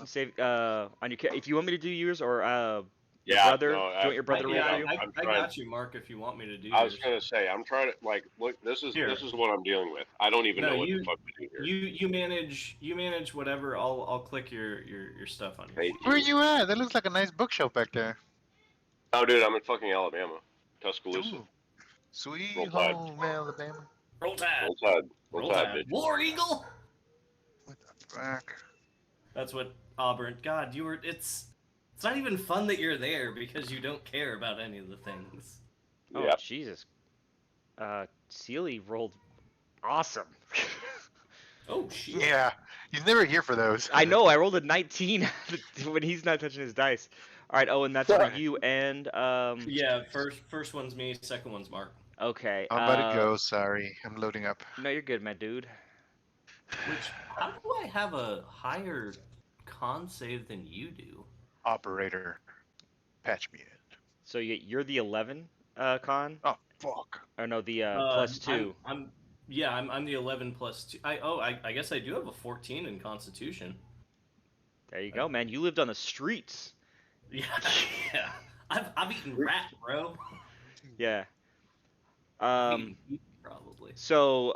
can save on your. If you want me to do yours or your Yeah, brother. no, Do you want your brother to roll Yeah, for you? I'm I trying. got you, Mark. If you want me to do I was yours. gonna say, I'm trying to look. This Here. is what I'm dealing with. I don't even No, know what the fuck to do here. you manage whatever. I'll click your stuff on your Thank sheet. Where are you. you at? That looks like a nice bookshelf back there. Oh, dude, I'm in fucking Alabama, Tuscaloosa. Ooh, sweet Roll Tide, home Alabama. Roll Tide. Roll Tide, Roll Roll Tide, Tide. bitch. War Eagle. What the fuck? That's what Auburn. God, you were. It's not even fun that you're there because you don't care about any of the things. Oh Yeah. Jesus. Sealy rolled awesome. Oh shit. Yeah, he's never here for those. I know. I rolled a 19 when he's not touching his dice. All right, Owen, that's for you and Yeah. First one's me. Second one's Mark. Okay. I'm about to go. Sorry, I'm loading up. No, you're good, my dude. Which how do I have a higher con save than you do? Operator, patch me in. So you're the 11 con, Oh fuck. or no, the +2. I'm the 11 plus 2. I guess I do have a 14 in Constitution. There you go, man. You lived on the streets. Yeah, yeah. I've eaten rat, bro. Yeah. I've eaten meat, probably. So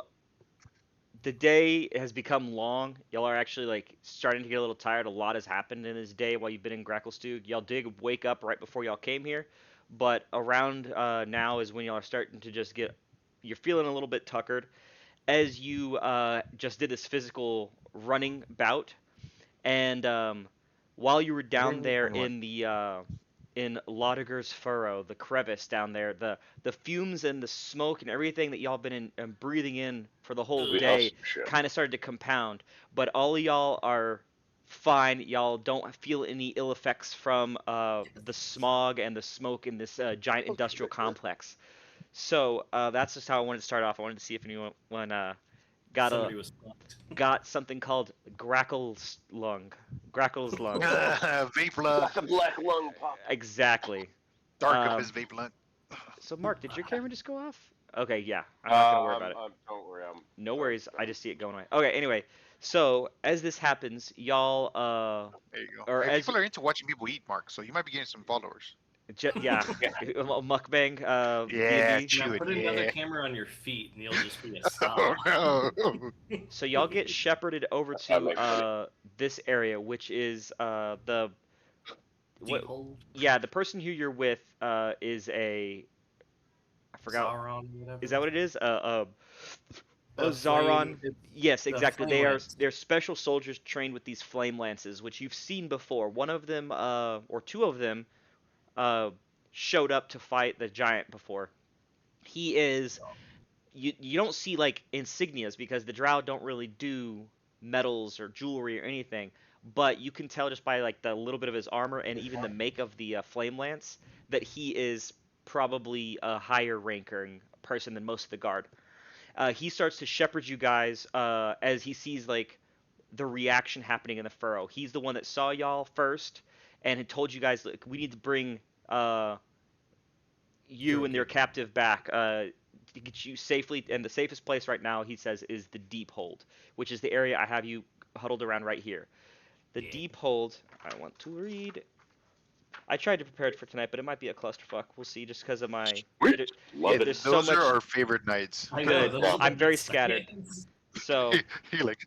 the day has become long. Y'all are actually like starting to get a little tired. A lot has happened in this day while you've been in Gracklestew. Y'all did wake up right before y'all came here, but around now is when y'all are starting to just get. You're feeling a little bit tuckered as you just did this physical running bout, and while you were down there in the in Laudiger's Furrow, the crevice down there, the fumes and the smoke and everything that y'all been breathing in for the whole We day hustled shit. kind of started to compound. But all of y'all are fine. Y'all don't feel any ill effects from the smog and the smoke in this giant industrial complex. So that's just how I wanted to start off. I wanted to see if anyone Somebody was fucked. got something called Grackle's lung. Vape lung. Like a black lung pop. Exactly. Dark up his vape lung. So Mark, did your camera just go off? Okay, yeah. I'm not gonna worry about it. Don't worry. No worries. I just see it going away. Okay. Anyway, so as this happens, y'all There you go. or Hey, as people are into watching people eat, Mark. So you might be getting some followers. yeah, mukbang. Yeah, D&D. chew Now it. put another Yeah. camera on your feet, and you'll just be a Oh star. no. So y'all get shepherded over to this area, which is the Deep hole. yeah, the person who you're with is a I forgot. Sauron, whatever. Is that what it is? The Zaron. flame- Yes, the exactly. flame lance. They're special soldiers trained with these flame lances, which you've seen before. One of them, or two of them, showed up to fight the giant before. He is. You don't see like insignias because the Drow don't really do metals or jewelry or anything. But you can tell just by like the little bit of his armor and even the make of the flame lance that he is probably a higher ranking person than most of the guard. He starts to shepherd you guys as he sees like the reaction happening in the furrow. He's the one that saw y'all first and had told you guys like we need to bring you and your captive back to get you safely. And the safest place right now, he says, is the deep hold, which is the area I have you huddled around right here. The deep hold. I want to read. I tried to prepare it for tonight, but it might be a clusterfuck. We'll see, just because of my. Love Yeah, it. There's so those much. are our favorite nights. I Good. know, those are I'm the very best scattered. things. So You're like,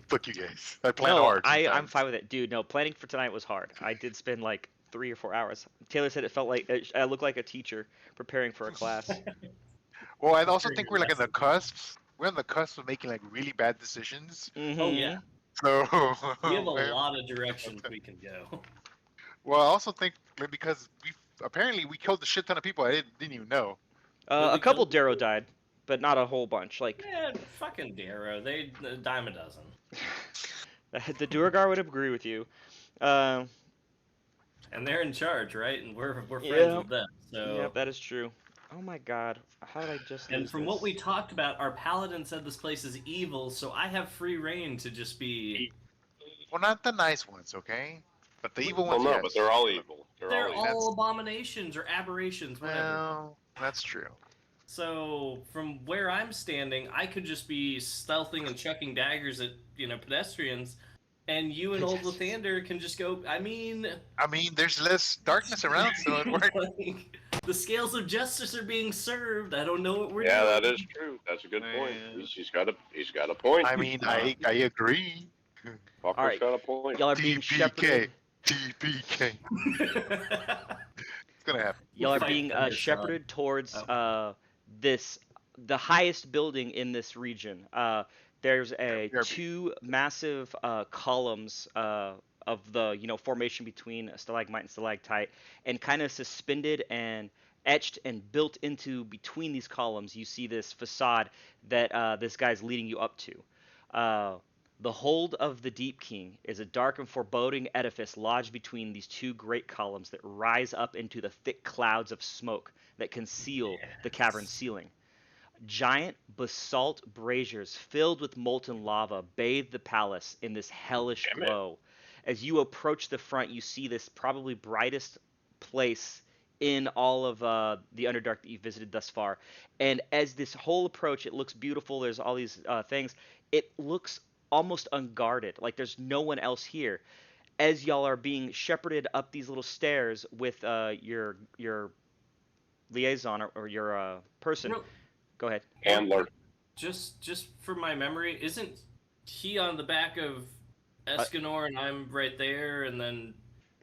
fuck you guys. I plan no, hard. I'm sometimes. fine with it, dude. No, planning for tonight was hard. I did spend like 3 or 4 hours. Taylor said it felt like I looked like a teacher preparing for a class. Well, I also Preparing think your we're like in the lesson. cusp. We're on the cusp of making like really bad decisions. Oh yeah, So we have a lot of directions we can go. Well, I also think maybe because apparently we killed a shit ton of people I didn't even know. But A we couple killed Darrow died, but not a whole bunch. Like Man, fucking Darrow. They a dime a dozen. the Duergar would agree with you. Uh, And they're in charge, right? And we're friends Yeah. with them. So yeah, that is true. Oh my God, how did I just? and lose from this? what we talked about, our paladin said this place is evil, so I have free reign to just be. Well, not the nice ones, okay? But the evil Well, ones, no, yes. but they're all evil. They're evil. all abominations or aberrations, whatever. Well, that's true. So from where I'm standing, I could just be stealthing and chucking daggers at pedestrians, And you and old Lathander can just go. I mean, there's less darkness around, so it works. like, the scales of justice are being served. I don't know what we're Yeah, doing. that is true. That's a good point. Man. He's got a point. I mean, I agree. All Fucker's right, got a point. y'all are being shepherded. TPK. It's gonna happen. Y'all are Fight being Thunder, shepherded towards Oh. the highest building in this region. There's BRB. two massive columns of the formation between a stalagmite and stalactite, and kind of suspended and etched and built into between these columns, you see this facade that this guy's leading you up to. The hold of the Deep King is a dark and foreboding edifice lodged between these two great columns that rise up into the thick clouds of smoke that conceal the cavern's ceiling. Giant basalt braziers filled with molten lava bathe the palace in this hellish Damn it. glow. As you approach the front, you see this probably brightest place in all of the Underdark that you've visited thus far. And as this whole approach, it looks beautiful. There's all these things. It looks almost unguarded, like there's no one else here. As y'all are being shepherded up these little stairs with your liaison or your person. Real- Go ahead. Handler. Just for my memory, isn't he on the back of Escanor and I'm right there, and then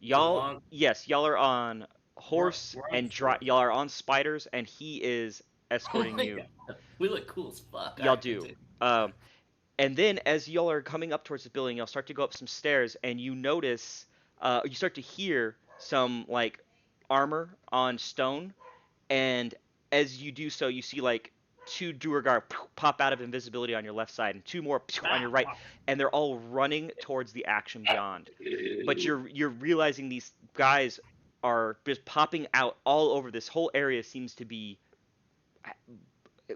Y'all, yes, y'all are on horse We're on and foot. y'all are on spiders, and he is escorting Oh my you. God. We look cool as fuck. Y'all I do. do. And then as y'all are coming up towards the building, y'all start to go up some stairs, and you notice, you start to hear some like armor on stone, and as you do so, you see like two Duergar pop out of invisibility on your left side, and two more on your right, and they're all running towards the action beyond. But you're realizing these guys are just popping out all over. This whole area seems to be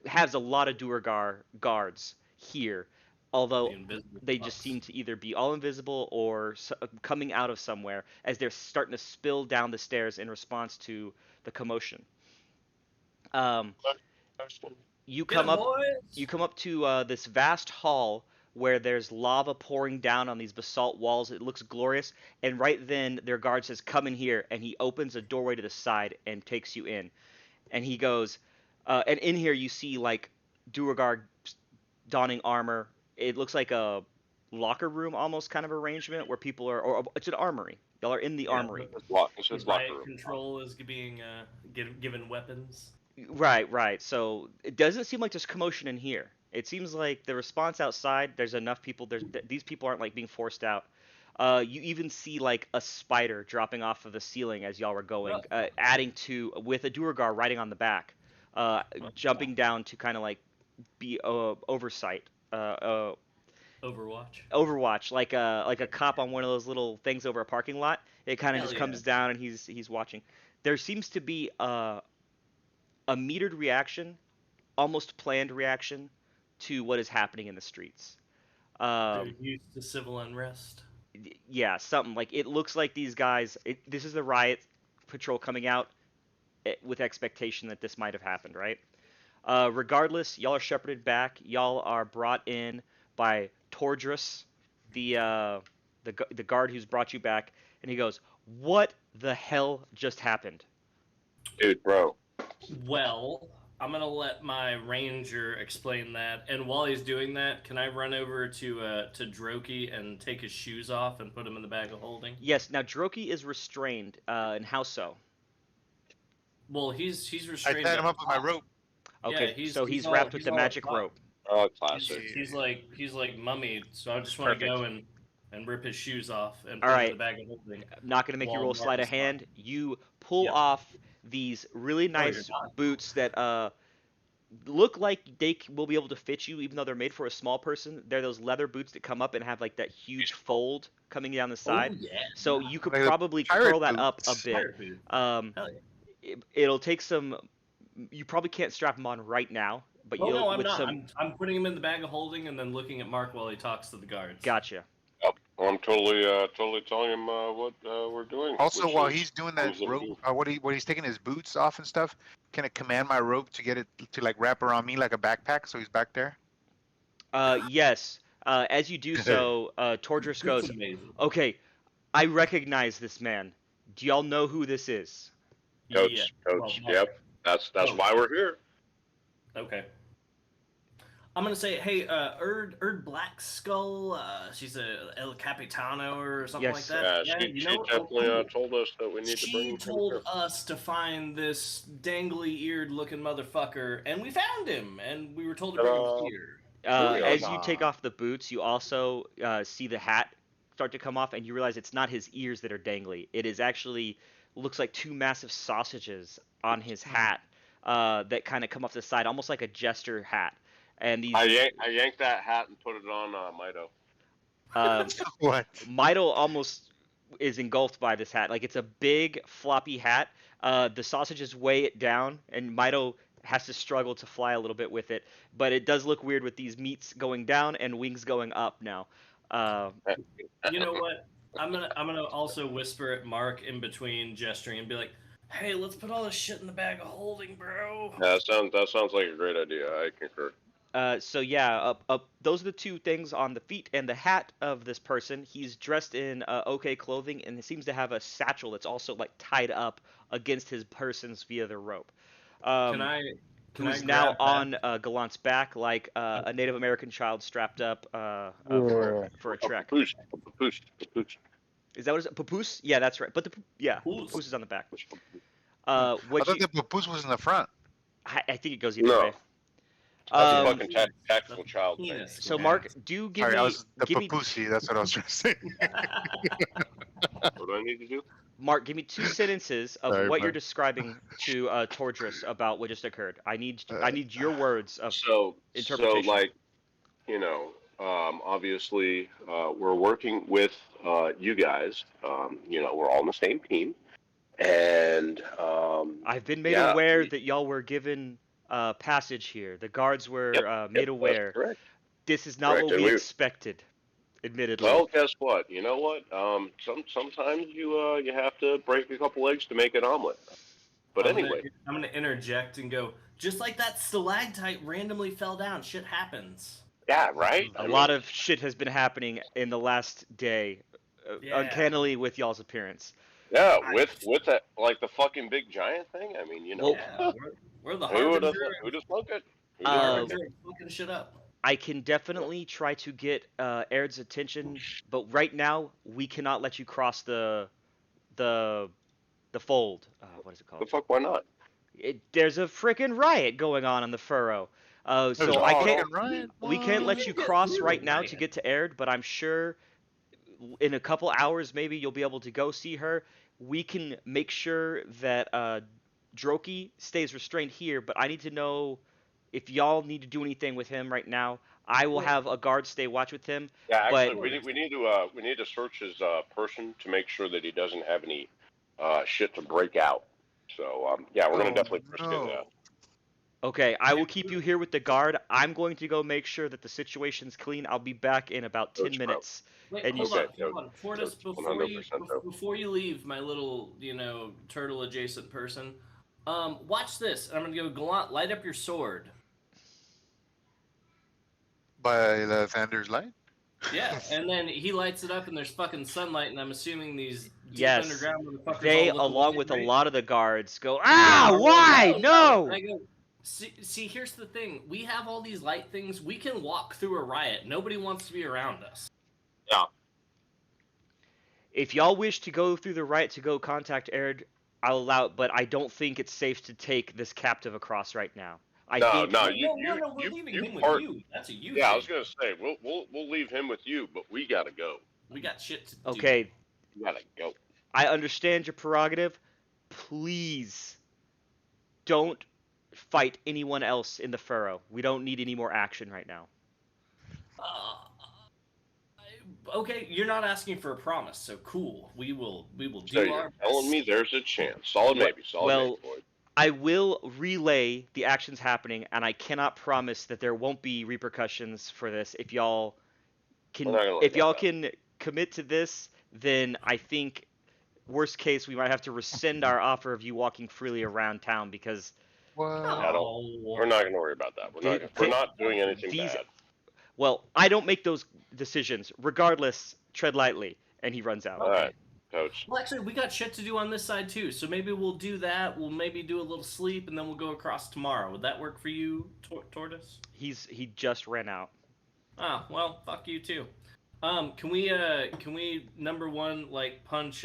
has a lot of Duergar guards here, although The invisible they just fucks. seem to either be all invisible or coming out of somewhere as they're starting to spill down the stairs in response to the commotion. Um, you Get come 'em, up boys! you come up to this vast hall where there's lava pouring down on these basalt walls. It looks glorious, and right then their guard says, "Come in here," and he opens a doorway to the side and takes you in. And he goes, and in here you see like Duergar donning armor. It looks like a locker room almost kind of arrangement where people are, or it's an armory. Y'all are in the armory. It's His locker riot room. control is being given weapons. Right, right. So it doesn't seem like there's commotion in here. It seems like the response outside, there's enough people. These people aren't like being forced out. You even see like a spider dropping off of the ceiling as y'all were going, adding to with a Duergar riding on the back, jumping down to kind of like be oversight, Overwatch. Overwatch, like a cop on one of those little things over a parking lot. It kind of Hell just yeah. comes down and he's watching. There seems to be a metered reaction, almost planned reaction to what is happening in the streets. They're used to civil unrest. Yeah, something like it looks like these guys. This is the riot patrol coming out with expectation that this might have happened, right? Regardless, y'all are shepherded back. Y'all are brought in by Tordrus, the guard who's brought you back, and he goes, "What the hell just happened?" Dude, bro. Well, I'm gonna let my ranger explain that, and while he's doing that, can I run over to Droki and take his shoes off and put him in the bag of holding? Yes. Now Droki is restrained, and how so? Well, he's I restrained. tied him up with my rope. Okay, Yeah, so he's all- wrapped with he's the all magic up top. rope. Oh, classic. He's like mummied, so I just want to Perfect. go and rip his shoes off and All put him right. in the bag of holding. I'm not going to make you While roll sleight of Marcus hand. You pull Yep. off these really you're nice not. boots that look like they will be able to fit you, even though they're made for a small person. They're those leather boots that come up and have like that huge fold coming down the side. Oh yeah. So you could Like the probably pirate curl that up a boots. bit. Pirate boot. Um, Hell yeah. it'll take some. You probably can't strap them on right now, but Oh you'll no, I'm with not. some. I'm putting him in the bag of holding and then looking at Mark while he talks to the guards. Gotcha. Yep. I'm totally telling him what we're doing. Also, which while is he's doing that things that rope, do. what he's taking his boots off and stuff, can it command my rope to get it to like wrap around me like a backpack so he's back there? Yes. As you do so, Tordris It's goes, amazing. "Okay, I recognize this man. Do y'all know who this is?" Yeah. Coach. Well, Yep. That's oh. why we're here. Okay. I'm gonna say, hey, Erd Black Skull. She's a El Capitano or something like Yes. that. Yeah, she you know, definitely cool. told us that we need to bring She him told here. us to find this dangly-eared looking motherfucker, and we found him, and we were told to bring him Ta-da. here. As you Nah. take off the boots, you also see the hat start to come off, and you realize it's not his ears that are dangly. It is actually looks like two massive sausages on his hat that kind of come off the side, almost like a jester hat. And these I yanked that hat and put it on Mito. What? Mito almost is engulfed by this hat. Like it's a big floppy hat. The sausages weigh it down, and Mito has to struggle to fly a little bit with it. But it does look weird with these meats going down and wings going up now. You know what? I'm gonna also whisper at Mark in between gesturing and be like, "Hey, let's put all this shit in the bag of holding, bro." Yeah, that sounds like a great idea. I concur. So yeah, those are the two things on the feet and the hat of this person. He's dressed in okay clothing, and he seems to have a satchel that's also like tied up against his persons via the rope. Can I? Can Who's I now grab that? on Gallant's back like a Native American child strapped up for a trek. Papoose. Is that what it's Papoose? Yeah, that's right. But Papoose. Papoose is on the back. I What thought you, the papoose was in the front. I think it goes either No. way. That's a Um, fucking tactful child thing. Penis, so man. Mark, do give Sorry, I me was the give me papoosey. That's what I was trying to say. What do I need to do? Mark, give me 2 sentences of Sorry, what you're bud. describing to Tordris about what just occurred. I need your words of So interpretation. like, obviously, we're working with you guys. We're all on the same team, and I've been made yeah, aware that y'all were given passage here. The guards were made yep, aware. that's correct. This is not Correct, what and we we- expected, admittedly. Well, guess what? You know what? Sometimes you have to break a couple eggs to make an omelet. But anyway, I'm gonna interject and go. Just like that stalactite randomly fell down. Shit happens. yeah, right. A lot of shit has been happening in the last day, Yeah. uncannily with y'all's appearance. Yeah, with that, like the fucking big giant thing. I mean, Well, Yeah, we're the who would have harbinger. who'd have thunk it? Harbinger of fucking shit up. I can definitely try to get Aird's attention, but right now we cannot let you cross the fold. What is it The called? fuck? Why not? There's a freaking riot going on the furrow. There's So a I can't. fucking riot? We can't let you cross right now to Riot. get to Aird, but I'm sure in a couple hours maybe you'll be able to go see her. We can make sure that Droki stays restrained here, but I need to know if y'all need to do anything with him right now. I will have a guard stay watch with him. Yeah, actually, But- we need to search his person to make sure that he doesn't have any shit to break out. So yeah, we're gonna definitely pursue that. Okay, I will keep you here with the guard. I'm going to go make sure that the situation's clean. I'll be back in about 10 Coach, bro. minutes. Wait, And you hold said- on. Fortis, That's 100% though. before you leave, my little, turtle adjacent person, watch this. I'm gonna go, Gallant, light up your sword. By the Thander's light? Yeah, and then he lights it up, and there's fucking sunlight, and I'm assuming these deep Yes, underground motherfuckers They, all look along away, with right? a lot of the guards, go, why? And No! I go, see, here's the thing. We have all these light things. We can walk through a riot. Nobody wants to be around us. If y'all wish to go through the riot to go contact Aird, I'll allow it, but I don't think it's safe to take this captive across right now. I think No, we're leaving him with you. That's a you Yeah, I thing. was gonna say we'll leave him with you, but we gotta go. We got shit to do. okay, We gotta go. I understand your prerogative. Please don't fight anyone else in the furrow. We don't need any more action right now. Okay, you're not asking for a promise, so cool. We will do So our you're best. telling me there's a chance? Solid maybe. well, maybe, Floyd. I will relay the actions happening, and I cannot promise that there won't be repercussions for this. If y'all can, We're not gonna let if y'all that can commit to this, then I think worst case we might have to rescind our offer of you walking freely around town because What? I don't- We're not gonna worry about that. We're not doing anything these- bad. Well, I don't make those decisions. Regardless, tread lightly. And he runs out. All right, Coach. Well, actually, we got shit to do on this side too, so maybe we'll do that. We'll maybe do a little sleep, and then we'll go across tomorrow. Would that work for you, Tortoise? He just ran out. Ah, well, fuck you too. Can we number one like punch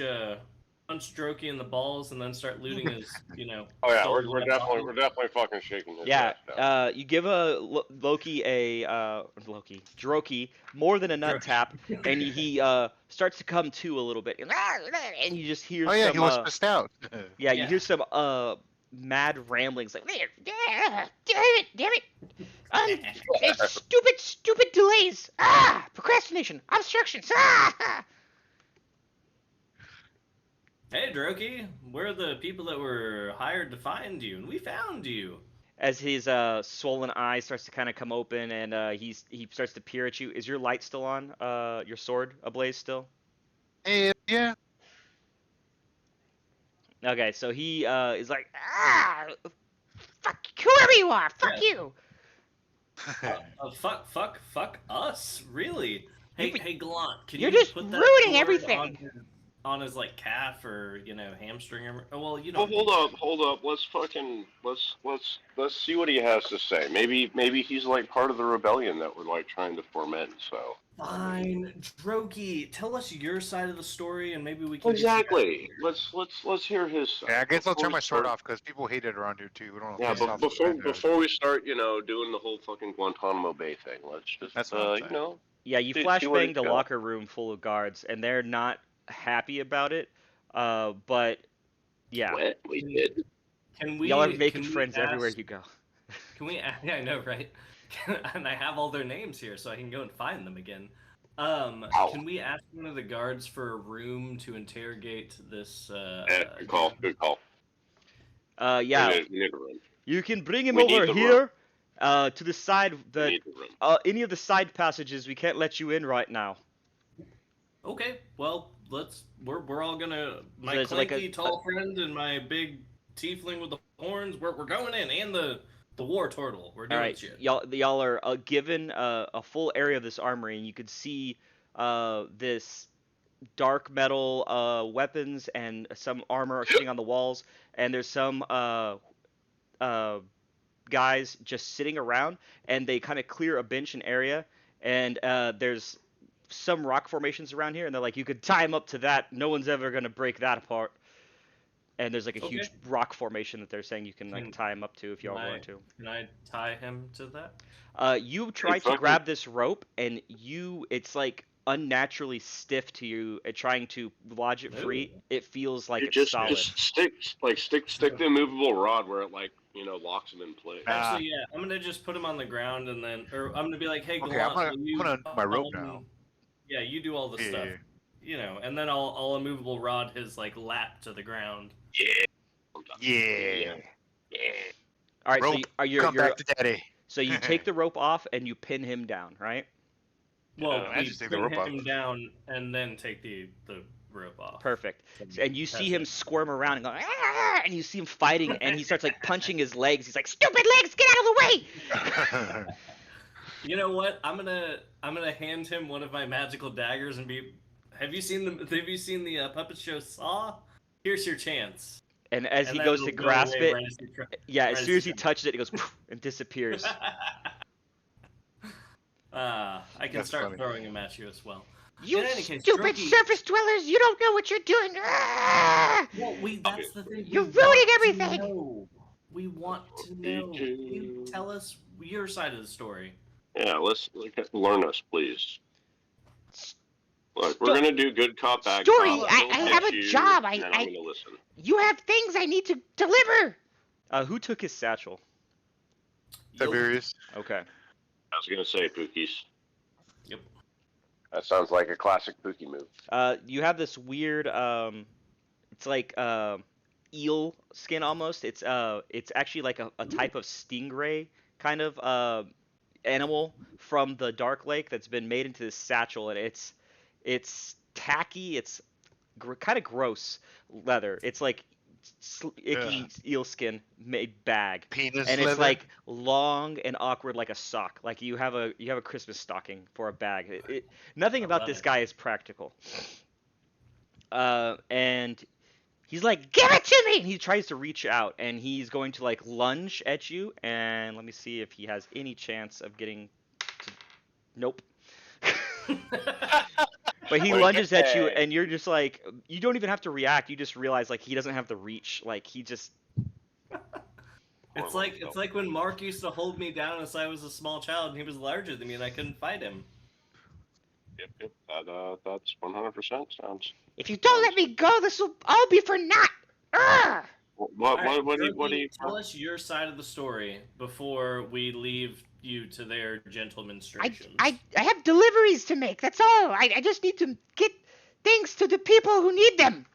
Strokey in the balls and then start looting his, Oh yeah, stolen we're definitely fucking shaking his Yeah, ass down. you give a Droki more than a nut tap, and he starts to come to a little bit, and you just hear Oh yeah, some he was pissed out. yeah, you Yeah. hear some mad ramblings like damn it, it's stupid delays, procrastination, obstructions, Hey, Droki, we're the people that were hired to find you, and we found you. As his swollen eye starts to kind of come open, and he starts to peer at you. Is your light still on? Your sword ablaze still? Yeah. Okay, so he is like, fuck whoever you are, fuck you. Fuck us, really? Hey, Gallant, can You're you just put that ruining sword everything. on his like calf or hamstring or well, Hold up. Let's see what he has to say. Maybe he's like part of the rebellion that we're like trying to foment. So Fine, Droki, tell us your side of the story, and maybe we can exactly. Let's hear his side. Yeah, I guess I'll Before turn we my sword start- off because people hate it around here too. We don't want to Yeah, piss but off the vendors. before we start, doing the whole fucking Guantanamo Bay thing, let's just That's what I'm saying. Yeah, you See- flashbanged see where a it goes. locker room full of guards, and they're not happy about it. But yeah, What we did. Can we? y'all are making can we friends everywhere ask- you go. Can we? Yeah, I know, right? And I have all their names here, so I can go and find them again. Can we ask one of the guards for a room to interrogate this? Good call. Good call. Yeah, We need a room. you can bring him We need over the here, to the side We that need the room. any of the side passages we can't let you in right now. Okay, well, we're all gonna my So it's like clanky tall friend and my big tiefling with the horns. We're going in, and the war turtle. We're All doing right, shit. y'all are given a full area of this armory, and you could see this dark metal weapons and some armor are sitting on the walls, and there's some guys just sitting around, and they kind of clear a bench and area, and there's some rock formations around here, and they're like, you could tie him up to that. No one's ever gonna break that apart. And there's like a huge rock formation that they're saying you can like tie him up to if y'all want to. Can I tie him to that? You try to grab this rope, and it's like unnaturally stiff to you. Trying to lodge it free, it feels like it's solid. Just stick the immovable rod where it locks him in place. Actually, yeah, I'm gonna just put him on the ground, and then, or I'm gonna be like, hey, Okay, Gallant, I'm gonna my rope now. Yeah, you do all the stuff. And then I'll immovable rod his like lap to the ground. Yeah. All right, Rope, so you're come back to daddy. so you take the rope off and you pin him down, right? Well, I we just take the pin rope off. him down and then take the rope off. Perfect. And you see him squirm around and go, "Ah!" and you see him fighting, and he starts like punching his legs. He's like, "Stupid legs, get out of the way!" You know what? I'm gonna hand him one of my magical daggers and be. Have you seen the puppet show Saw? Here's your chance. And as he then goes it'll to go grasp away it, right as he yeah, as right soon as he he touches it, it goes "Poof," and disappears. I can That's start funny. throwing him at you as well. You In any case, stupid Droki- surface dwellers! You don't know what you're doing. Ah! Well, that's the thing. You're We ruining want to everything! know. We want to know. You tell us your side of the story. Yeah, let's learn us, please. Look, we're gonna do good cop, bad Story, cop. I Don't have hit a you, job, and then I'm gonna listen. You have things I need to deliver. Who took his satchel? Tiberius. Okay. I was gonna say Pookies. Yep. That sounds like a classic Pookie move. You have this weird, it's like eel skin almost. It's actually like a type of stingray kind of animal from the Dark Lake that's been made into this satchel, and it's tacky. It's kind of gross leather. It's like icky eel skin made bag, Penis and it's leather. like long and awkward like a sock. Like you have a Christmas stocking for a bag. Nothing I about love this it. guy is practical. And he's like, "Give it to me!" And he tries to reach out, and he's going to like lunge at you. And let me see if he has any chance of getting. Nope. But he Way to lunges at you, get and you're just like, you don't even have to react. You just realize like he doesn't have the reach. Like he just. It's like when Mark used to hold me down as I was a small child, and he was larger than me, and I couldn't fight him. Yep. That's 100% sounds. If you don't let me go, this will all be for naught. Urgh! What do you Brookie, tell us your side of the story before we leave you to their gentlemenstrations. I have deliveries to make. That's all. I just need to get things to the people who need them.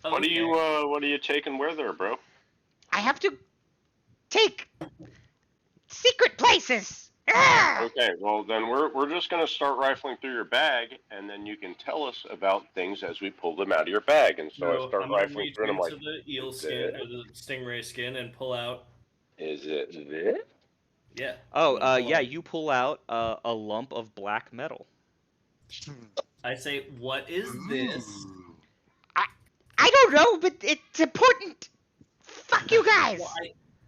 What do you take and where there, bro? I have to take secret places. Urgh! Okay, well then we're just gonna start rifling through your bag, and then you can tell us about things as we pull them out of your bag. And so I start I'm gonna rifling reach through, and I'm into like, the eel is skin it- or the stingray skin and pull out. "Is it this?" Yeah. Oh, I'm gonna pull yeah, out- you pull out a lump of black metal. I say, what is this? Ooh. I don't know, but it's important. Fuck you guys. Well,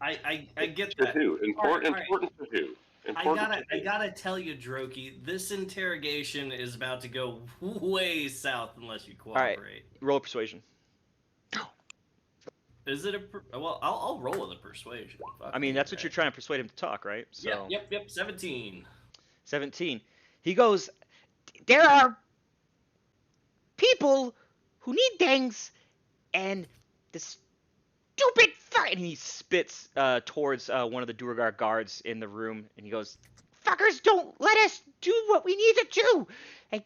I get To that. who? Alright. Important to who? I gotta tell you, Droki, this interrogation is about to go way south unless you right. cooperate. Roll a persuasion. Is it well? I'll roll with a persuasion. Fuck I mean, me, that's what right? you're trying to persuade him to talk, right? So Yeah, yep. 17. 17. He goes, There are people who need things, and the stupid fuck. and he spits towards one of the Duergar guards in the room, and he goes, Fuckers don't let us do what we need to do. And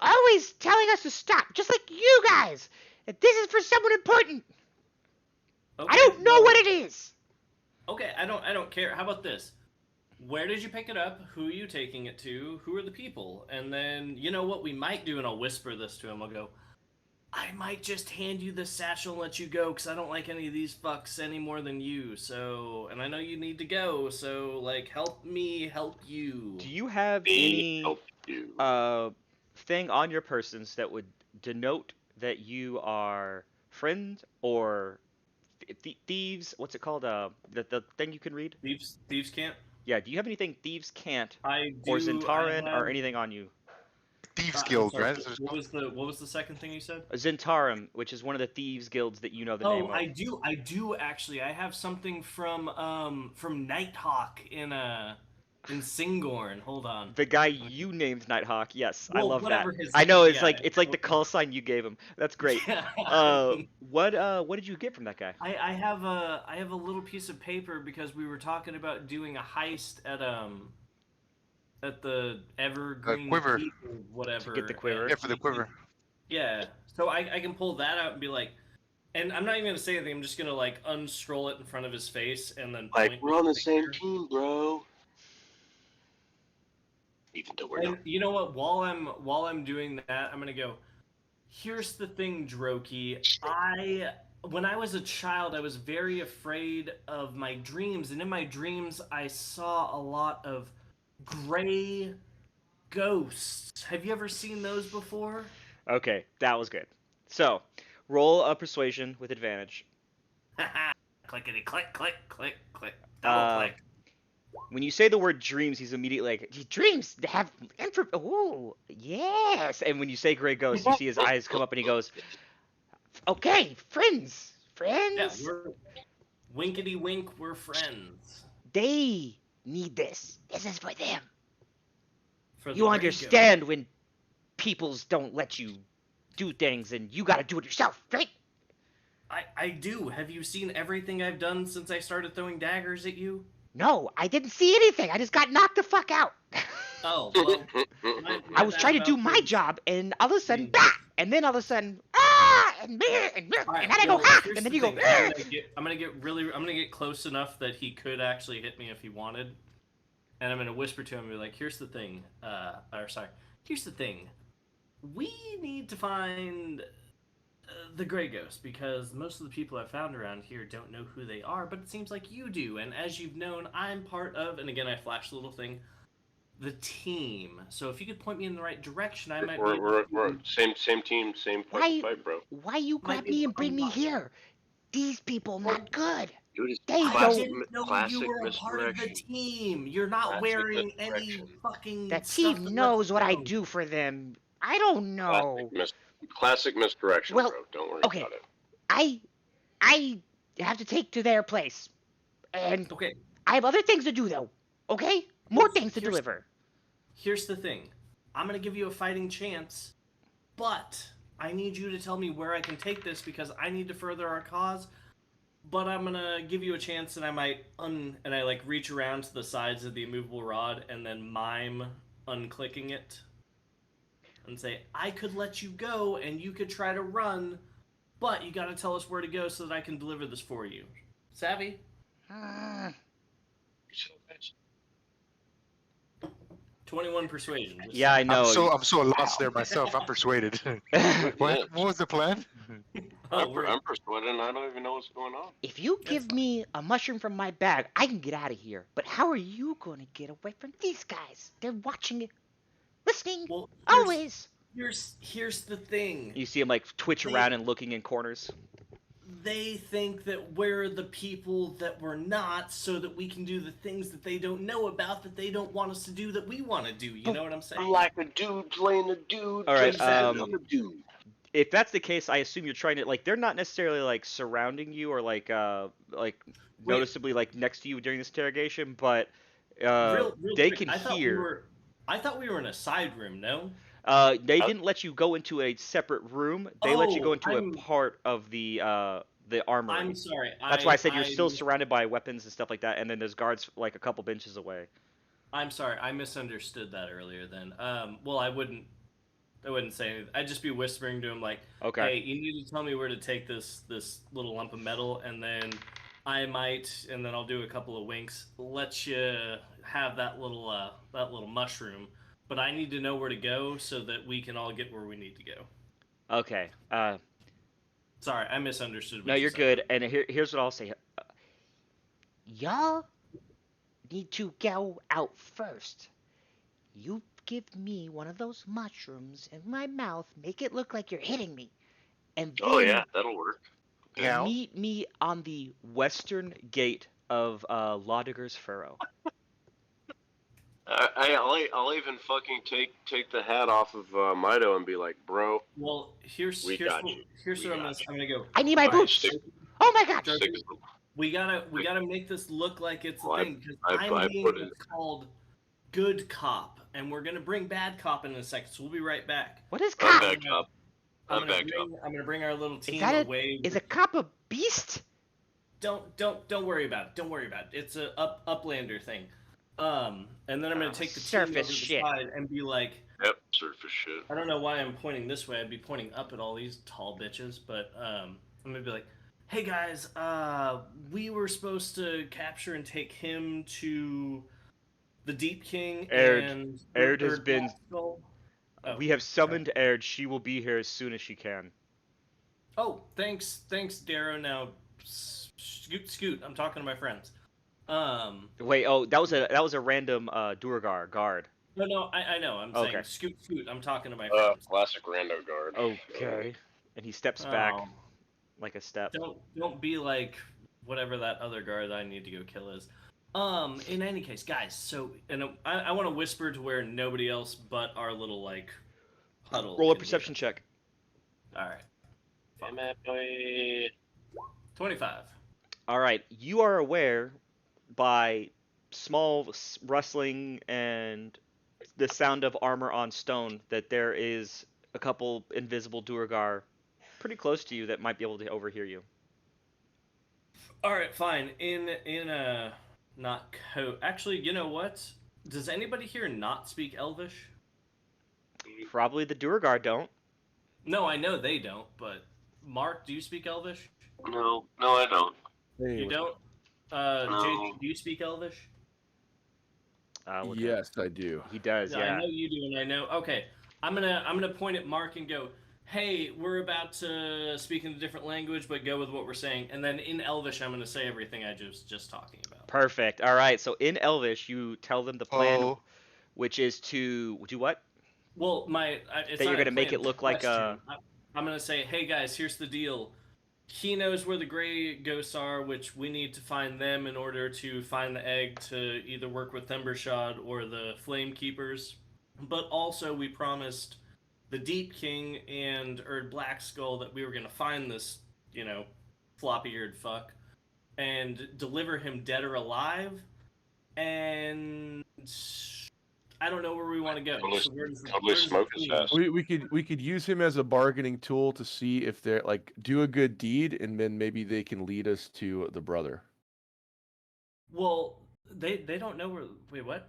always telling us to stop, just like you guys. And this is for someone important. Okay, I don't know well, what it is. Okay, I don't care. How about this? Where did you pick it up? Who are you taking it to? Who are the people? And then, you know what we might do, and I'll whisper this to him. I'll go, I might just hand you the satchel and let you go, because I don't like any of these fucks any more than you. So, and I know you need to go, so, like, help me help you. "Do you have Me any help you. thing on your persons that would denote that you are friends or thieves? What's it called? The thing you can read? Thieves can't? Yeah. Do you have anything thieves can't, I do. or Zentaran, I or have- anything on you? Thieves I'm Guild, sorry, right? What was the second thing you said? Zentarum, which is one of the thieves guilds that you know the name of. I do actually. I have something from Nighthawk in Singorn. Hold on. The guy you named Nighthawk. Yes, I Well, love that. whatever his I know name- it's yeah, like the okay. call sign you gave him. That's great. Yeah. What did you get from that guy? I have a little piece of paper because we were talking about doing a heist at the Evergreen quiver. Peak or whatever. To get the quiver. and Yeah, for the quiver. Yeah. So I can pull that out and be like, and I'm not even gonna say anything. I'm just gonna like unscroll it in front of his face and then Like point we're with on the the same finger. team, bro. Even though we're And not. you know what? While I'm doing that, I'm gonna go. Here's the thing, Droki. When I was a child, I was very afraid of my dreams, and in my dreams, I saw a lot of gray ghosts. Have you ever seen those before? Okay, that was good. So, roll a persuasion with advantage. Clickety click click click click. Double Uh, click. When you say the word dreams, he's immediately like, Dreams have ooh, yes. and when you say gray ghost, you see his eyes come up and he goes, Okay, friends. Yeah, Friends. we're winkety wink. We're friends. They need this. This is for them. For the You gray understand when peoples don't let you do things and you gotta do it yourself, right? ghost. I do. Have you seen everything I've done since I started throwing daggers at you? No, I didn't see anything. I just got knocked the fuck out. Oh, well. I was trying to do my job, and all of a sudden, Mm. bah! And then all of a sudden, and then I go, ha! here's And then the you go, thing. I'm gonna get close enough that he could actually hit me if he wanted, and I'm gonna whisper to him and be like, "Here's the thing. Here's the thing. We need to find the Grey Ghost, because most of the people I've found around here don't know who they are, but it seems like you do. And as you've known, I'm part of, and again, I flashed the little thing, the team. So if you could point me in the right direction, I might be able We're to. same team, same fucking fight, bro. Why you Might grab be me able and to bring me unlock- here? These people not good. Dude, it's They I don't. didn't know you classic were a part of the misdirection. team. You're not Classic wearing any misdirection. fucking The stuff team that lets knows you what I know. do for them. I don't know. Classic misdirection, Well, bro. Don't worry okay. about it. I have to take to their place, and Okay, I have other things to do though. Okay, more things to Here's- deliver. here's the thing. I'm gonna give you a fighting chance, but I need you to tell me where I can take this because I need to further our cause. But I'm gonna give you a chance, and I might and I like reach around to the sides of the immovable rod and then mime unclicking it and say, I could let you go and you could try to run, but you gotta tell us where to go so that I can deliver this for you. Savvy? Hmm. 21 persuasion. Yeah, I know. I'm so lost there myself. I'm persuaded. What was the plan? I'm persuaded and I don't even know what's going on. If you That's give fine. me a mushroom from my bag, I can get out of here. But how are you going to get away from these guys? They're watching it, listening, Well, always. here's the thing. You see him like twitch around and looking in corners. They think that we're the people that we're not, so that we can do the things that they don't know about, that they don't want us to do, that we want to do. You know what I'm saying? Like a dude playing a dude. All right, just like another dude. If that's the case, I assume you're trying to like they're not necessarily like surrounding you or like noticeably like next to you during this interrogation, but Real they quick, can I hear. thought we were in a side room. No. They didn't let you go into a separate room. They let you go into a part of the armory. I'm sorry. That's why I said you're still surrounded by weapons and stuff like that, and then there's guards like a couple benches away. I'm sorry. I misunderstood that earlier. Then, well, I wouldn't say anything. I'd just be whispering to him like, Okay. "Hey, you need to tell me where to take this little lump of metal, and then I might, and then I'll do a couple of winks, let you have that little mushroom, but I need to know where to go so that we can all get where we need to go." Okay. Sorry, I misunderstood. No, you're good. And here's what I'll say. Y'all need to go out first. You give me one of those mushrooms in my mouth, make it look like you're hitting me, and then Oh yeah, that'll work. Yeah. meet me on the western gate of Laudiger's Furrow. I'll even fucking take the hat off of Mido and be like, bro, Well, here's We here's got what, you. here's We what I'm got gonna go. I need my All right, boots. stick- Oh my god! Does- stick with them. we gotta make this look like it's a Well, thing because I I'm being put it- what's called good cop, and we're gonna bring bad cop in a second. So we'll be right back. What is I'm cop? back up. I'm I'm gonna back up. bring our little team that away. Is a cop a beast? Don't worry about it. Don't worry about it. It's a uplander thing. And then I'm gonna take the team over Surface to the shit. side and be like, Yep, surface shit. I don't know why I'm pointing this way. I'd be pointing up at all these tall bitches, but I'm gonna be like, hey guys, we were supposed to capture and take him to the Deep King and Aird has been. Blackskull. Oh, We have summoned Aird. She will be here as soon as she can. Oh, thanks, Darrow. Now, scoot. I'm talking to my friends. Wait, oh, that was a random Durgar guard. No, I know. I'm Okay. saying scoot. I'm talking to my friends. Classic rando guard. Okay. And he steps back Oh, like a step. don't be like whatever that other guard I need to go kill is. In any case, guys. So, and I want to whisper to where nobody else but our little like huddle. Roll a can hear. perception check. All right. Hey, man, boy. 25. All right. You are aware by small rustling and the sound of armor on stone that there is a couple invisible Durgar pretty close to you that might be able to overhear you. All right, fine. In not code. Actually, you know what? Does anybody here not speak Elvish? Probably the Durgar don't. No, I know they don't. But Mark, do you speak Elvish? No, I don't. You don't. No. JD, do you speak Elvish? Look Yes, I do. He does, I yeah. know you do, and I know. Okay, I'm gonna point at Mark and go, hey, we're about to speak in a different language, but go with what we're saying. And then in Elvish, I'm going to say everything I just talking about. Perfect. All right. So in Elvish, you tell them the plan, Oh, which is to do what? Well, it's That you're not a gonna make plan, it it's a look like question. I'm going to say, hey guys, here's the deal. He knows where the gray ghosts are, which we need to find them in order to find the egg to either work with Thembershad or the Flame Keepers. But also, we promised the Deep King and Erd Black Skull that we were going to find this, floppy-eared fuck and deliver him dead or alive. And I don't know where we want to go. Totally, So totally smoke his ass. We could use him as a bargaining tool to see if they're like do a good deed, and then maybe they can lead us to the brother. Well, they don't know where. Wait, what?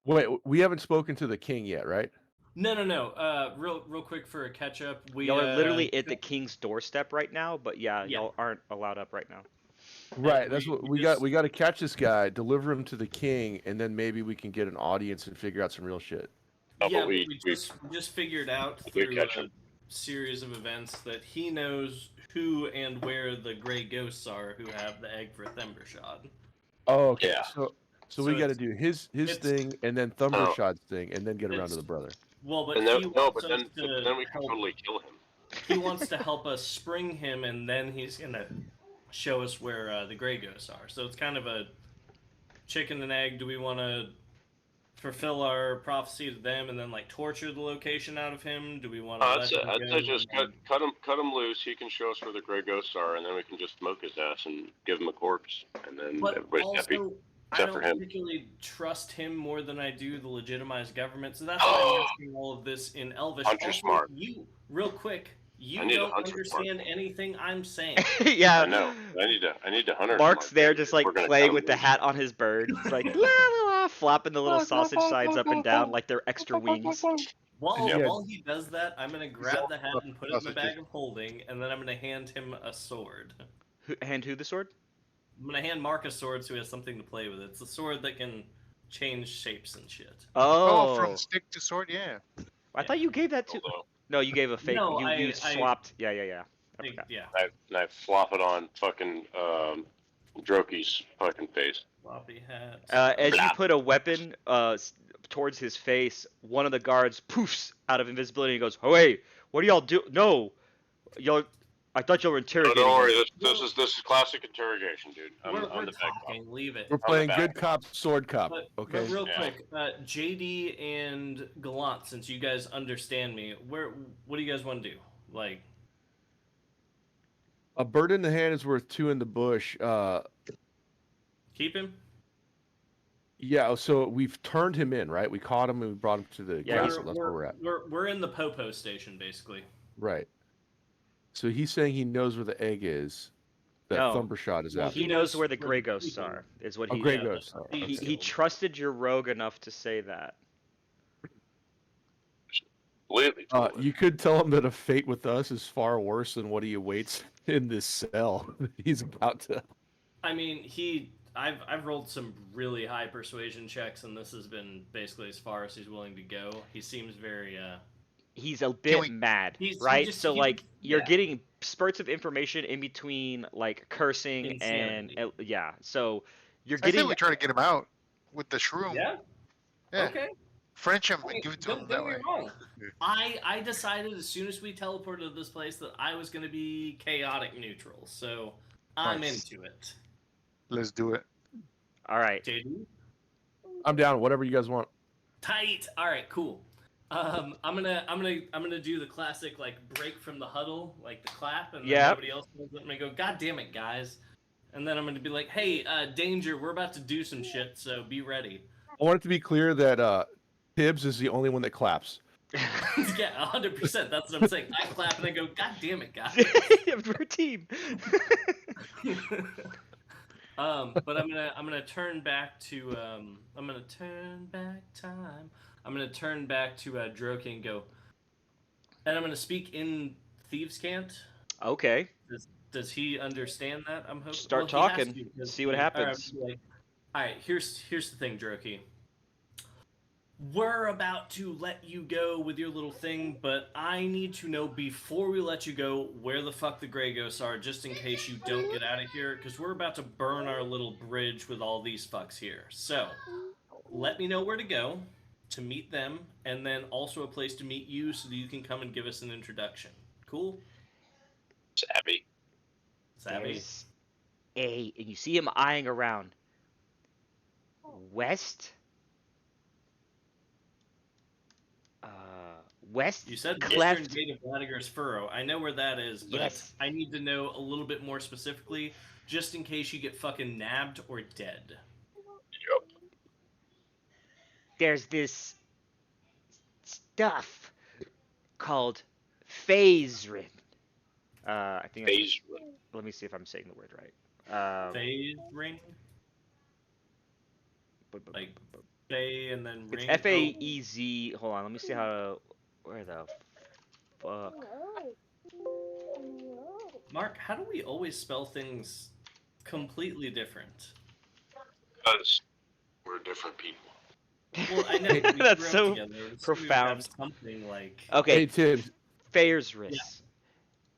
Wait, we haven't spoken to the king yet, right? No. Real quick for a catch up. y'all are literally at the king's doorstep right now, but yeah, Yeah. y'all aren't allowed up right now. Right. That's what we got. just- We got to catch this guy, deliver him to the king, and then maybe we can get an audience and figure out some real shit. No, Yeah, but we just figured out we through catch a him. series of events that he knows who and where the gray ghosts are who have the egg for Thembershad. Oh, okay. Yeah. So So we got to it's- do his it's- thing, and then Thumbershot's thing, and then get around to It's- the brother. Well, but And he then, wants but us then to we can help. totally kill him. He wants to help us spring him, and then he's gonna show us where the gray ghosts are. So it's kind of a chicken and egg. Do we want to fulfill our prophecy to them and then like torture the location out of him? Do we want to I'd say just and- cut him loose. He can show us where the gray ghosts are, and then we can just smoke his ass and give him a corpse, and then But everybody's happy. also, I except for don't him. particularly trust him more than I do the legitimized government. So that's why I'm asking all of this in Elvish. Hunter Also, smart. You, real quick, you I need a don't hunter smart. understand anything I'm saying. Yeah. I know. I need to hunter. Mark's smart, there dude, just if like we're gonna playing cut with him the loose. hat on his bird. It's like la, la, la, flopping the little sausage sides up and down like they're extra wings. While Yeah. while he does that, I'm gonna grab the hat and put it in the bag of holding, and then I'm gonna hand him a sword. Hand who the sword? I'm gonna hand Mark a sword so he has something to play with. It's a sword that can change shapes and shit. oh, Oh, from stick to sword, yeah. I thought you gave that to. Although, No, you gave a fake. No, you I- swapped. Yeah. I forgot. Yeah, I flop it on fucking Droki's fucking face. floppy hat. As you Blah. put a weapon towards his face, one of the guards poofs out of invisibility and goes, "Oh, hey, what do y'all do? No, y'all. I thought y'all were No, interrogating." don't worry. us." This is classic interrogation, dude. I'm we're the bad cop. talking. Leave it. We're the playing back. good cop, sword cop. But Okay. real Yeah. quick, JD and Gallant, since you guys understand me, what do you guys want to do? Like, A bird in the hand is worth two in the bush. keep him? Yeah. So we've turned him in, right? We caught him and we brought him to the Yeah, castle. That's where we're at. We're in the Popo station, basically. Right. So he's saying he knows where the egg is. That No. Thumbershot is Well, after. he knows where the gray ghosts are. Is what Oh, he. Grey yeah, Ghost. but- Sorry. He, Okay. he trusted your rogue enough to say that. Completely. Totally. You could tell him that a fate with us is far worse than what he awaits in this cell. He's about to. I mean, I've rolled some really high persuasion checks, and this has been basically as far as he's willing to go. He seems very He's a bit we- mad, He right? just- So he like just- you're yeah. getting spurts of information in between like cursing Insanity. and yeah. So you're I think getting we try to get him out with the shroom. yeah. Yeah. Okay. French him Hey, and give it to don't him get that me way. wrong. Yeah. I decided as soon as we teleported to this place that I was going to be chaotic neutral, so I'm Nice. into it. Let's do it. all right. JD? I'm down. Whatever you guys want. Tight. All right, cool. I'm gonna do the classic like break from the huddle, like the clap, and then Yep. nobody else knows it. I'm gonna go, God damn it, guys, and then I'm gonna be like, Hey, danger, we're about to do some shit, so be ready. I want it to be clear that Tibbs is the only one that claps. Yeah, 100%. That's what I'm saying. I clap and I go, God damn it, guys. We're a team. But I'm gonna turn back to I'm gonna turn back time. I'm gonna turn back to Droki and go, and I'm gonna speak in Thieves' Cant. Okay. Does he understand that? I'm hoping. Start Well, he has talking, to, because see what all right, happens. all right, here's the thing, Droki. We're about to let you go with your little thing, but I need to know before we let you go where the fuck the Grey Ghosts are, just in case you don't get out of here, because we're about to burn our little bridge with all these fucks here. So, let me know where to go to meet them, and then also a place to meet you so that you can come and give us an introduction. Cool? Savvy. Savvy? And you see him eyeing around. West? Uh, West You said Western Cleft. Gate of Latiger's Furrow. I know where that is, but Yes. I need to know a little bit more specifically, just in case you get fucking nabbed or dead. Yep. There's this stuff called Phasrin. I think that's, Phase. let me see if I'm saying the word right. Phase ring? Like Fae and then It's ring? Faez. Hold on, let me see how to. Where the fuck? Mark, how do we always spell things completely different? Because we're different people. Well, I know. We That's grew up so together. So we would have profound. something like. Okay, Hey Tibbs, Faerzris.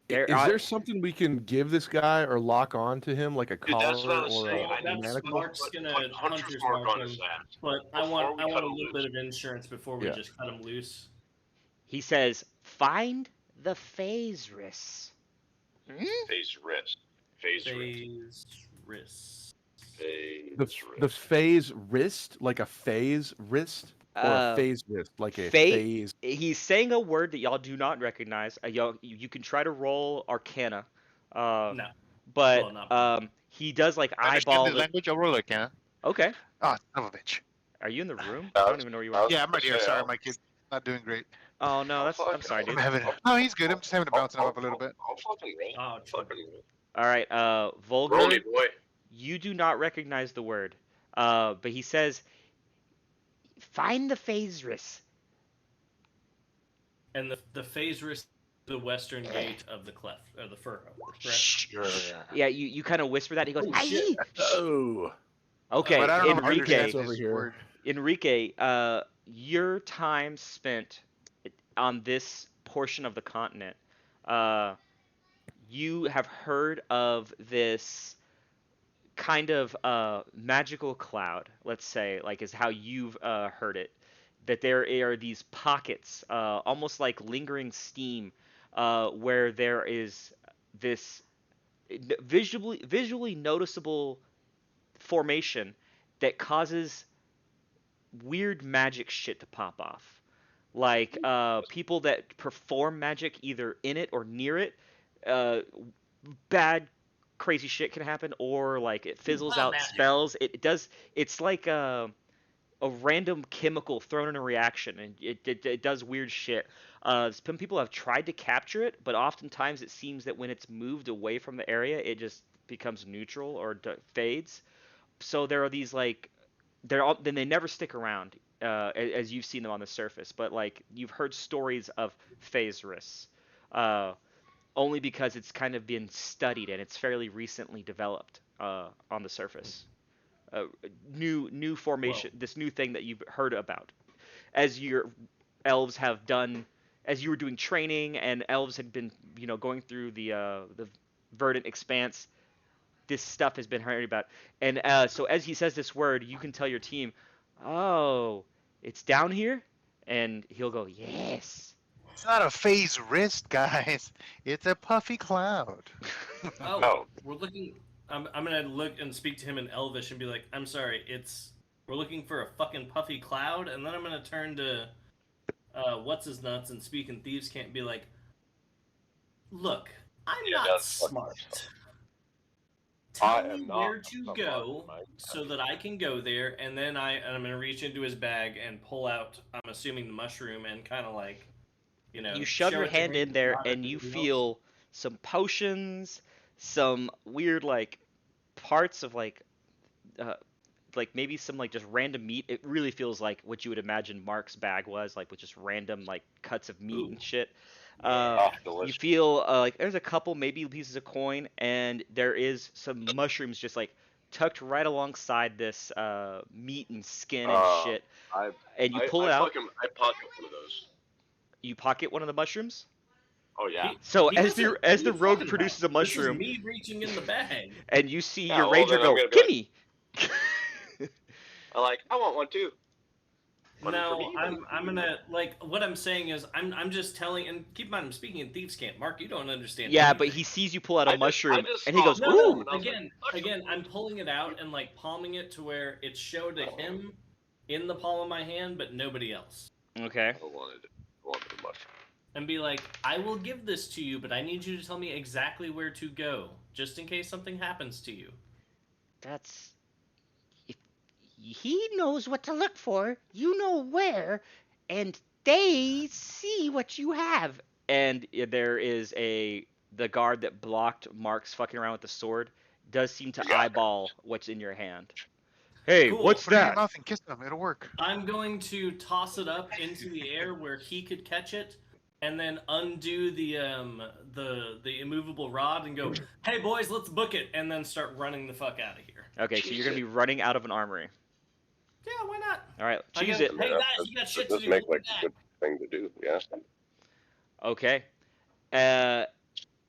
is there something we can give this guy or lock on to him, like a Dude, that's collar what I was or saying. a I need That's manacle? Mark's gonna hunter's mark on him, his ass. but I want we a cut him little loose. bit of insurance before we Yeah. just cut him loose. He says, "Find the Phasris." Phase wrist. Phase wrist. Phase wrist. Phase The phase wrist, like a phase wrist, or a phase wrist, like a phase. He's saying a word that y'all do not recognize. You can try to roll Arcana, No. but Well, not he does like I understand eyeball the the. language. I'll roll it, can Okay, I? Oh, son of a bitch. are you in the room? I I was- don't even know where you I are. was Yeah, I'm right here. gonna say, Sorry, my kid's not doing great. Oh no, I'll I'm sorry, I'm dude. having. No, he's good. I'm just having to bounce him up a little bit. I'll fucking roll. Oh, Fucking roll. All right, Roll Vulgar, me, boy. you do not recognize the word, but he says, "Find the Phasris." And the phase wrist, the western gate of the cleft or the furrow. Correct? Shh. Yeah, you kind of whisper that. He goes, Oh, "Aye." shit. Oh, Okay, But I don't know if I Enrique. understand over this here. word. Enrique, your time spent on this portion of the continent, you have heard of this kind of magical cloud, let's say, like is how you've heard it. That there are these pockets, almost like lingering steam, where there is this visually noticeable formation that causes weird magic shit to pop off. Like people that perform magic either in it or near it, uh, bad crazy shit can happen, or like it fizzles Wild out magic. spells. It does. It's like a random chemical thrown in a reaction, and it does weird shit. Some people have tried to capture it, but oftentimes it seems that when it's moved away from the area, it just becomes neutral or fades. So there are these like then they never stick around as you've seen them on the surface, but like you've heard stories of Phasris, uh, only because it's kind of been studied and it's fairly recently developed on the surface. Uh, new formation, Whoa. this new thing that you've heard about, as your elves have done, as you were doing training and elves had been going through the verdant expanse. This stuff has been heard about. And so as he says this word, you can tell your team, "Oh, it's down here," and he'll go, "Yes." It's not a phase wrist, guys. It's a puffy cloud. Oh, Oh. we're looking. I'm gonna look and speak to him in Elvish and be like, "I'm sorry, we're looking for a fucking puffy cloud," and then I'm gonna turn to what's his nuts and speak in Thieves Can't be like, "Look, I'm Yeah, not that's fucking smart. stuff. I Tell me am not where to smart, go Mike. so that I can go there," and then I'm gonna reach into his bag and pull out. I'm assuming the mushroom and kind of like, You shove show your it to hand him, in there not and you everybody else. feel some potions, some weird like parts of like maybe some like just random meat. It really feels like what you would imagine Mark's bag was, like with just random like cuts of meat Ooh. and shit. Yeah. You Delicious. feel like there's a couple maybe pieces of coin, and there is some mushrooms just like tucked right alongside this meat and skin and shit. I And you I, pull I it out. fucking I pocket one of those. You pocket one of the mushrooms. Oh yeah. So He as doesn't- the as what are the you rogue talking produces about? a mushroom, This is me reaching in the bag. and you see Yeah, your well, ranger then I'm go, gonna be like- "Gimme!" I want one too. One for No, me, one for I'm you. gonna like what I'm saying is I'm just telling, and keep in mind I'm speaking in thieves camp. Mark, you don't understand. Yeah, but anything. he sees you pull out a I mushroom, just and he saw goes, it. No, "Ooh!" no. And I was like, Again, I'm pulling it out and like palming it to where it showed to him in the palm of my hand, but nobody else. Okay. I wanted a mushroom. And be like, I will give this to you, but I need you to tell me exactly where to go, just in case something happens to you. That's. He knows what to look for. You know where, and they see what you have. And there is the guard that blocked Mark's fucking around with the sword does seem to Yeah. eyeball what's in your hand. Hey, Cool. what's Put it in your that? mouth and kiss them. It'll work. I'm going to toss it up into the air where he could catch it, and then undo the immovable rod and go, "Hey boys, let's book it," and then start running the fuck out of here. Okay, so you're gonna be running out of an armory. Yeah, why not? All right, I choose go, it. Hey guys, you got shit to Does do. make we'll like be a back." good thing to do. Yeah. Okay.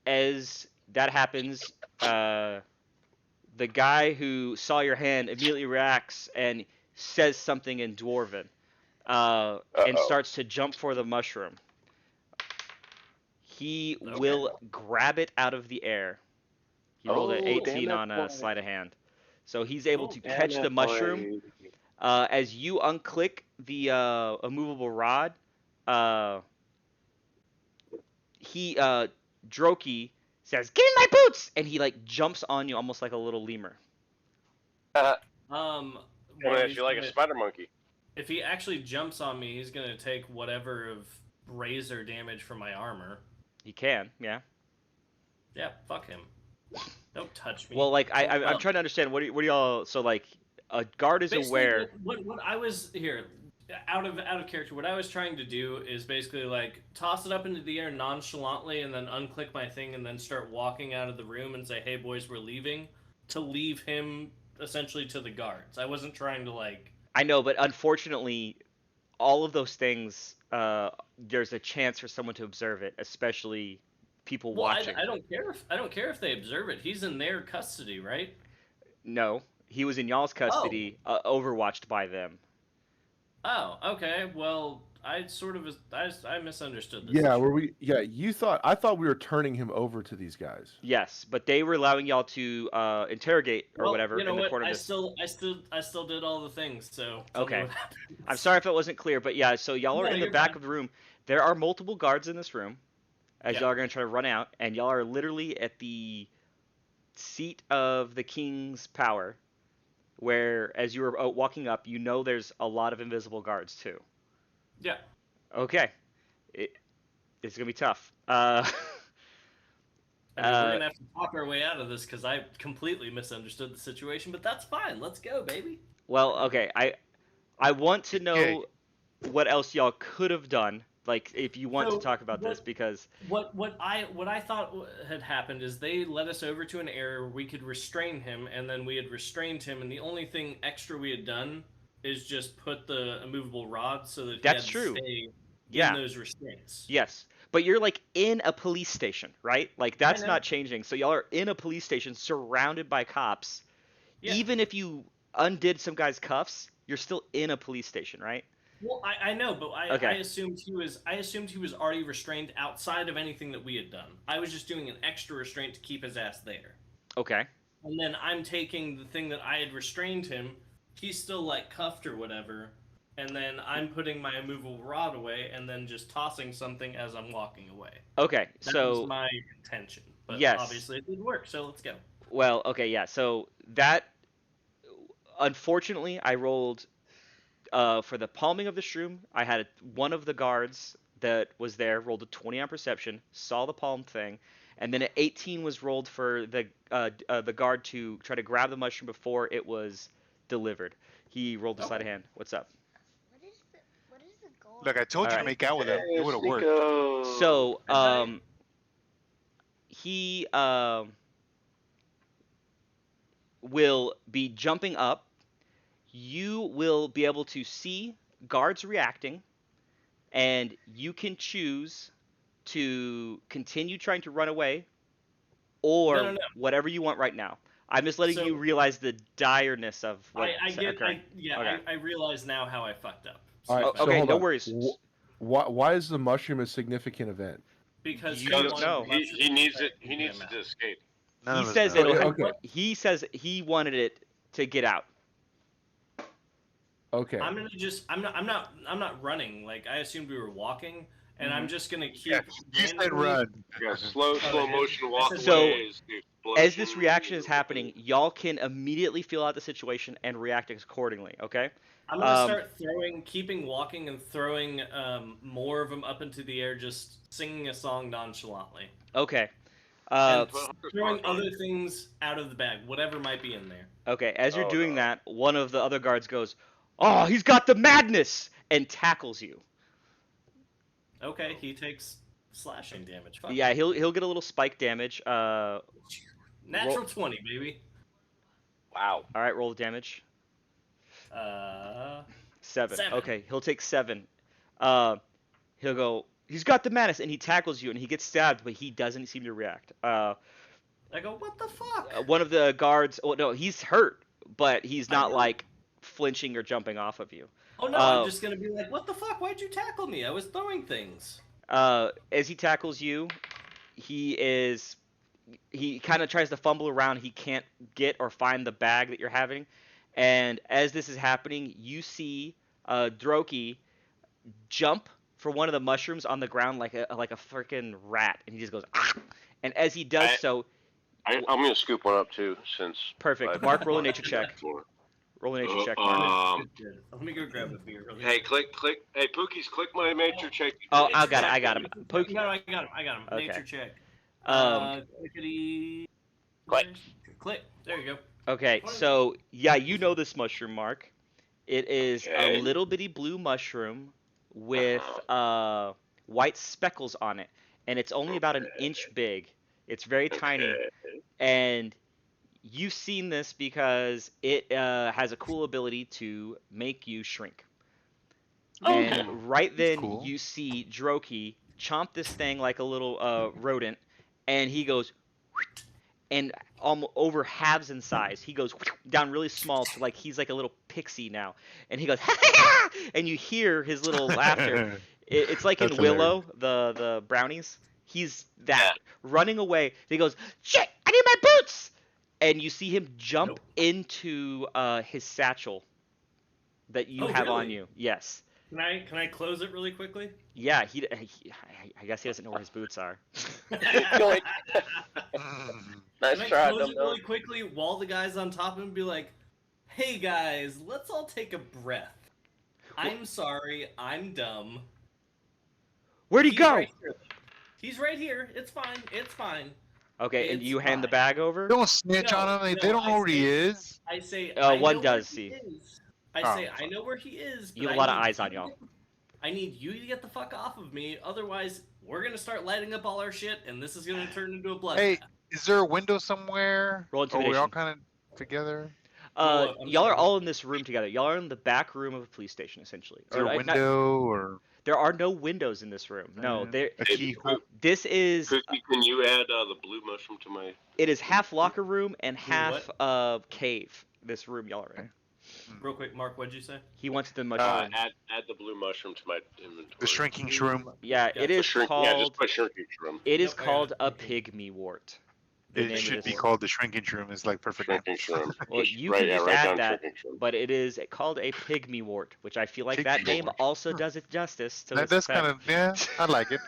As that happens, the guy who saw your hand immediately reacts and says something in Dwarven, and Uh-oh. starts to jump for the mushroom. He Okay. will grab it out of the air. He rolled an Oh, 18 damn on it, a boy. sleight of hand. So he's able Cool. to catch the mushroom. As you unclick the immovable rod, Droki says, "Get in my boots!" And he like jumps on you almost like a little lemur. Coming well, at he's you like a gonna- spider monkey. if he actually jumps on me, he's gonna take whatever of razor damage from my armor. He can, yeah. Yeah, fuck him. Don't touch me. Well, like I'm Well, trying to understand what do y'all. So like a guard is basically, aware. what I was here out of character. What I was trying to do is basically like toss it up into the air nonchalantly, and then unclick my thing, and then start walking out of the room and say, "Hey boys, we're leaving." To leave him essentially to the guards. I wasn't trying to like. I know, but unfortunately, all of those things, there's a chance for someone to observe it, especially people Well, watching. I don't care if they observe it. He's in their custody, right? No, he was in y'all's custody, overwatched by them. Oh, okay. Well, I sort of I misunderstood this. Yeah, issue. were we? Yeah, I thought we were turning him over to these guys. Yes, but they were allowing y'all to interrogate or Well, whatever you know in the what? corner. I still did all the things. So tell me Okay. what happens. I'm sorry if it wasn't clear, but yeah, so y'all are No, in the you're back fine. of the room. There are multiple guards in this room, as Yeah. y'all are going to try to run out, and y'all are literally at the seat of the king's power, where as you were walking up, you know there's a lot of invisible guards too. Yeah. Okay, it's gonna be tough. I mean, we're gonna have to talk our way out of this because I completely misunderstood the situation. But that's fine. Let's go, baby. Well, okay, I want to know Okay. what else y'all could have done, like if you want So, to talk about this, what- because What I thought had happened is they led us over to an area where we could restrain him, and then we had restrained him, and the only thing extra we had done is just put the immovable rod so that he That's had true. to stay Yeah. in those restraints. yes, but you're like in a police station, right? Like that's know. not changing. So y'all are in a police station surrounded by cops. Yeah. Even if you undid some guy's cuffs, you're still in a police station, right? Well, I know, but Okay. I assumed he was already restrained outside of anything that we had done. I was just doing an extra restraint to keep his ass there. Okay. And then I'm taking the thing that I had restrained him. He's still like cuffed or whatever. And then I'm putting my immovable rod away and then just tossing something as I'm walking away. Okay. That So was my intention. But Yes. obviously it didn't work, so let's go. well, okay, yeah. So that unfortunately I rolled for the palming of the shroom. I had one of the guards that was there rolled a 20 on perception, saw the palm thing, and then an 18 was rolled for the guard to try to grab the mushroom before it was delivered. He rolled a sleight of hand. What's up? What is the goal? Look, I told you Alright. to make out with him. It would have worked. So Okay. he will be jumping up. You will be able to see guards reacting, and you can choose to continue trying to run away or No. whatever you want right now. I'm just letting So you realize the direness of what's occurring. Okay. I realize now how I fucked up. All right, Oh, so okay, hold no on. worries. Why is the mushroom a significant event? Because You he don't wanted know. the He mushroom needs to it. He needs him it to out. escape. None He of us says know. it'll. Okay. He says he wanted it to get out. Okay. I'm gonna just. I'm not running. Like I assumed we were walking, and I'm just gonna keep. Yeah, you said randomly- run. Yeah, slow yeah. motion I walk said So, away is the explosion. As this reaction is happening, y'all can immediately feel out the situation and react accordingly. Okay. I'm gonna start throwing, keeping walking, and throwing more of them up into the air, just singing a song nonchalantly, Okay. and Put Hunter's throwing mark on other things out of the bag, whatever might be in there. Okay. As you're Oh, doing no. that, one of the other guards goes, "Oh, he's got the madness!" and tackles you. Okay, he takes slashing damage. Fuck. Yeah, he'll get a little spike damage. Natural 20, baby. Wow. All right, roll the damage. 7. 7. Okay, he'll take 7. He'll go. He's got the madness, and he tackles you, and he gets stabbed, but he doesn't seem to react. I go, what the fuck? One of the guards. Oh no, he's hurt, but he's I not know. like flinching or jumping off of you. Oh no, I'm just gonna be like, what the fuck? Why'd you tackle me? I was throwing things. As he tackles you, he kind of tries to fumble around. He can't get or find the bag that you're having, and as this is happening, you see Droki jump for one of the mushrooms on the ground like a freaking rat, and he just goes ah! And as he does so, I'm gonna scoop one up too, since. perfect. Mark, roll a nature check. Roll a nature check, Mark. Good. Let me go grab a beer. Really Hey, click. Hey, Pookies, click my nature check. Oh, I got him. Poke. No, I got him. Okay. Nature check. Clickety. Click. Click. There you go. Okay, so yeah, you know this mushroom, Mark. It is Okay. a little bitty blue mushroom with white speckles on it, and it's only about an inch big. It's very tiny, Okay. and you've seen this because it has a cool ability to make you shrink. Okay. And right then, cool. you see Droki chomp this thing like a little rodent, and he goes, and almost over halves in size. He goes down really small to like he's like a little pixie now, and he goes, and you hear his little laughter. It's like in That's Willow, the brownies. He's that running away. He goes, shit! I need my boots! And you see him jump Nope. into his satchel that you Oh, have on really? you. Yes. Can I close it really quickly? Yeah. I guess he doesn't know where his boots are. Nice Can I try, close it dum-dum. really quickly while the guy's on top of him be like, hey guys, let's all take a breath. I'm sorry, I'm dumb. Where'd he He's go? right here. He's right here. It's fine. It's fine. Okay, and It's you hand the fine. bag over. Don't snitch No, on him. They no, don't know I where he say- is. I say, One know does where he see. is. I Oh, say, I sorry. know where he is. You have but a lot I of need eyes on you y'all. to- I need you to get the fuck off of me. Otherwise, we're gonna start lighting up all our shit, and this is gonna turn into a blood. Hey, is there a window somewhere? Roll Or we all intimidation. kind of together? I'm Y'all are sorry. all in this room together. Y'all are in the back room of a police station, essentially. Is there a not- window or there are no windows in this room. No, there. a Hey, keyhole? This is. Pookie, can you add the blue mushroom to my? It is half locker room and half what? cave. This room y'all are in. Real quick, Mark, what'd you say? He wants the mushroom. Add the blue mushroom to my inventory. The shrinking shroom? Yeah, it The is shrink, called. Yeah, just put shrinking shroom. It is Nope, I got called it. a Okay. pygmy wart. The name It of should this- be called the shrinking shroom. It's like perfect name. Shrinking shroom. Well, Just you write- can yeah, just write add down that, shrinking shroom. but it is called a pygmy wart, which I feel like that Pygmy name wart. also does it justice to That, this that's kind effect. of, yeah, I like it.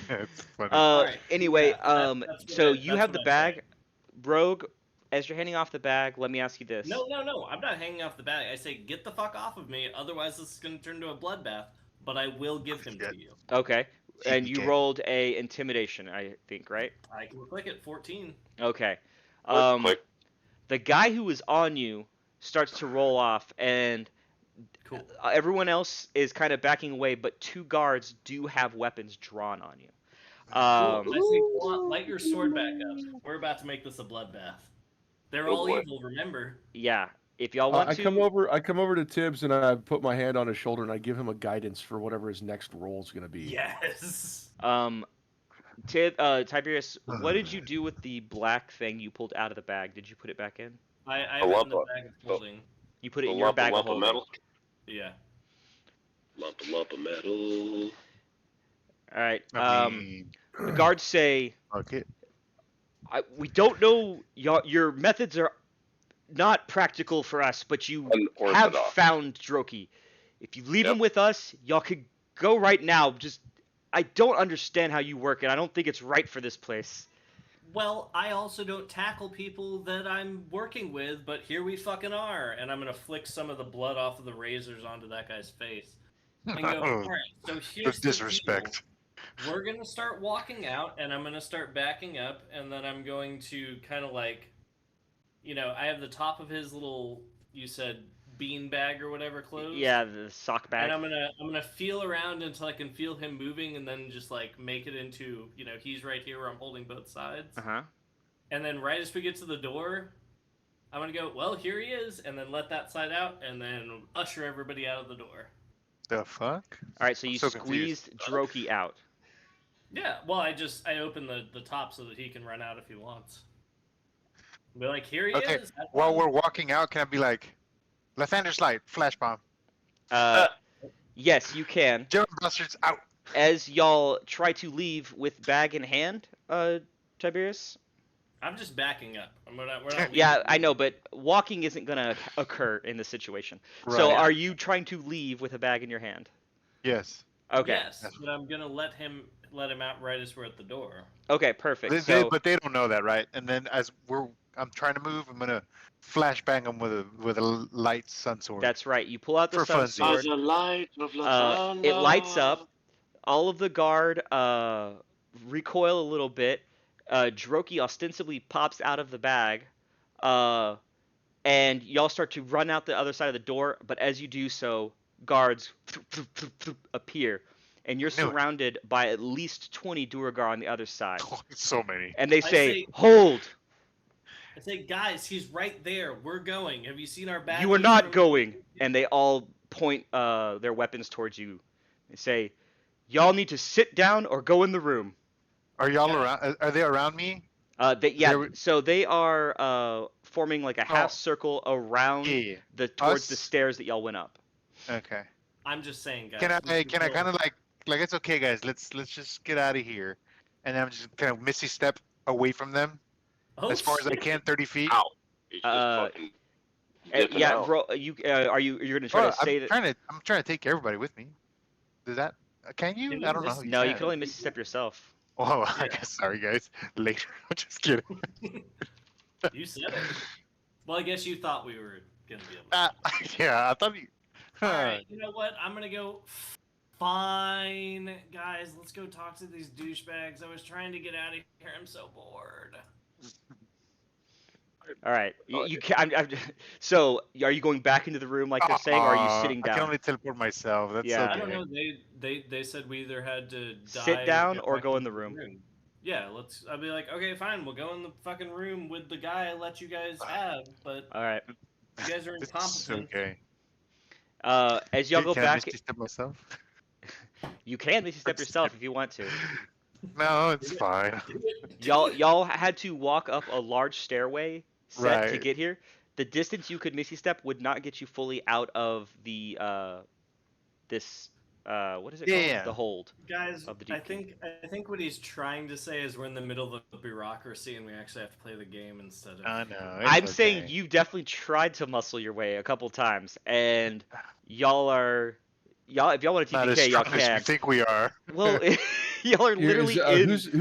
It's funny. Alright, Anyway, yeah, that's what so I- you that's have what the I bag, say. Rogue. As you're handing off the bag, let me ask you this. No, I'm not hanging off the bag. I say, get the fuck off of me, otherwise this is gonna turn into a bloodbath. But I will give him to you. Okay, and you Okay. rolled a intimidation, I think, right? I can click it. 14. Okay. Click. The guy who was on you starts to roll off, and Cool. everyone else is kind of backing away, but 2 guards do have weapons drawn on you. Cool. I say, light your sword back up. We're about to make this a bloodbath. They're Oh, all boy. evil, remember? Yeah. If y'all want I to, I come over to Tibbs and I put my hand on his shoulder and I give him a guidance for whatever his next roll is gonna be. Yes. Tiberius, what did you do with the black thing you pulled out of the bag? Did you put it back in? I A have it in lump the of bag of holding. You put it a in your lump, bag lump of holding. metal. Yeah. Lump of metal. All right. I mean, The guards say, okay. we don't know your methods are not practical for us, but you have Unorthodox. found Droki. If you leave Yep. him with us, y'all could go right now. Just I don't understand how you work, and I don't think it's right for this place. Well, I also don't tackle people that I'm working with, but here we fucking are. And I'm gonna flick some of the blood off of the razors onto that guy's face. And go, alright, so here's the Disrespect. deal. We're gonna start walking out, and I'm gonna start backing up, and then I'm going to kind of like, I have the top of his little, you said, bean bag or whatever closed. Yeah, the sock bag. And I'm gonna feel around until I can feel him moving, and then just like make it into, he's right here where I'm holding both sides. Uh-huh. And then right as we get to the door, I'm gonna go, well, here he is, and then let that side out, and then usher everybody out of the door. The fuck? All right, so you so confused. squeezed Droki out. Yeah, well, I open the top so that he can run out if he wants. Be like, here he Okay, is. while we're walking out, can I be like, Lathander's light, flash bomb, Yes, you can. German bastards out. As y'all try to leave with bag in hand, Tiberius. I'm just backing up. We're not Yeah, leaving. I know, but walking isn't gonna occur in this situation. So, Right. are you trying to leave with a bag in your hand? Yes. Okay. Yes, but I'm gonna let him out right as we're at the door. Okay, perfect. But they don't know that, right? And then I'm trying to move, I'm gonna flash bang them with a light sun sword. That's right. You pull out the For sun funsies. sword. the light of It lights up. All of the guard recoil a little bit. Droki ostensibly pops out of the bag, and y'all start to run out the other side of the door. But as you do so, guards appear, and you're Knew it. surrounded by at least 20 Duergar on the other side. So many. And they I say, say- "Hold! I say, guys, he's right there. We're going. Have you seen our bag? You are not going!" And they all point their weapons towards you. They say, "Y'all need to sit down or go in the room." Are y'all Yeah. around? Are they around me? So they are forming like a half circle around Yeah. towards the Us? stairs that y'all went up. Okay. I'm just saying, guys. Can I this is kind real. of like it's okay, guys. Let's just get out of here, and I'm just kind of misty step away from them Oh, as far as I shit. can, 30 feet. Ow. He's just Uh, fucking dipping out. You're gonna try Oh, to say I'm that? trying to take everybody with me. Does that? Can you? Can I you don't know. miss- No, you can. can only misty step yourself. Oh, I Yeah. guess. Sorry, guys. Later. I'm just kidding. You said it. Well, I guess you thought we were gonna be able to. Yeah, I thought you. Alright, you know what? I'm gonna go. Fine, guys. Let's go talk to these douchebags. I was trying to get out of here. I'm so bored. All right, you can. So, are you going back into the room like they're saying, or are you sitting I can down? only teleport myself. That's Yeah. okay. I don't know. They said we either had to die Sit down get or back go in into the room. Yeah, I'll be like, okay, fine. We'll go in the fucking room with the guy I let you guys have, but All right. you guys are It's incompetent. okay. As y'all go Can I back, misty step myself? you can misty step yourself if you want to. No, it's fine. Y'all had to walk up a large stairway set to Right. get here. The distance you could misty step would not get you fully out of the this what is it called? Yeah. The hold. Guys, Of the I Deep think what he's trying to say is we're in the middle of the bureaucracy and we actually have to play the game instead of. I know. I'm saying you definitely tried to muscle your way a couple times, and y'all if y'all want to Not as TPK, y'all strong as we can. think we are. Well, y'all are Here literally is, in.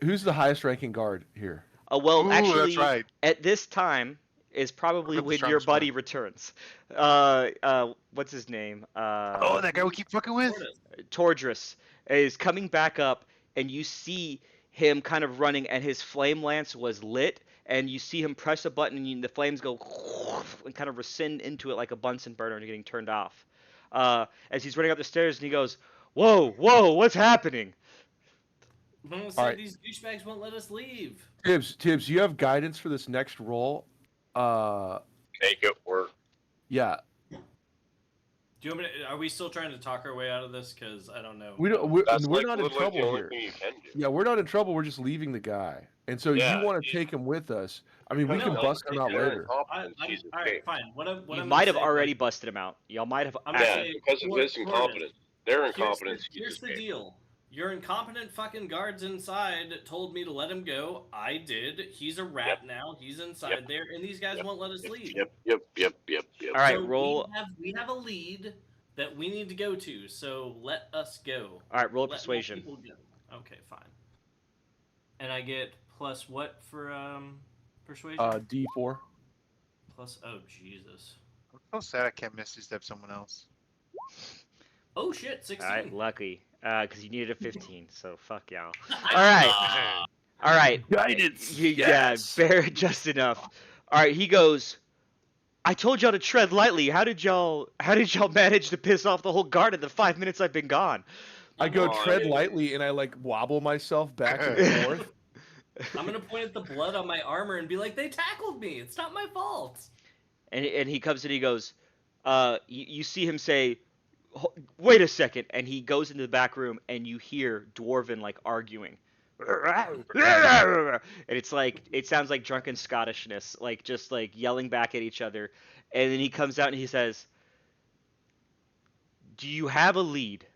who's the highest ranking guard here? Well, Ooh, actually, that's right. at this time is probably Look at the when your strongest buddy returns. What's his name? Oh, that guy we keep fucking with. Tordris is coming back up, and you see him kind of running, and his flame lance was lit, and you see him press a button, and the flames go and kind of rescind into it like a Bunsen burner and getting turned off. As he's running up the stairs, and he goes, "Whoa, what's happening?" So Alright. these douchebags won't let us leave. Tibbs, you have guidance for this next roll. Make it work. Yeah, Do you want me to, are we still trying to talk our way out of this? Because I don't know. we don't. We're, That's we're like not in literally the trouble only here. thing you can do. Yeah, we're not in trouble. We're just leaving the guy. And so Yeah, you want to he- take him with us? I mean, we No, can like, bust him out They're later. incompetence. He's all right, escaped. fine. What You I'm might gonna have say, already like, busted him out. Y'all might have. I'm gonna Yeah, say, because of his Tortoise, incompetence. Their Here's incompetence. here's the escaped. deal. Your incompetent fucking guards inside told me to let him go. I did. He's a rat now. He's inside there, and these guys won't let us leave. Yep. All right, So roll. We have a lead that we need to go to. So let us go. All right, roll Let my persuasion. people go. Okay, fine. And I get plus what for persuasion? D4. Plus oh Jesus. I'm so sad I can't misty step someone else. Oh shit, 16. All right, lucky. Because you needed a 15, so fuck y'all. All right. All right. Guidance. Yeah, bare just enough. All right, he goes. I told y'all to tread lightly. How did y'all manage to piss off the whole guard in the 5 minutes I've been gone? I go Oh, tread yeah. lightly and I like wobble myself back and forth. I'm gonna point at the blood on my armor and be like, they tackled me. It's not my fault. And he comes in. He goes. You see him say, "Wait a second," and he goes into the back room, and you hear Dwarven like arguing. And it's like it sounds like drunken Scottishness, like just like yelling back at each other. And then he comes out and he says, "Do you have a lead?"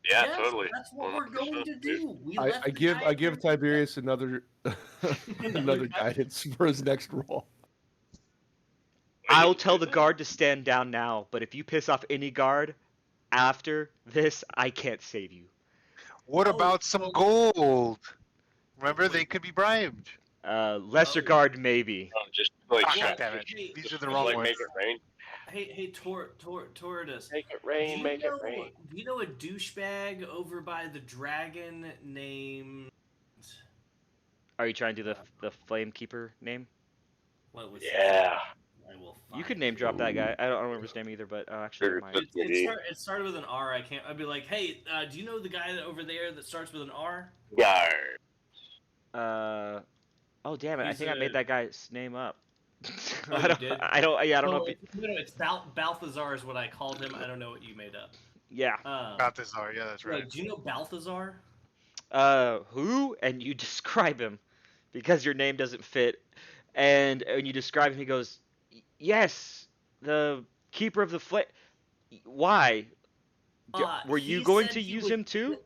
Yeah, Yes, totally. That's what we're going to 100%, dude. do. We I left the give guy I give there. Tiberius another another guidance for his next roll. I'll tell the guard to stand down now, but if you piss off any guard after this, I can't save you. What Oh, about some gold? Remember, they could be bribed. Lesser Oh. guard maybe. Just like Ah, Yeah, damn it. hey, These just are the hey, wrong like ones. make it rain. Hey, Tortoise. Make it Do rain. you Make know, it rain. do you know a douchebag over by the dragon named? Are you trying to do the flame keeper name? What was Yeah. I will You find could name drop that guy. I don't remember his name either, but actually, never mind. It started with an R. I can't. I'd be like, hey, do you know the guy over there that starts with an R? Yar. Oh damn it! I He's think I a- made that guy's name up. Oh, I you don't. did? I don't. Yeah, I don't know. Well, If it's Balthazar is what I called him. I don't know what you made up. yeah. Balthazar, yeah, that's right. Do you know Balthazar? Who? And you describe him because your name doesn't fit. And when you describe him, he goes, "Yes, the keeper of the flame. Why? Were you He going said to he use would- him too?"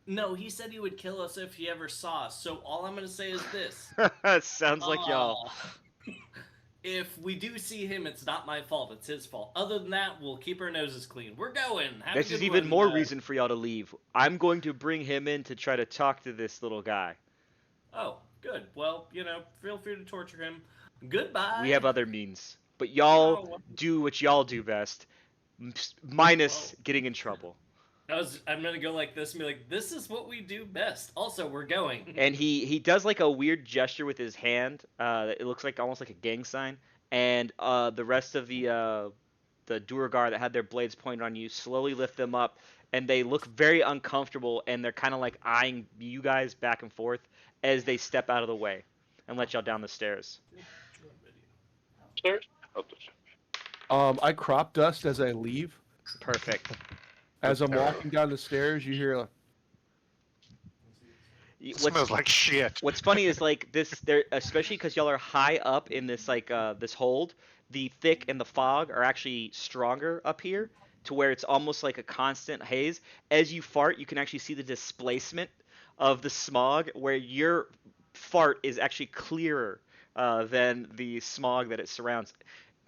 No, he said he would kill us if he ever saw us. So all I'm gonna say is this: Sounds like y'all. if we do see him, it's not my fault. It's his fault. Other than that, we'll keep our noses clean. We're going. Have a This is good even one, more reason for y'all to leave. I'm going to bring him in to try to talk to this little guy. Oh, good. Well, feel free to torture him. Goodbye. We have other means, but y'all Oh, do what y'all do best, minus getting in trouble. I'm gonna go like this and be like, "This is what we do best." Also, we're going. And he does like a weird gesture with his hand. It looks like almost like a gang sign. And the rest of the Duergar that had their blades pointed on you slowly lift them up, and they look very uncomfortable, and they're kind of like eyeing you guys back and forth as they step out of the way and let y'all down the stairs. Stairs? Up the stairs. I crop dust as I leave. Perfect. As I'm walking down the stairs, you hear It smells like shit. What's funny is like this, there, especially because y'all are high up in this like this hold. The thick and the fog are actually stronger up here, to where it's almost like a constant haze. As you fart, you can actually see the displacement of the smog, where your fart is actually clearer than the smog that it surrounds,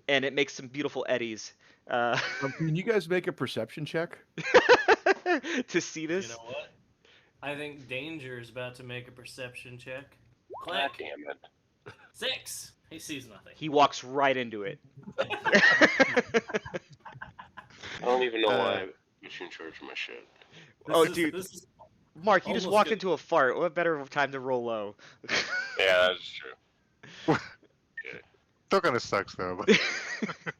and it makes some beautiful eddies. Can you guys make a perception check? To see this. You know what? I think Danger is about to make a perception check. God Click. damn it. 6. He sees nothing. He walks right into it. I don't even know why I'm in charge of my shit. Dude. This is Mark, you just Almost walked good. into a fart. What better time to roll low? Yeah, that's true. Still kind of sucks though. But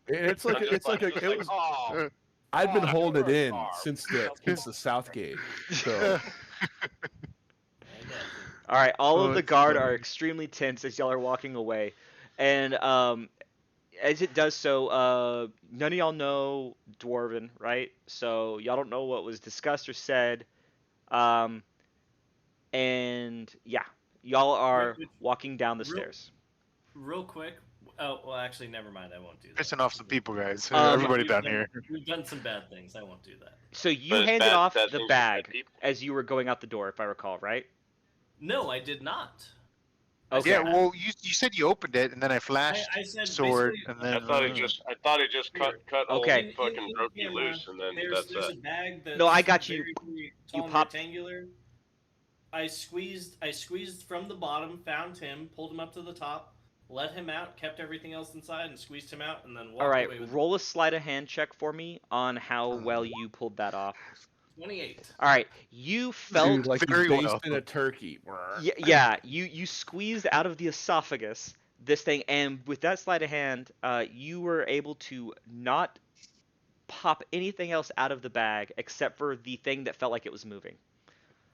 It's like it was. Oh, I've been Oh, holding it you're a in car. since the South Gate. So All right, all of Oh, the it's guard funny. are extremely tense as y'all are walking away, And as it does so, none of y'all know Dwarven, right? So y'all don't know what was discussed or said. Um, and yeah, y'all are walking down the Real, stairs. real quick. Oh, well, actually, never mind. I won't do that. Pissing off some people, guys. Um, Everybody down here. We've done some bad things. I won't do that. So you But it's handed bad, off bad the things for bad bag people. as you were going out the door, if I recall, right? No, I did not. Okay. Yeah, well, you said you opened it, and then I flashed I said sword, basically. and I then thought he just cut Okay. old fucking broke you Camera, loose, and then there's that's it. a bag that's No, I got you. very You tall and popped. rectangular. I squeezed from the bottom, found him, pulled him up to the top, let him out, kept everything else inside, and squeezed him out, and then walked All right. away with Roll a sleight of hand check for me on how well you pulled that off. 28. All right. You felt. Dude, like he's Very based well. in a turkey. Yeah. You squeezed out of the esophagus this thing, and with that sleight of hand, you were able to not pop anything else out of the bag except for the thing that felt like it was moving.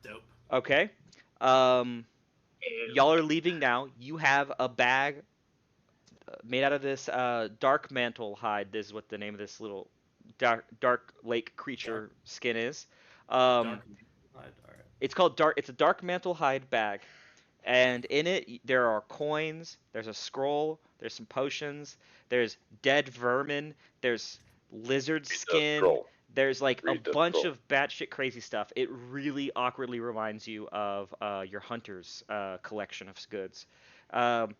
Dope. Okay. Um, y'all are leaving now. You have a bag made out of this dark mantle hide. This is what the name of this little dark lake creature skin is. Dark. All right. It's called dark. It's a dark mantle hide bag, and in it there are coins. There's a scroll. There's some potions. There's dead vermin. There's lizard Read the skin. scroll. There's like a Read the bunch scroll. of batshit crazy stuff. It really awkwardly reminds you of your hunter's collection of goods. Um,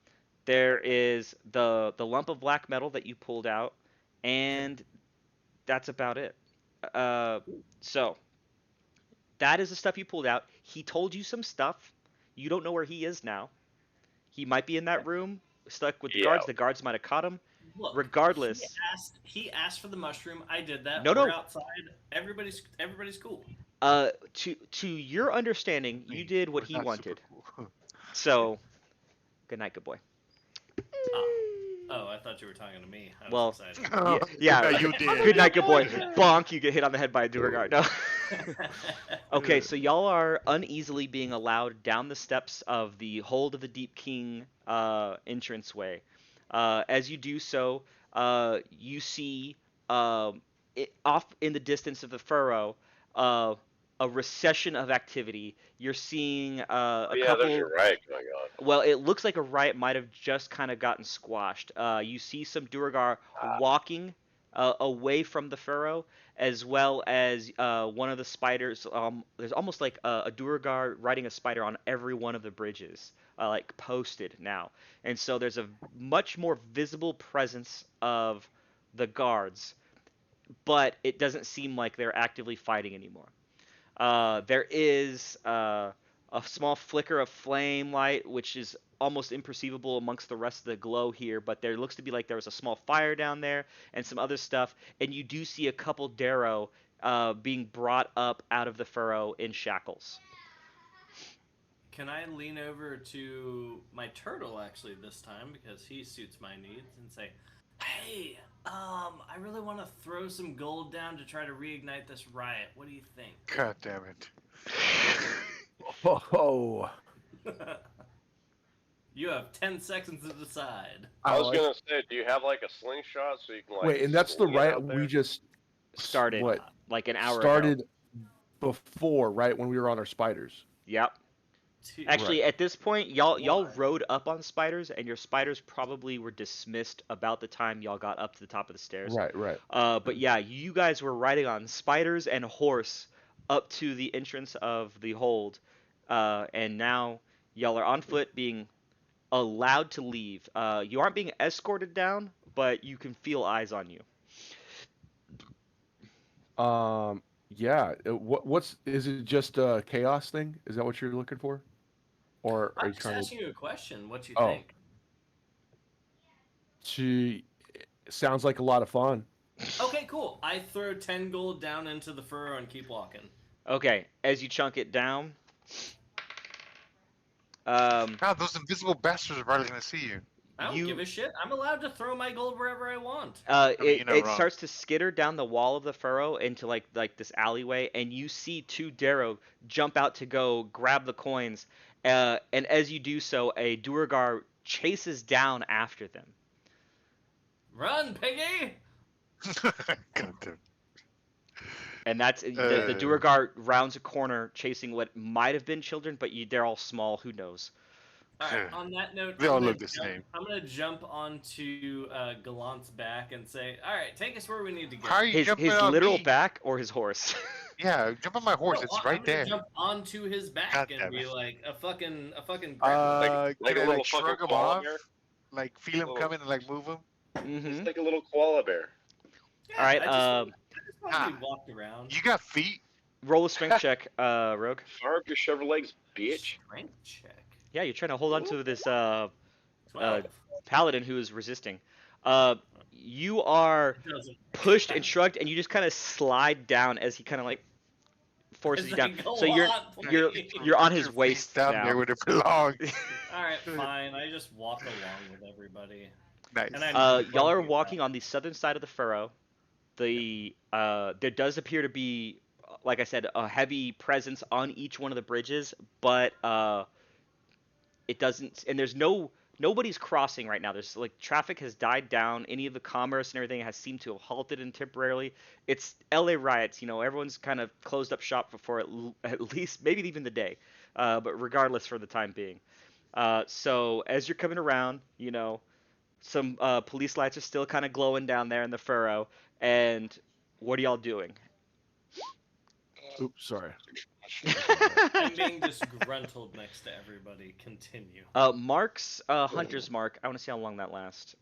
there is the lump of black metal that you pulled out, and that's about it. Uh, so that is the stuff you pulled out. He told you some stuff. You don't know where he is now. He might be in that room, stuck with the guards. Yeah. The guards might have caught him. Look, Regardless, he asked for the mushroom. I did that. No, We're no. outside. Everybody's cool. to your understanding, you did what We're he not super wanted. cool. So, good night, good boy. Oh, I thought you were talking to me. I was Well, excited. Yeah, You did. good night, good boy. Bonk, you get hit on the head by a Durgar. No. Okay, so y'all are uneasily being allowed down the steps of the Hold of the Deep King entranceway. As you do so, you see off in the distance of the furrow uh, a recession of activity. You're seeing a Yeah, couple. there's your riot going on. Well, it looks like a riot might have just kind of gotten squashed. You see some Duergar walking away from the furrow, as well as one of the spiders. There's almost like a Duergar riding a spider on every one of the bridges, like posted now. And so there's a much more visible presence of the guards, but it doesn't seem like they're actively fighting anymore. There is a small flicker of flame light, which is almost imperceivable amongst the rest of the glow here, but there looks to be like there was a small fire down there and some other stuff. And you do see a couple Darrow being brought up out of the furrow in shackles. Can I lean over to my turtle actually this time because he suits my needs and say, "Hey, I really want to throw some gold down to try to reignite this riot. What do you think?" God damn it. Oh, You have 10 seconds to decide. I was Oh, gonna say, do you have like a slingshot so you can like? wait, and that's the swing it right out there? we just Started what like an hour started ago. before, right when we were on our spiders. Yep. Two, Actually, at this point, y'all One. rode up on spiders, and your spiders probably were dismissed about the time y'all got up to the top of the stairs. Right. But yeah, you guys were riding on spiders and horse up to the entrance of the hold, and now y'all are on foot, being allowed to leave. You aren't being escorted down, but you can feel eyes on you. Yeah. What's is it just a chaos thing? Is that what you're looking for, or are I'm you just trying to? asking you a question. What you Oh. think? It sounds like a lot of fun. Okay, cool. I throw 10 gold down into the furrow and keep walking. Okay, as you chunk it down, God, those invisible bastards are probably gonna see you. I don't You- give a shit. I'm allowed to throw my gold wherever I want. mean, you're not it wrong. starts to skitter down the wall of the furrow into like this alleyway, and you see two Darrow jump out to go grab the coins. And as you do so, a Duergar chases down after them. Run, piggy! God damn. And that's the Duergar rounds a corner, chasing what might have been children, but they're all small. Who knows? All right. On that note, They all look the same. I'm gonna jump onto Gallant's back and say, "All right, take us where we need to go." How are you jumping His on literal me? back or his horse? Yeah, jump on my horse. No, It's I'm right gonna there. Jump onto his back God and damn be it. like a fucking. Like Can a I little like fucking shrug him koala off? bear? Like feel him Little- coming and like move him? Mm-hmm. It's like a little koala bear. Yeah, All right, I just want to be walked around. You got feet? roll a strength check, Rogue. Fire up your Chevrolet's, bitch. Strength check. Yeah, you're trying to hold on to this 12. paladin who is resisting. You are It doesn't. pushed and shrugged, and you just kind of slide down as he kind of like forces It's you down. like, go So you're on, you're please. you're on Put his your waist feet down now. there where it belongs. All right, fine. I just walk along with everybody. Nice. And I Y'all are walking on the southern side of the furrow. There does appear to be, like I said, a heavy presence on each one of the bridges, but it doesn't. And nobody's crossing right now. There's like traffic has died down. Any of the commerce and everything has seemed to have halted and temporarily. It's LA riots. Everyone's kind of closed up shop for at least maybe even the day, but regardless for the time being. So as you're coming around, some police lights are still kind of glowing down there in the furrow. And what are y'all doing? Oops, sorry. I'm being disgruntled next to everybody. Continue. Mark's hunter's mark. I want to see how long that lasts.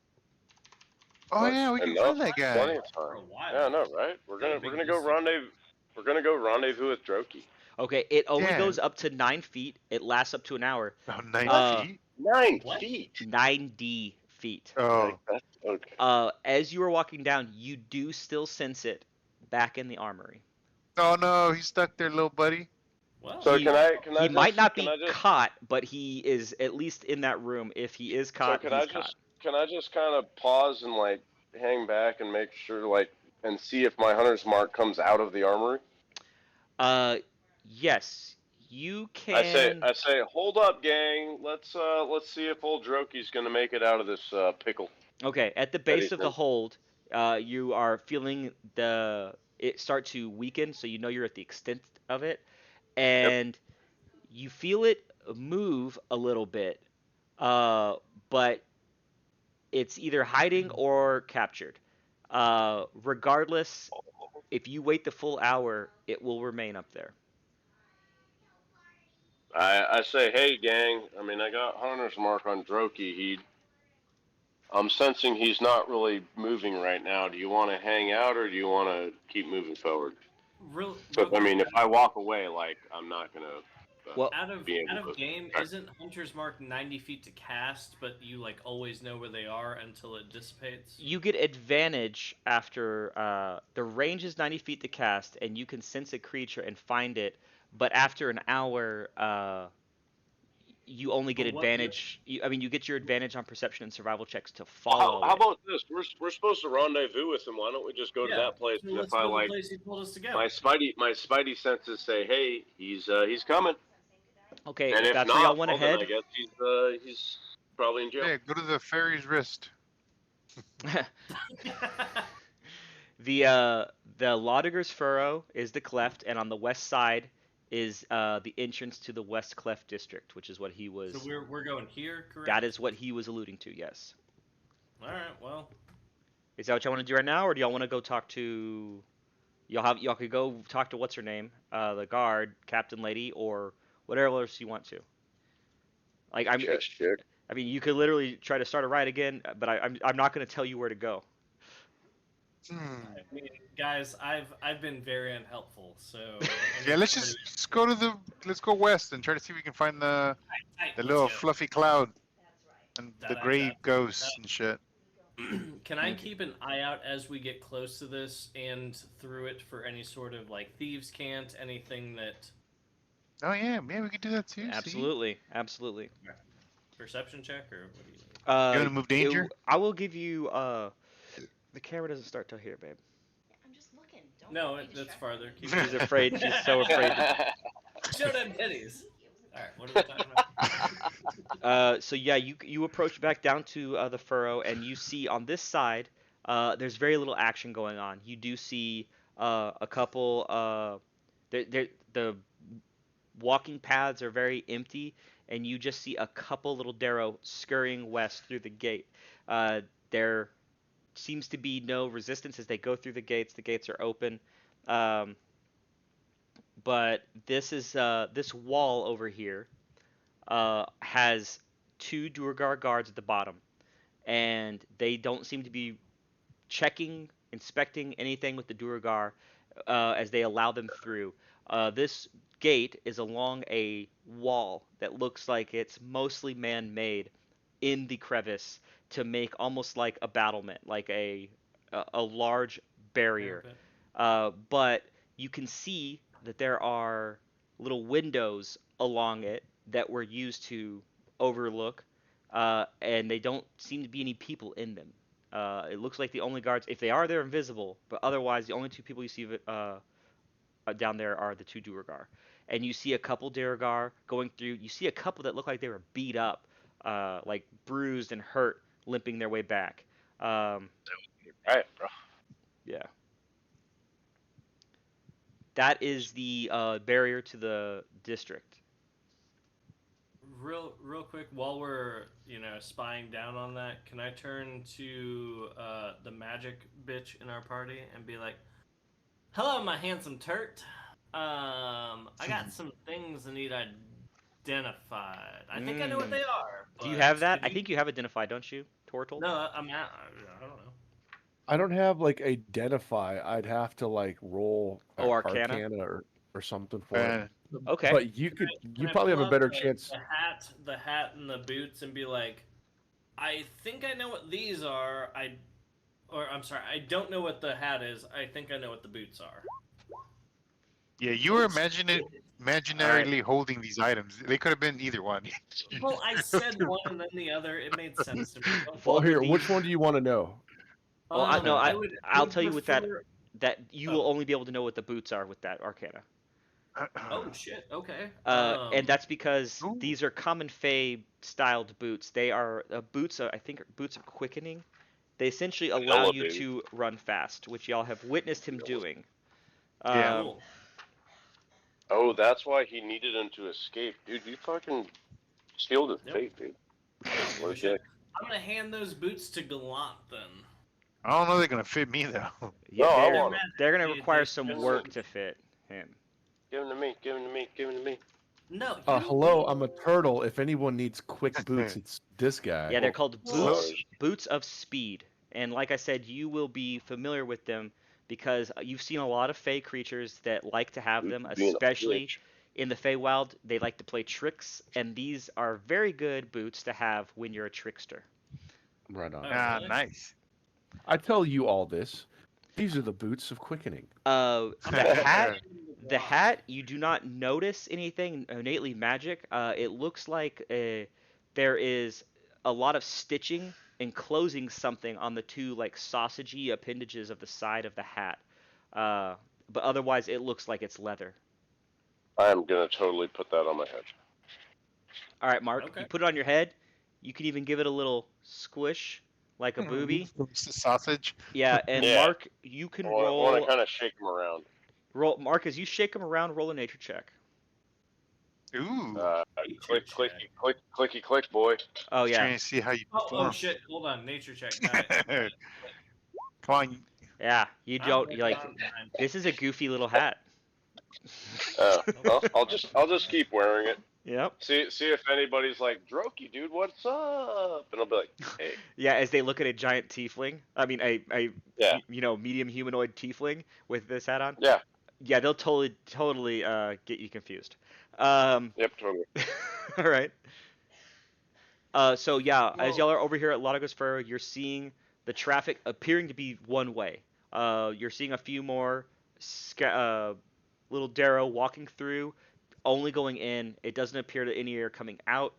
Oh yeah, we can find that Plenty guy. of For a time. while. Yeah, I know, right? We're gonna go rendezvous. We're gonna go rendezvous with Droki. Okay, it only Yeah. goes up to 9 feet. It lasts up to an hour. Oh, 9 feet? 9 What? feet. 90 feet. Oh, That's okay. As you are walking down, you do still sense it back in the armory. oh no, he's stuck there, little buddy. Well, So He- can I He might not be can I just, caught, but he is at least in that room. If he is so caught, can he's I caught. just can I just kind of pause and like hang back and make sure like and see if my hunter's mark comes out of the armory? Yes, you can. I say, hold up, gang. Let's see if old Droki's gonna make it out of this pickle. Okay, at the That base is of the nice. hold, you are feeling it start to weaken, so you know you're at the extent of it, and you feel it move a little bit, but it's either hiding or captured. Regardless, if you wait the full hour, it will remain up there. I say, hey, gang. I mean, I got hunter's mark on Droki. I'm sensing he's not really moving right now. Do you want to hang out or do you want to keep moving forward? So, I mean, if I walk away, like, I'm not gonna. Well, out of be able to game, track. isn't Hunter's Mark 90 feet to cast, but you like always know where they are until it dissipates? you get advantage after the range is 90 feet to cast, and you can sense a creature and find it. But after an hour, you only get But what advantage. You get your advantage on perception and survival checks to How, follow how it. about this? We're supposed to rendezvous with him. Why don't we just go to Yeah, that place? So And let's if I go to the like place he told us to go. my spidey senses say, hey, he's coming. Okay, And if if that's not, where y'all want to well, then head. I guess he's probably in jail. Yeah, go to the fairy's wrist. The Laudiger's Furrow is the cleft, and on the west side is the entrance to the West Cleft District, which is what he was. So we're going here, correct? That is what he was alluding to. Yes. All right. Well, Is that what y'all want to do right now, or do y'all want to go talk to? Y'all could go talk to what's her name, the guard, Captain Lady, or whatever else you want to. Like Chest chick. I mean, you could literally try to start a riot again, but I'm not going to tell you where to go. I mean, guys, I've been very unhelpful. So Yeah, let's go west and try to see if we can find the little fluffy cloud and the gray ghosts and shit. Can I keep an eye out as we get close to this and through it for any sort of like thieves' cant, anything that Oh yeah, we could do that too. see? Absolutely. perception check or what do you? You want to move danger? I will give you. The camera doesn't start till here, babe. I'm just looking. Don't No, be that's distracted. farther. Keep She's afraid. She's so afraid. Show them titties. All right, what are we talking about? So yeah, you approach back down to the furrow, and you see on this side, there's very little action going on. You do see a couple. The walking paths are very empty, and you just see a couple little Darrow scurrying west through the gate. There seems to be no resistance as they go through the gates. The gates are open. Um, but this wall over here has two Duergar guards at the bottom, and they don't seem to be checking, inspecting anything with the Duergar as they allow them through. This gate is along a wall that looks like it's mostly man-made in the crevice to make almost like a battlement, like a large barrier. Parapet. But you can see that there are little windows along it that were used to overlook, and they don't seem to be any people in them. It looks like the only guards, if they are, they're invisible, but otherwise, the only two people you see down there are the two Duergar. And you see a couple Duergar going through. You see a couple that look like they were beat up, like bruised and hurt, limping their way back. Um, Right, bro. yeah. That is the barrier to the district. Real quick, while we're spying down on that, can I turn to the magic bitch in our party and be like, "Hello, my handsome turt. I got some things that need identified. I think I know what they are. Do you but have that? could I think you have identified, don't you, Tortle? No, I don't know. I don't have like identify. I'd have to like roll Oh, Arcana? or something for it. Okay. But you Can I probably have pull a up better the, chance. the hat, and the boots, and be like, I think I know what these are. I'm sorry, I don't know what the hat is. I think I know what the boots are. Yeah, you were imaginarily holding these items. They could have been either one. Well, I said one and then the other. It made sense to me. Well, What would here, be? which one do you want to know? Oh, no, I'll would tell you with that prefer- you Oh. will only be able to know what the boots are with that Arcana. Oh shit! Okay. And that's because Ooh. these are common Fey styled boots. They are boots. I think boots of quickening. They essentially allow you Elevated. to run fast, which y'all have witnessed him doing. Yeah. Cool. Oh, that's why he needed him to escape, dude. You fucking sealed his Yep. fate, dude. I don't give a Legit. shit. I'm gonna hand those boots to Gallant then. I don't know they're gonna fit me though. Yeah, No, I they're, want him. they're gonna They- require they some fit work him. to fit him. Give him to me. Give him to me. Give him to me. No. Hello, I'm a turtle. If anyone needs quick boots, it's this guy. Yeah, they're called Whoa. boots of speed. And like I said, you will be familiar with them because you've seen a lot of Fey creatures that like to have them, Being a especially bitch. in the Feywild. They like to play tricks, and these are very good boots to have when you're a trickster. Right on. Oh, Ah, really? nice. I tell you all this. These are the boots of quickening. The hat, you do not notice anything innately magic. It looks like there is a lot of stitching enclosing something on the two like sausagey appendages of the side of the hat. But otherwise, it looks like it's leather. I am gonna totally put that on my head. All right, Mark, Okay. you put it on your head. You can even give it a little squish like a booby. It's the sausage. Yeah, and Yeah. Mark, you can I want to roll. kind of shake him around. Mark, as you shake him around, roll a nature check. Ooh. Click, check. clicky, click, boy. Oh yeah, Trying to see how you Oh perform. shit! Hold on. Nature check. Got it. Come on. yeah. You I'm don't good you like. on time. This is a goofy little hat. Well, I'll just keep wearing it. Yep. See if anybody's like, Drokey, dude, what's up? And I'll be like, hey. Yeah, as they look at a giant tiefling, I mean a Yeah. medium humanoid tiefling with this hat on. Yeah. Yeah, they'll totally get you confused. Yep, totally. All right. So yeah, as y'all are over here at Lodogos Furrow, you're seeing the traffic appearing to be one way. You're seeing a few more little Darrow walking through, only going in. It doesn't appear that any are coming out,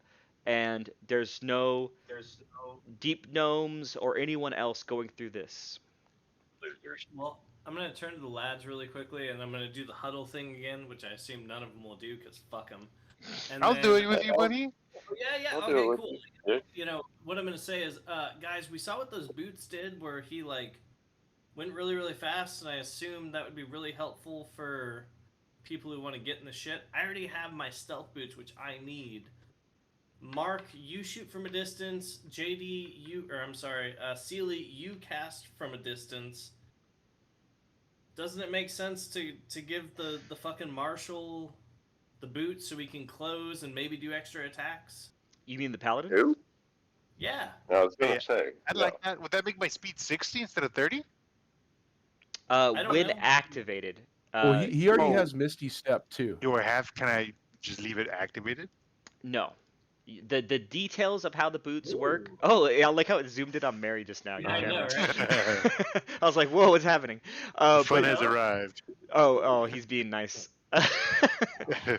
and there's no deep gnomes or anyone else going through this. Well, I'm gonna turn to the lads really quickly, and I'm gonna do the huddle thing again, which I assume none of them will do, because fuck them. And I'll then, do it with you, buddy. yeah, I'll do it okay, with cool. you, dude. You know what I'm gonna say is, guys, we saw what those boots did, where he like went really, really fast, and I assume that would be really helpful for people who want to get in the shit. I already have my stealth boots, which I need. Mark, you shoot from a distance. Sealy, you cast from a distance. Doesn't it make sense to give the fucking marshal the boots so we can close and maybe do extra attacks? You mean the paladin? Who? Yeah. I was gonna Yeah, say. I'd no. like that. Would that make my speed 60 instead of 30? I don't When know. activated. Well, he already Oh. has Misty Step too. Do I have? Can I just leave it activated? No. The details of how the boots work. Oh, I like how it zoomed in on Mary just now. Your I know, camera. right? I was like, whoa, what's happening? The fun But has arrived. oh, he's being nice.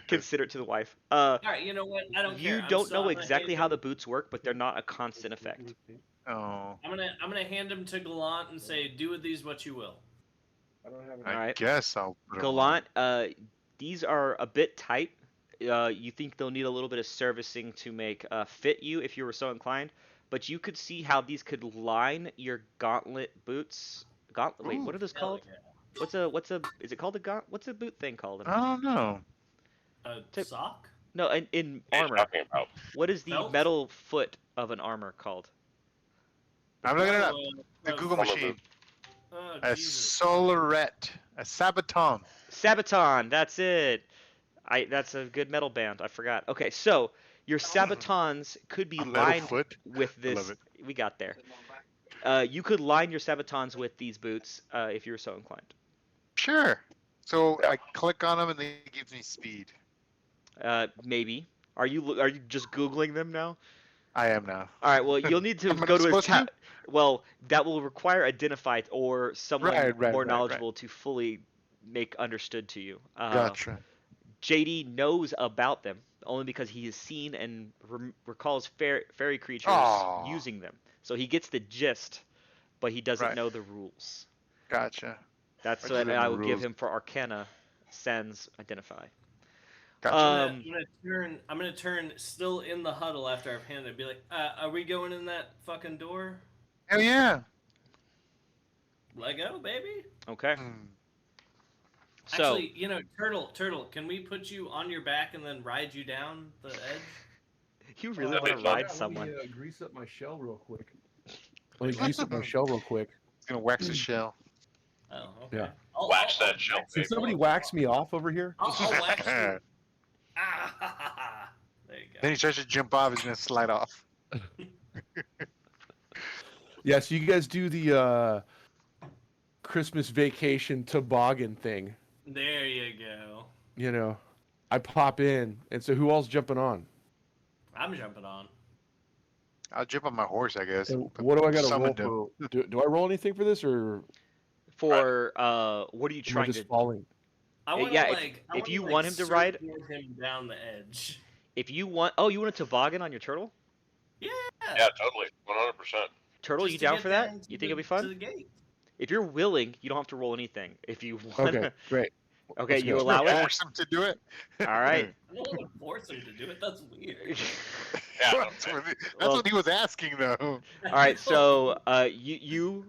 Considerate to the wife. All right, you know what? I don't care. You don't know exactly how the boots work, but they're not a constant effect. Oh, I'm gonna hand them to Gallant and say, "Do with these what you will." I Alright. guess I'll put 'em on. Gallant, these are a bit tight. You think they'll need a little bit of servicing to make fit you if you were so inclined, but you could see how these could line your gauntlet boots. Wait, Ooh. what are those Hell called? Is it called a gaunt? What's a boot thing called? I don't know. yeah. A Tip- sock? No, in What are you armor. talking about? What is the Belt? metal foot of an armor called? I'm looking it up. Oh, The Google Summer machine. Oh, A Jesus. solarette. A sabaton. Sabaton, that's it. That's a good metal band. I forgot. Okay, so your sabatons could be A metal lined foot. with I love this. it. We got there. You could line your sabatons with these boots if you were so inclined. Sure. So I click on them and they gives me speed. Maybe. Are you just googling them now? I am now. All right. Well, you'll need to Am I go not to his supposed to? Well, that will require Identify or someone Right, more right. knowledgeable to fully make understood to you. Gotcha. JD knows about them only because he has seen and recalls fairy creatures Aw. using them. So he gets the gist, but he doesn't Right. know the rules. Gotcha. That's I what just I know will the give rules. him for Arcana Sans Identify. Gotcha. I'm gonna turn still in the huddle after I've handed it. Be like, are we going in that fucking door? Hell yeah. Let go, baby. Okay. Hmm. So Actually, you know, Turtle, can we put you on your back and then ride you down the edge? you really that'd want be to fun. ride someone. Let me grease up my shell real quick. Let me grease up my shell real quick. It's gonna wax the shell. Oh, okay. Yeah. Wax that shell, Can somebody wax me off over here? I'll wax you. Ah, ha, ha, ha. There you go. Then he tries to jump off. He's gonna slide off. Yeah, so you guys do the Christmas vacation toboggan thing. There you go. You know, I pop in, and so who all's jumping on? I'm jumping on. I'll jump on my horse, I guess. And what do I got to roll Summoned him. for? Do I roll anything for this, or For what are you am I trying just to? falling? I want yeah, to if- like. if you want him to ride- surfboard him down the edge. If you want, you want a toboggan on your turtle? Yeah. Yeah, totally, 100%. Turtle, Just you to down get for that? down to You think the- it'll be To fun? the gate. If you're willing, you don't have to roll anything. If you want, Okay, great. okay, Let's you go. allow it. Force him to do it. All right. I don't want to force him to do it. That's weird. Yeah, That's what he was asking, though. All right. So, you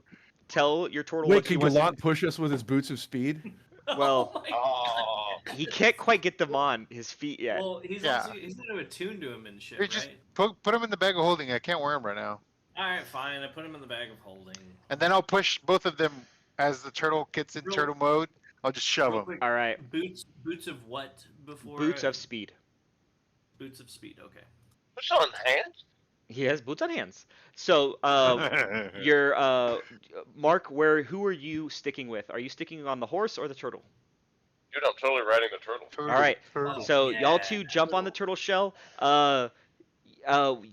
tell your turtle Wait, what he can wants to Gallant push us with his boots of speed? well- Oh my oh, He can't quite get them on his feet yet. Well, he's Yeah. also he's gonna attune to him and shit, Here, just right? put him in the bag of holding. I can't wear him right now. All right, fine. I put him in the bag of holding. And then I'll push both of them as the turtle gets in Real- turtle mode. I'll just shove Real him. quick, All right. Boots of what before? Boots of speed. Boots of speed. Okay. push on hands? He has boots on hands. So, your Mark, who are you sticking with? Are you sticking on the horse or the turtle? Dude, I'm totally riding the turtle. Turtle, All right. turtle. So yeah, y'all two jump on the turtle shell.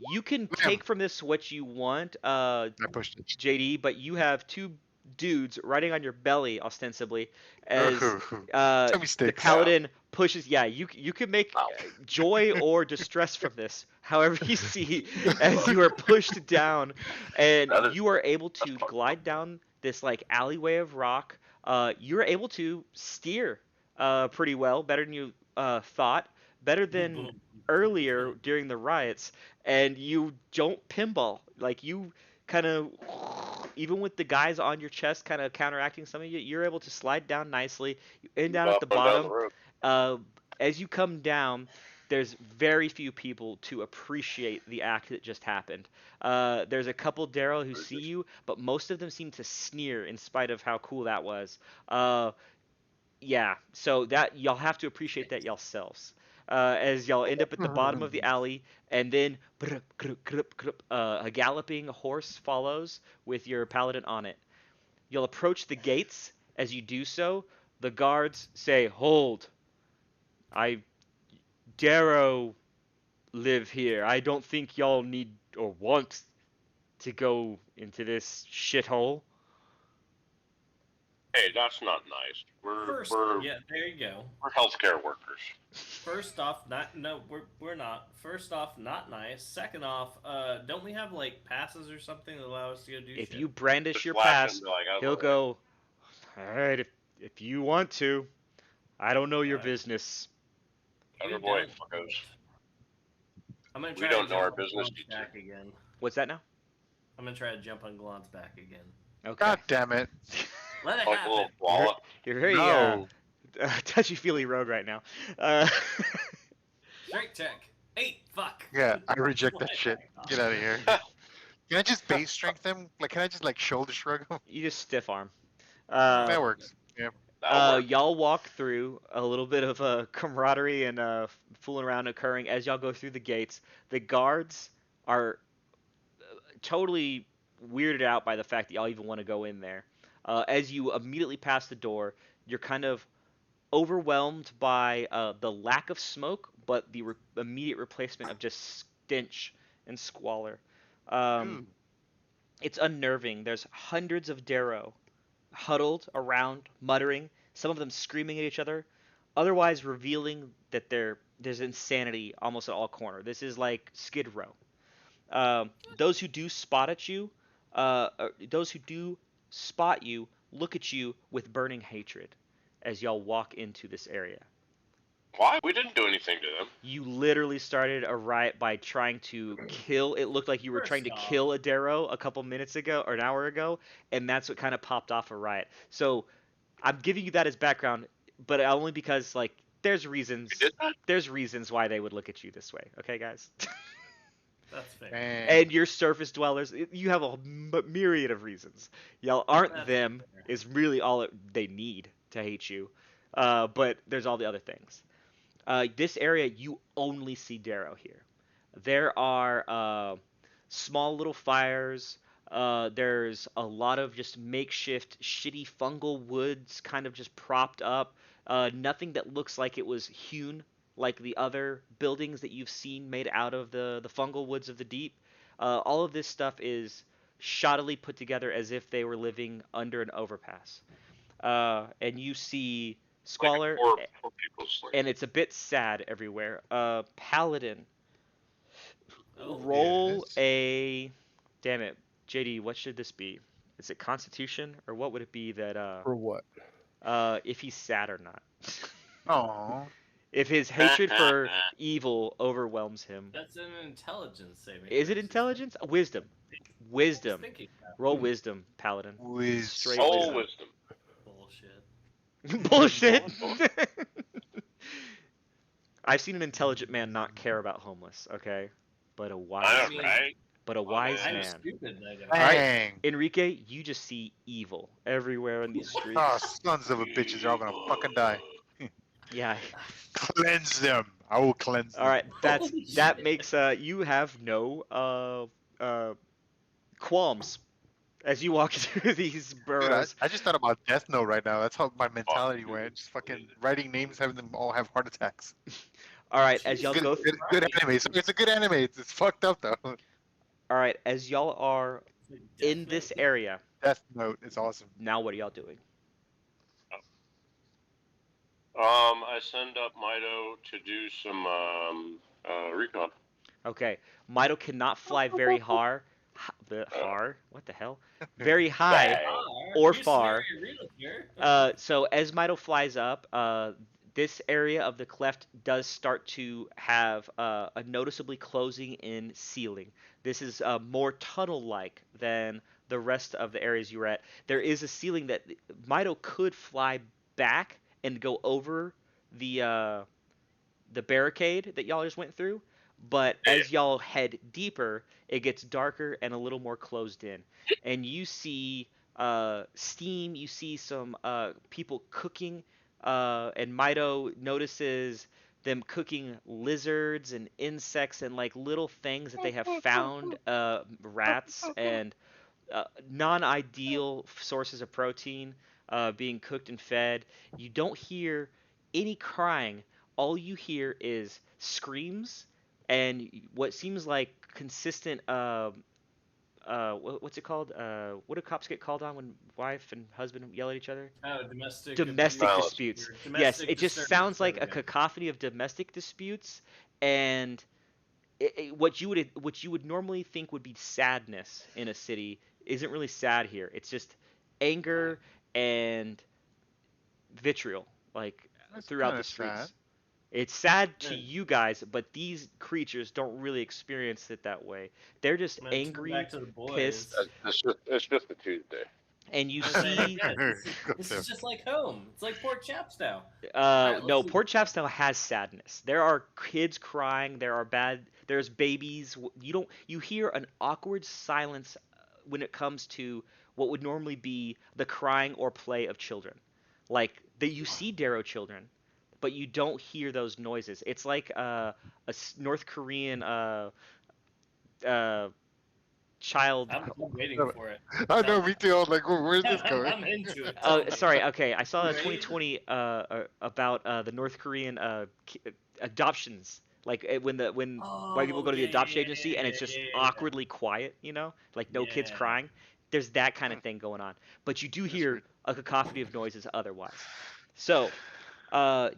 You can take from this what you want, I pushed it. JD, but you have two dudes riding on your belly ostensibly as Tummy the sticks. paladin pushes. Yeah, you can make joy or distress from this, however you see, as you are pushed down, and That is- you are able to glide down this like alleyway of rock. You're able to steer pretty well, better than you thought, better than earlier during the riots, and you don't pinball. Like you kind of, even with the guys on your chest kind of counteracting some of you, you're able to slide down nicely. You end down at the Going down the bottom. road. Uh, as you come down, there's very few people to appreciate the act that just happened. There's a couple Daryl who see you, but most of them seem to sneer in spite of how cool that was. Yeah, so that y'all have to appreciate that yourselves. As y'all end up at the bottom of the alley, and then a galloping horse follows with your paladin on it. You'll approach the gates. As you do so, the guards say, "Hold! I, Darrow, live here. I don't think y'all need or want to go into this shithole." Hey, that's not nice. First, yeah, there you go. We're healthcare workers. First off, we're not. First off, not nice. Second off, don't we have like passes or something that allow us to go do If shit? you brandish Just your flash pass, and be like, "Out of he'll the way." go, "All right, if you want to. I don't know your Alright. business." Out You of the way, don't. fuckos. I'm gonna We try don't to know our jump on business, Glant's you two. back again. What's that now? I'm gonna try to jump on Glant's back again. Okay. God damn it! Let it Like a little happen. wallop. You're very No. touchy-feely rogue right now. Uh, Straight check. 8. Fuck. Yeah, I reject that Let it shit. back off. Get out of here. Can I just base strength him? Like, can I just like shoulder shrug him? you just stiff arm. That works. Yeah. That'll work. Y'all walk through a little bit of camaraderie and fooling around occurring as y'all go through the gates. The guards are totally weirded out by the fact that y'all even want to go in there. As you immediately pass the door, you're kind of overwhelmed by the lack of smoke, but the immediate replacement of just stench and squalor. Ooh. It's unnerving. There's hundreds of Darrow huddled around, muttering, some of them screaming at each other, otherwise revealing that there's insanity almost at all corners. This is like Skid Row. Those who do spot at you, those who do spot you, look at you with burning hatred as y'all walk into this area. Why? We didn't do anything to them. You literally started a riot by trying to kill. It looked like you were trying to First off- kill a Darrow a couple minutes ago or an hour ago, and that's what kind of popped off a riot. So I'm giving you that as background, but only because like there's reasons. We did that? There's reasons why they would look at you this way. Okay, guys. That's fair. Dang. And you're surface dwellers. You have a myriad of reasons. Y'all aren't That's them fair. is really all they need to hate you. But there's all the other things. This area, you only see Darrow here. There are small little fires. There's a lot of just makeshift, shitty fungal woods kind of just propped up. Nothing that looks like it was hewn like the other buildings that you've seen made out of the fungal woods of the deep. All of this stuff is shoddily put together as if they were living under an overpass. And you see squalor, Like poor people's like, and it's a bit sad everywhere. Paladin, Oh, roll yes. a. Damn it, JD. What should this be? Is it Constitution or what would it be that For what? if he's sad or not? Oh. If his hatred for evil overwhelms him. That's an intelligence saving. Is it throw. intelligence? Wisdom. I was Wisdom. thinking that. Roll wisdom, Paladin. Whiz. Straight all wisdom. wisdom. Bullshit. Bullshit. I've seen an intelligent man not care about homeless. Okay, but a wise, I know, mean- right? but a wise man. I'm man. stupid. I don't. right. Dang. Enrique, you just see evil everywhere in these streets. Oh, sons of a bitches are all gonna fucking die. Yeah. Cleanse them. I will cleanse them. All right. That's Holy that shit. makes you have no qualms as you walk through these Dude, burrows. I just thought about Death Note right now. That's how my mentality went. Just fucking writing names, having them all have heart attacks. All right, as y'all Good, go. good anime. So it's a good anime. It's fucked up though. All right, as y'all are in this area. Death Note is awesome. Now, what are y'all doing? I send up Mido to do some recon. Okay, Mito cannot fly very hard. What the hell? Very high. Bang. or You far. scenario real here. So as Mito flies up, this area of the cleft does start to have a noticeably closing in ceiling. This is more tunnel-like than the rest of the areas you were at. There is a ceiling that Mito could fly back and go over the barricade that y'all just went through, but as y'all head deeper, it gets darker and a little more closed in. And you see steam, you see some people cooking, and Mito notices them cooking lizards and insects and like little things that they have found, rats and non-ideal sources of protein being cooked and fed. You don't hear any crying. All you hear is screams and what seems like consistent. What's it called? What do cops get called on when wife and husband yell at each other? Oh, domestic Domestic abuse. disputes. Or Yes, domestic it just disturbance. sounds There like we a go. cacophony of domestic disputes and what you would normally think would be sadness in a city isn't really sad here. It's just anger and vitriol, like That's throughout kind the of sad. streets. It's sad to Then you guys, but these creatures don't really experience it that way. They're just I'm gonna turn angry, back to the boys. pissed, It's just a Tuesday. and you I'm gonna say, see. yeah, this is, Got this them. is just like home. It's like Port Chapstow. Alright, No, let's see. Port Chapstow has sadness. There are kids crying. There's babies. You hear an awkward silence when it comes to what would normally be the crying or play of children. Like that you see Darrow children, but you don't hear those noises. It's like North Korean uh, child. I'm waiting for it. I Tell know, me. me too. I was like, where's this I'm, going? I'm into it. Tell me. Sorry. Okay, I saw a Right? 2020 about the North Korean adoptions. Like when white people Oh go to the yeah, yeah, adoption yeah, agency and it's yeah, just yeah, yeah, awkwardly quiet, like no kids yeah. crying. There's that kind Hmm, of thing going on, but you do that's hear weird. a cacophony of noises otherwise. So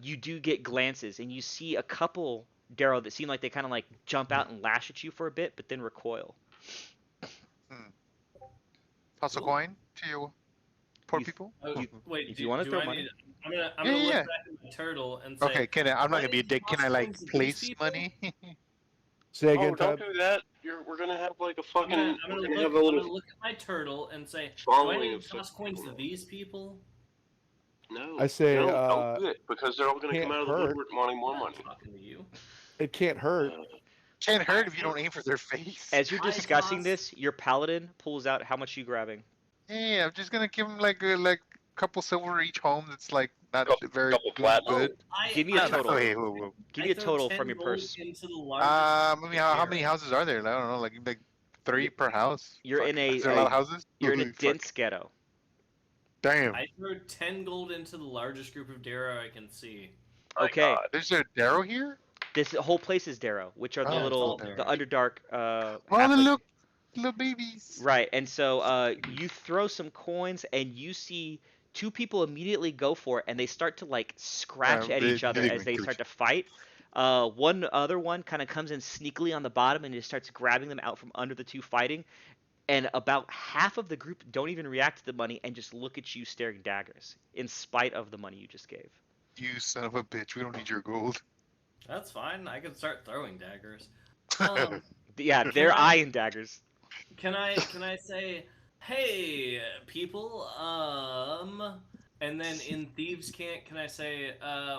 you do get glances and you see a couple Darrow that seem like they kind of like jump out and lash at you for a bit, but then recoil. Hmm. Toss a Ooh. coin to your poor You people. Oh, you wait, if you want to do throw I money, need? I'm Yeah, gonna yeah, look yeah. back at my turtle and say, Okay, I'm not why gonna be a did you dick. Can toss I like coins to these place people? money? Say Oh, again, don't Tab. do that. We're gonna have like a I'm gonna fucking. I'm We're gonna gonna look have a I'm little gonna look at my turtle and say, do I following need of to stuff toss coins going to on. these people? No, I say, don't do it because they're all gonna come can't out of the hurt. woodwork wanting more I'm not money. talking to you. It can't hurt. Can't I hurt if you don't aim for their face. as you're I discussing toss. this, your paladin pulls out how much you grabbing. Yeah, I'm just gonna give them like a couple silver each home. That's like not very Couple doing platinum. good. Give me I a don't know. total. Hey, whoa. Give I me a throw total 10 from your gold purse. into the largest. I mean, how many houses are there? I don't know, like 3 You're, per house. you're Fuck, in is there a lot of houses? you're in a Fuck. dense ghetto. Damn. I throw 10 gold into the largest group of Darrow I can see. My Okay, God. There's a Darrow here. this whole place is Darrow, which are the Oh, it's all all the Darrow. Underdark Oh, the halfling. little babies. Right, and so you throw some coins, and you see two people immediately go for it, and they start to like scratch at each other Killing as me, they killing start to fight. One other one kind of comes in sneakily on the bottom and just starts grabbing them out from under the two fighting. And about half of the group don't even react to the money and just look at you staring daggers, in spite of the money you just gave. You son of a bitch. We don't need your gold. That's fine. I can start throwing daggers. Um, Yeah, Can they're I- eyeing daggers. can I say, hey, people, and then in Thieves' Cant, can I say,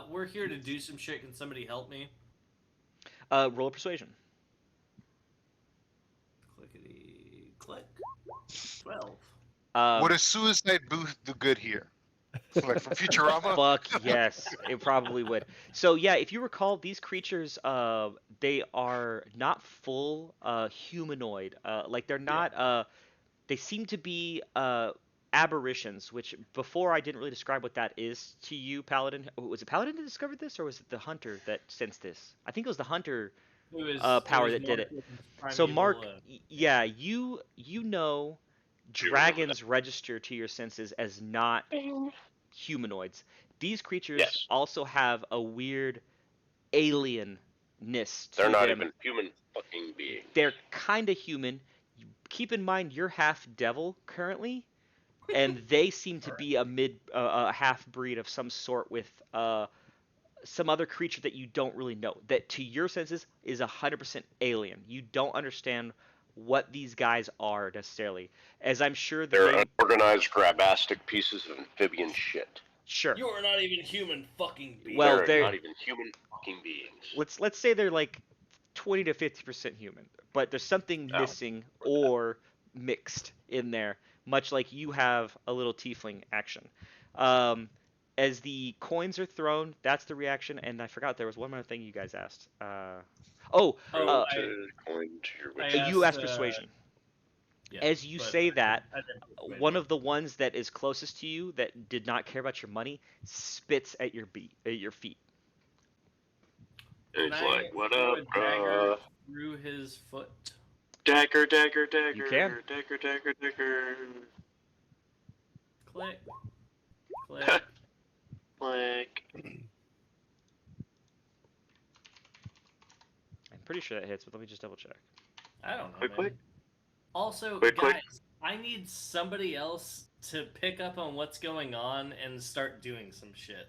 we're here to do some shit. Can somebody help me? Roll a persuasion. Clickety click. 12. Would a suicide booth do good here? Like from Futurama? Fuck yes, it probably would. So yeah, if you recall, these creatures, they are not full humanoid. Like they're not. They seem to be aberrations. Which before I didn't really describe what that is to you, Paladin. Was it Paladin that discovered this, or was it the Hunter that sensed this? I think it was the Hunter power that did it. So Mark, yeah, you know, dragons register to your senses as not humanoids. These creatures Yes. also have a weird alienness to They're not them. even human fucking beings. They're kind of human. Keep in mind you're half devil currently, and they seem to be a half breed of some sort with some other creature that you don't really know, that to your senses is 100% alien. You don't understand what these guys are necessarily, as I'm sure that They're they unorganized, grabastic pieces of amphibian shit. sure. You are not even human fucking being. Well, They're they're not even human fucking beings. let's say they're like 20 to 50% human, but there's something Oh, missing or mixed in there, much like you have a little tiefling action. Um, as the coins are thrown, that's the reaction, and I forgot there was one more thing you guys asked. Oh, Oh, uh, Coin to your I witch. you asked, asked persuasion. yeah, As you but say that, I didn't persuade one him. of the ones that is closest to you that did not care about your money spits at your feet. And Can he's I like, what throw up, a dagger through his foot? Dagger, dagger, dagger. You can. Dagger, dagger, dagger. Click. Click. Like. I'm pretty sure that hits, but let me just double check. I don't know, Click, man. click. Also, Click, guys, click. I need somebody else to pick up on what's going on and start doing some shit.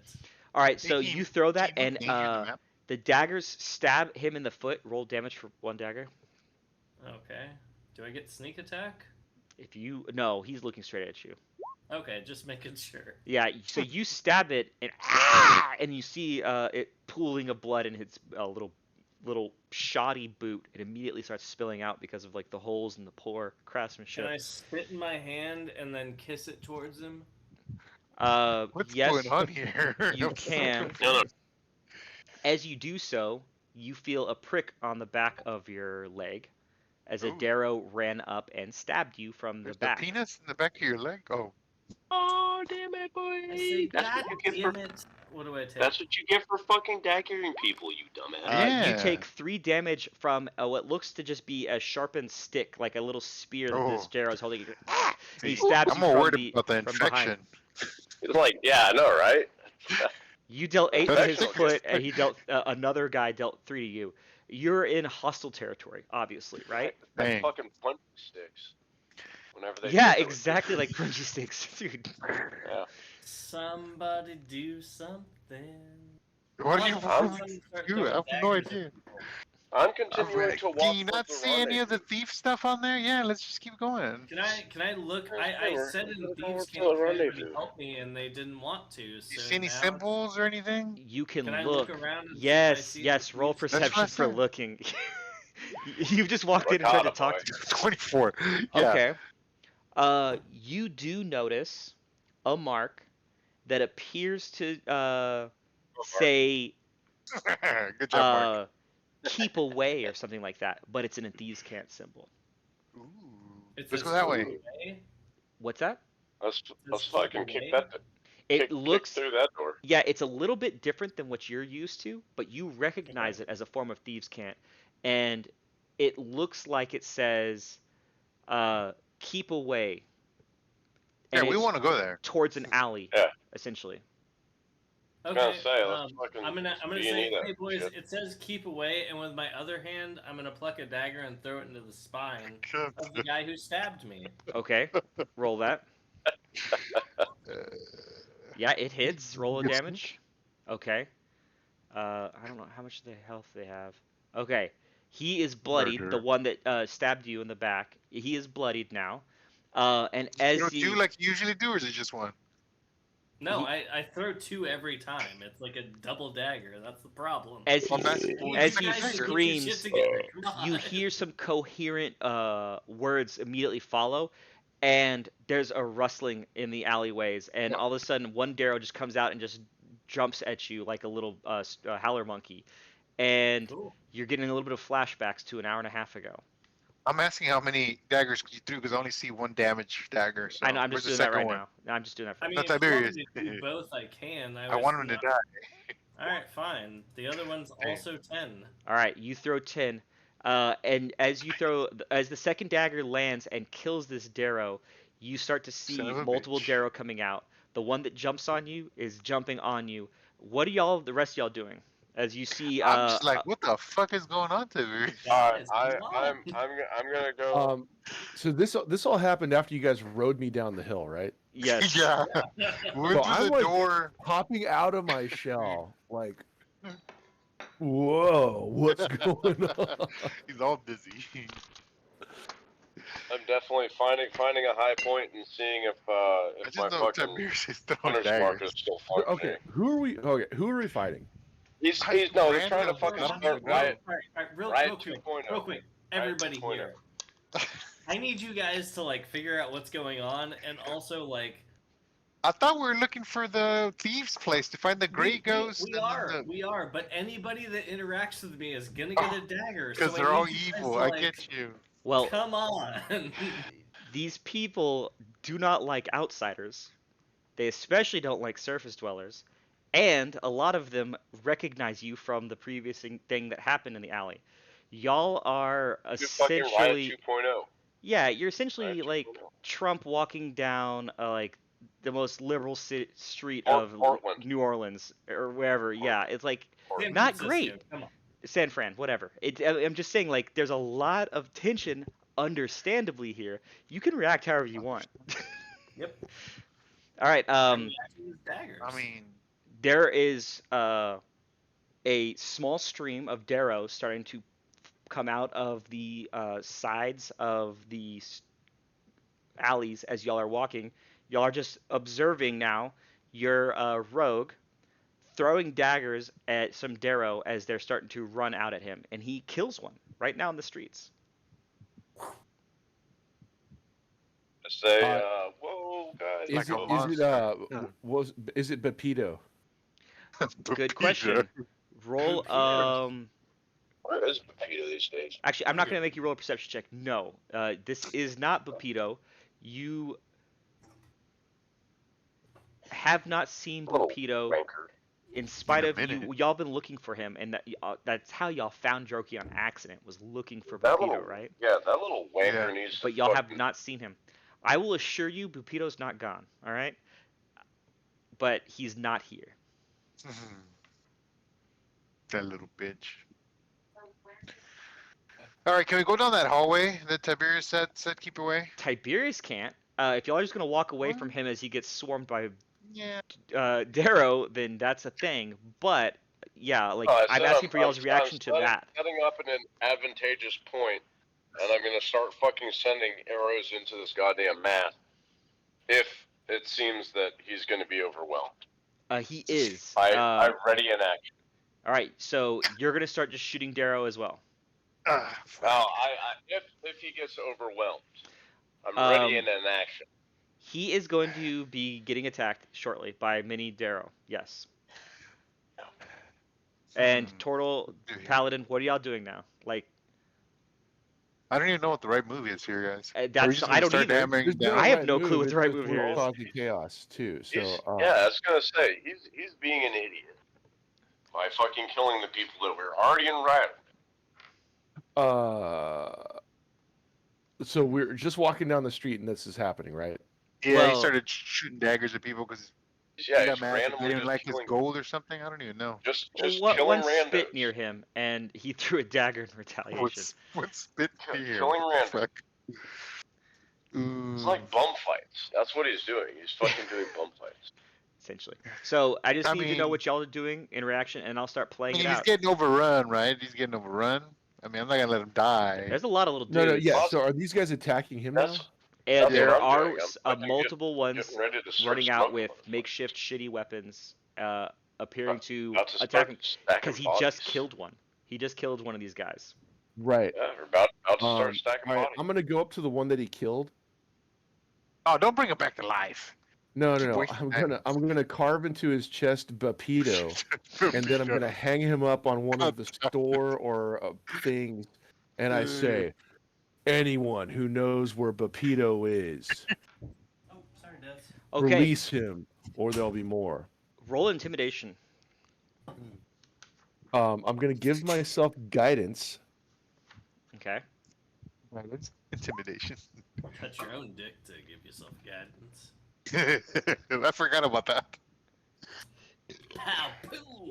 All right, so Hey, you throw that, can you and change the map? the daggers stab him in the foot. Roll damage for one dagger. Okay. Do I get sneak attack? If you no, he's looking straight at you. Okay, just making sure. Yeah, so you stab it, and you see it pooling of blood in its little shoddy boot. It immediately starts spilling out because of like the holes in the poor craftsmanship. Can I spit in my hand and then kiss it towards him? What's Yes, going on here? you I'm so can. confused. No, no. As you do so, you feel a prick on the back of your leg as a Ooh. Darrow ran up and stabbed you from There's the back. the penis in the back of your leg. Oh, Oh, damn it, I say, boy. That's God what you get damn for. it. What do I take? That's what you get for fucking daggering people, you dumbass. Yeah. You take 3 damage from what looks to just be a sharpened stick, like a little spear that this Oh. Darrow is holding. He See, stabs I'm you more from worried about the from behind. infection. It's like, yeah, I know, right? You dealt 8 to That's his excellent. foot, and he dealt another guy dealt 3 to you. You're in hostile territory, obviously, right? Like Dang. fucking punch sticks. Whenever they Yeah, think of it. exactly like punchy sticks, dude. Yeah. Somebody do something. What are you I'm- do? I have no idea. I'm I'm continuing ready. to walk. Can you towards not the see any of the rendezvous. thief stuff on there? Yeah, let's just keep going. Can I look? I We're said in gonna go Thieves to the Camp, can anybody rendezvous. help me, and they didn't want to. So You see any now symbols or anything? You can Can I look. look around and see if I Yes, see yes. the Roll thieves? That's what perception I for said. looking. You've just walked in and tried to Ricotta talk boy. to me. 24. Yeah. Okay. You do notice a mark that appears to say Good job, Mark. keep away or something like that, but it's in a thieves can't symbol. Ooh. It Let's says go that way. away. What's that? Let's Let's fucking keep kick away. that. It Kick looks through that door. yeah, it's a little bit different than what you're used to, but you recognize it as a form of thieves can't, and it looks like it says keep away. Yeah, And we it's want to go there. towards an alley, Yeah. essentially. Okay. Gonna say, let's fucking I'm gonna B&E say, that hey boys, shit. it says keep away, and with my other hand, I'm gonna pluck a dagger and throw it into the spine of the guy who stabbed me. Okay, roll that. Yeah, it hits. Roll a Yes. damage. Okay. I don't know how much the health they have. Okay, he is bloodied. Murder. The one that stabbed you in the back. He is bloodied now. And You as know, he, two like you usually do, or is it just one? No, I throw 2 every time. It's like a double dagger. That's the problem. as Well, he, that's- well, as you he guys should get your screams, shit together. Come you on. hear some coherent words immediately follow, and there's a rustling in the alleyways, and all of a sudden one Darrow just comes out and just jumps at you like a little howler monkey, and Cool. you're getting a little bit of flashbacks to an hour and a half ago. I'm asking how many daggers you threw because I only see one damage dagger. So I know, I'm where's just the doing that second right one? now. I'm just doing that for I you. mean, Not if you want Tiberius. me to do both, I can. I want him to die. All right, fine. The other one's Hey. also 10. All right, you throw 10, and as you throw, as the second dagger lands and kills this Darrow, you start to see Son of a multiple bitch. Darrow coming out. The one that jumps on you is jumping on you. What are the rest of y'all doing? As you see, I'm just like, what the fuck is going on, Tiberius? Guys, I'm come on. gonna go. So this all happened after you guys rode me down the hill, right? yes, Yeah. We went So through I'm the like door. popping out of my shell, like Whoa, what's going on? He's all dizzy. I'm definitely finding a high point and seeing if I my just know fucking Tiberius is throwing hunter's mark daggers. is still Okay, functioning. who are we fighting? He's trying to Random, fucking I don't start know. Riot Real Riot quick, 2.0. real quick. Riot Everybody 2.0. here. I need you guys to like figure out what's going on, and also like I thought we were looking for the thieves' place to find the gray ghost. we are, but anybody that interacts with me is gonna get a dagger. Because So they're I all need you guys evil. to, I like, get you. Well, come on. these people do not like outsiders. They especially don't like surface dwellers. And a lot of them recognize you from the previous thing that happened in the alley. Y'all are You're fucking Riot essentially 2.0. yeah, you're essentially Riot like 2.0. Trump walking down like the most liberal street Port- of Portland. New Orleans or wherever. Yeah, it's like San not Francisco, great. Come on. San Fran, whatever. I'm just saying, like, there's a lot of tension, understandably here. You can react however you want. Yep. All right. Use daggers. I mean, There is a small stream of Darrow starting to come out of the sides of the alleys as y'all are walking. Y'all are just observing now your rogue throwing daggers at some Darrow as they're starting to run out at him, and he kills one right now in the streets. I say, whoa, guys. Is like it a is it monster. is it Pepito? Good question. Roll Where is Pepito these days? Actually, I'm not going to make you roll a perception check. No, this is not Pepito. You have not seen Little Pepito, wanker. in spite In a of you. minute. Y'all been looking for him, and that's how y'all found Jokey on accident. Was looking for That Pepito, little, right? yeah, that little wanker Yeah. needs to But y'all have fucking- not seen him. I will assure you, Pepito's not gone. All right, but he's not here. That little bitch. All right, can we go down that hallway that Tiberius said keep away? Tiberius can't. If y'all are just gonna walk away from him as he gets swarmed by Yeah. Darrow, then that's a thing. But yeah, like I I'm said asking for y'all's I'm reaction to that. setting up in an advantageous point, and I'm gonna start fucking sending arrows into this goddamn mat. If it seems that he's gonna be overwhelmed, He is. I'm ready in action. All right, so you're gonna start just shooting Darrow as well. Well, if he gets overwhelmed, I'm ready in an action. He is going to be getting attacked shortly by Mini Darrow. Yes. And Tortle, Paladin, what are y'all doing now? Like, I don't even know what the right move is here, guys. that's I don't either. There's no I have right no clue what it's the right just move we're here is. causing chaos too. So Yeah, I was gonna say he's being an idiot by fucking killing the people that were already in riot. so we're just walking down the street and this is happening, right? Yeah, Well- he started shooting daggers at people because Yeah, he got he's mad. They randomly didn't just like his killing, gold or something. I don't even know. just One killing spit randos. near him, and he threw a dagger in retaliation. What's spit here? Killing random. Fuck. It's like bum fights. That's what he's doing. He's fucking doing bum fights. Essentially. So I just I need to know mean- what y'all are doing in reaction, and I'll start I playing mean, it he's out. getting overrun, right? He's getting overrun. I mean, I'm not gonna let him die. There's a lot of little No, dudes. yeah. So are these guys attacking him now? That's And That's there what I'm are doing. I'm fucking multiple ones getting ready to start running out smoking with motherfuckers. makeshift shitty weapons, appearing to About to start attack him stacking because he bodies. just killed one. He just killed one of these guys. Right. Yeah, we're about to start stacking all right, bodies. I'm gonna go up to the one that he killed. Oh, don't bring him back to life. No. Keep wasting I'm gonna carve into his chest Bapito, and then I'm gonna hang him up on one of the store or things, and I say, anyone who knows where Bapito is, Oh, sorry, Des. Okay, release him, or there'll be more. roll intimidation. I'm gonna give myself guidance. Okay. Intimidation. Cut your own dick to give yourself guidance. I forgot about that. Pow, poo.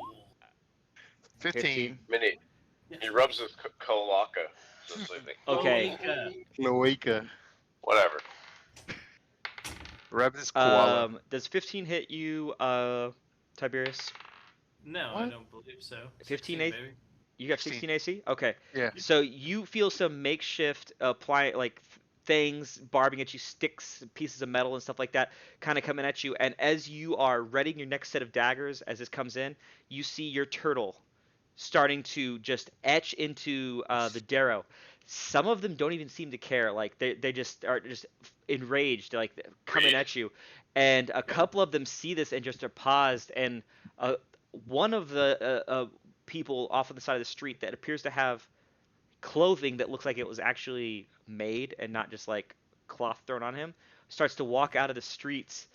15. Minute. He rubs his kolaka. So sleeping. Okay. Cloaca. Whatever. Rubs his koala. Does 15 hit you, Tiberius? No, I What? don't believe so. 15 16, AC? baby. You got 16. 16 AC? Okay. Yeah. So you feel some makeshift things barbing at you, sticks, pieces of metal and stuff like that, kind of coming at you. And as you are readying your next set of daggers, as this comes in, you see your turtle starting to just etch into the Darrow. Some of them don't even seem to care. Like they just are just enraged, like coming at you. And a couple of them see this and just are paused. And one of the people off on the side of the street that appears to have clothing that looks like it was actually made and not just like cloth thrown on him starts to walk out of the streets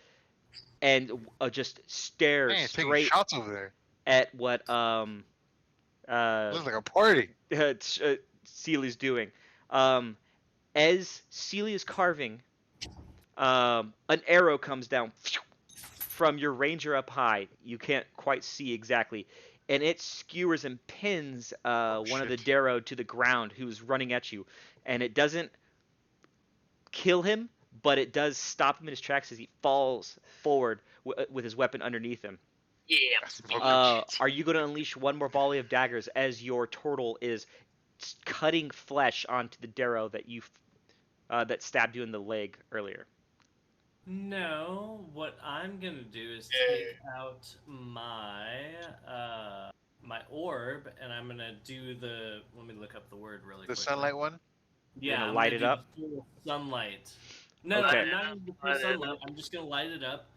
and just stare Man, taking straight shots over there. at what Looks like a party. Celia's doing. As Celia is carving, an arrow comes down from your ranger up high. You can't quite see exactly. And it skewers and pins one of the shit. Darrow to the ground who's running at you. And it doesn't kill him, but it does stop him in his tracks as he falls forward with his weapon underneath him. That's fucking shit. Are you going to unleash one more volley of daggers as your turtle is cutting flesh onto the Darrow that that stabbed you in the leg earlier? No, what I'm gonna do is take out my orb, and I'm gonna do the. Let me look up the word really The quickly. sunlight one? Yeah, gonna I'm light gonna it do up? the full sunlight. No, Okay. I'm not gonna do the full sunlight. I'm just gonna light it up.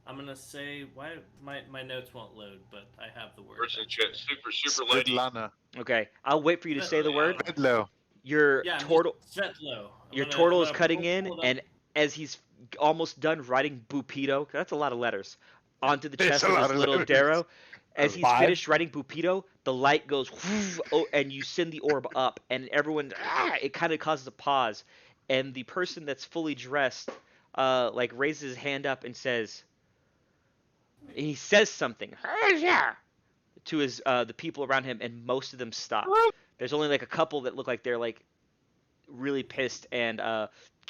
I'm gonna say why my notes won't load, but I have the word. Person chat, super lady. Svetlana. Okay, I'll wait for you to say the word. Vedlo. Your Yeah, turtle, Svetlo. your turtle is cutting in, and as he's almost done writing Bupido, that's a lot of letters, onto the It's chest a of lot this of little letters. Darrow, as he's 5. finished writing Bupido, the light goes, and you send the orb up, and everyone, it kind of causes a pause, and the person that's fully dressed, raises his hand up and says, he says something, to his the people around him, and most of them stop. There's only like a couple that look like they're like really pissed and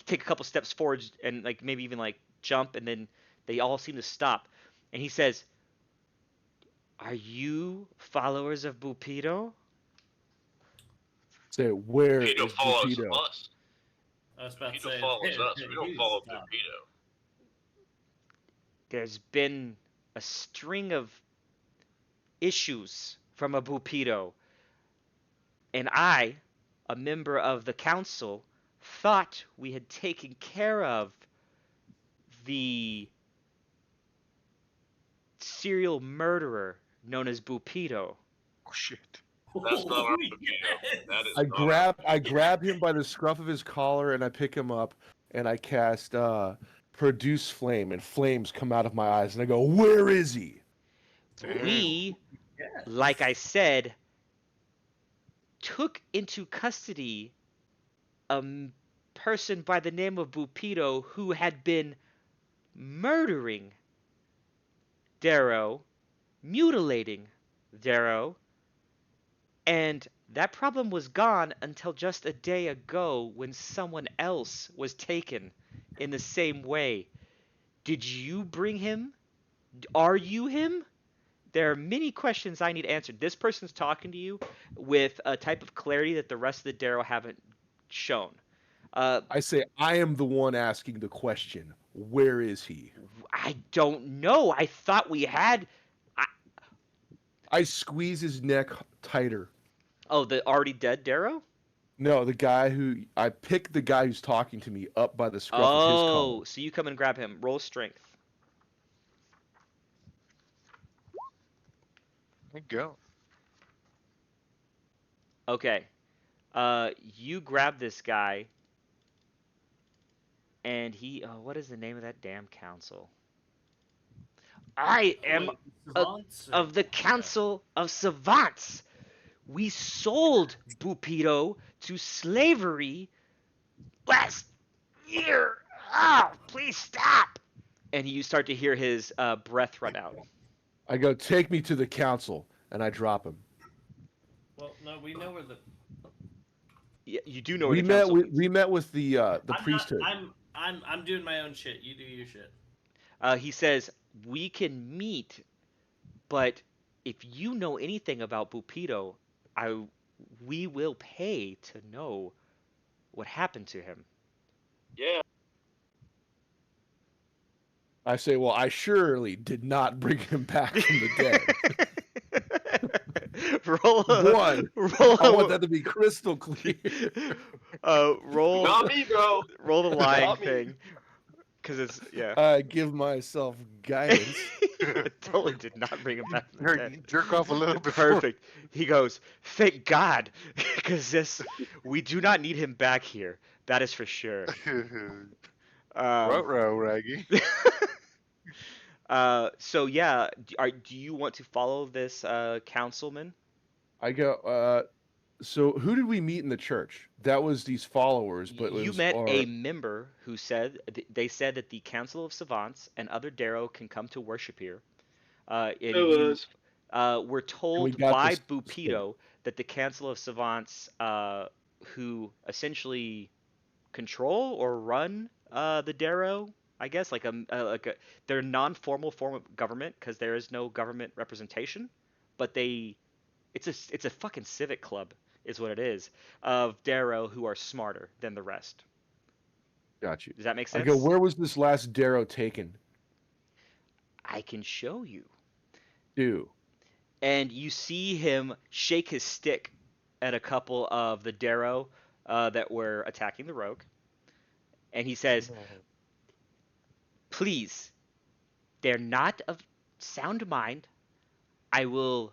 take a couple steps forward and like maybe even like jump, and then they all seem to stop. And he says, "Are you followers of Bupido?" Say, where Torpedo is follows Bupido? us. I was about to Torpedo say. follows us. We don't you follow stop. Torpedo. There's been a string of issues from a Bupido, and I, a member of the council, thought we had taken care of the serial murderer known as Bupido. Oh shit. That's not our Oh, Torpedo. yes. That is I not our grab him by the scruff of his collar and I pick him up and I cast produce flame, and flames come out of my eyes and I go, where is he? We, Yes. like I said, took into custody a person by the name of Bupido who had been murdering Darrow, mutilating Darrow, and that problem was gone until just a day ago when someone else was taken in the same way. Did you bring him? Are you him? There are many questions I need answered. This person's talking to you with a type of clarity that the rest of the Darrow haven't shown. I say, I am the one asking the question. Where is he? I don't know. I thought we had. I squeeze his neck tighter. Oh, the already dead Darrow? No, I pick the guy who's talking to me up by the scruff of his collar. Oh, so you come and grab him. Roll strength. There you go. Okay. You grab this guy, and he. Oh, what is the name of that damn council? I am Wait, savants or- of the Council of Savants. We sold Bupido to slavery last year. Oh, please stop. And you start to hear his breath run out. I go, take me to the council, and I drop him. Well, no, we know where the. Yeah, you do know where We the met council with we met with the I'm priesthood. Not, I'm doing my own shit. You do your shit. He says, we can meet, but if you know anything about Bupito, we will pay to know what happened to him. Yeah. I say, well, I surely did not bring him back from the dead. roll One, I want that to be crystal clear. Roll. Not me, bro. Roll the lying Not me. thing, because it's yeah. I give myself guidance. I totally did not bring him back from the dead. Jerk off a little before. Perfect. He goes, thank God, because we do not need him back here. That is for sure. Ruh-roh, Raggy. So yeah, do you want to follow this councilman? I go. So who did we meet in the church? That was these followers, but You was met our... a member who said they said that the Council of Savants and other Darrow can come to worship here. And you were told got by this Bupito that the Council of Savants, who essentially control or run the Darrow, I guess, they're non-formal form of government because there is no government representation, but it's a fucking civic club is what it is of Darrow who are smarter than the rest. Got you. Does that make I sense? go, where was this last Darrow taken? I can show you. Do. And you see him shake his stick at a couple of the Darrow that were attacking the rogue. And he says, please, they're not of sound mind. I will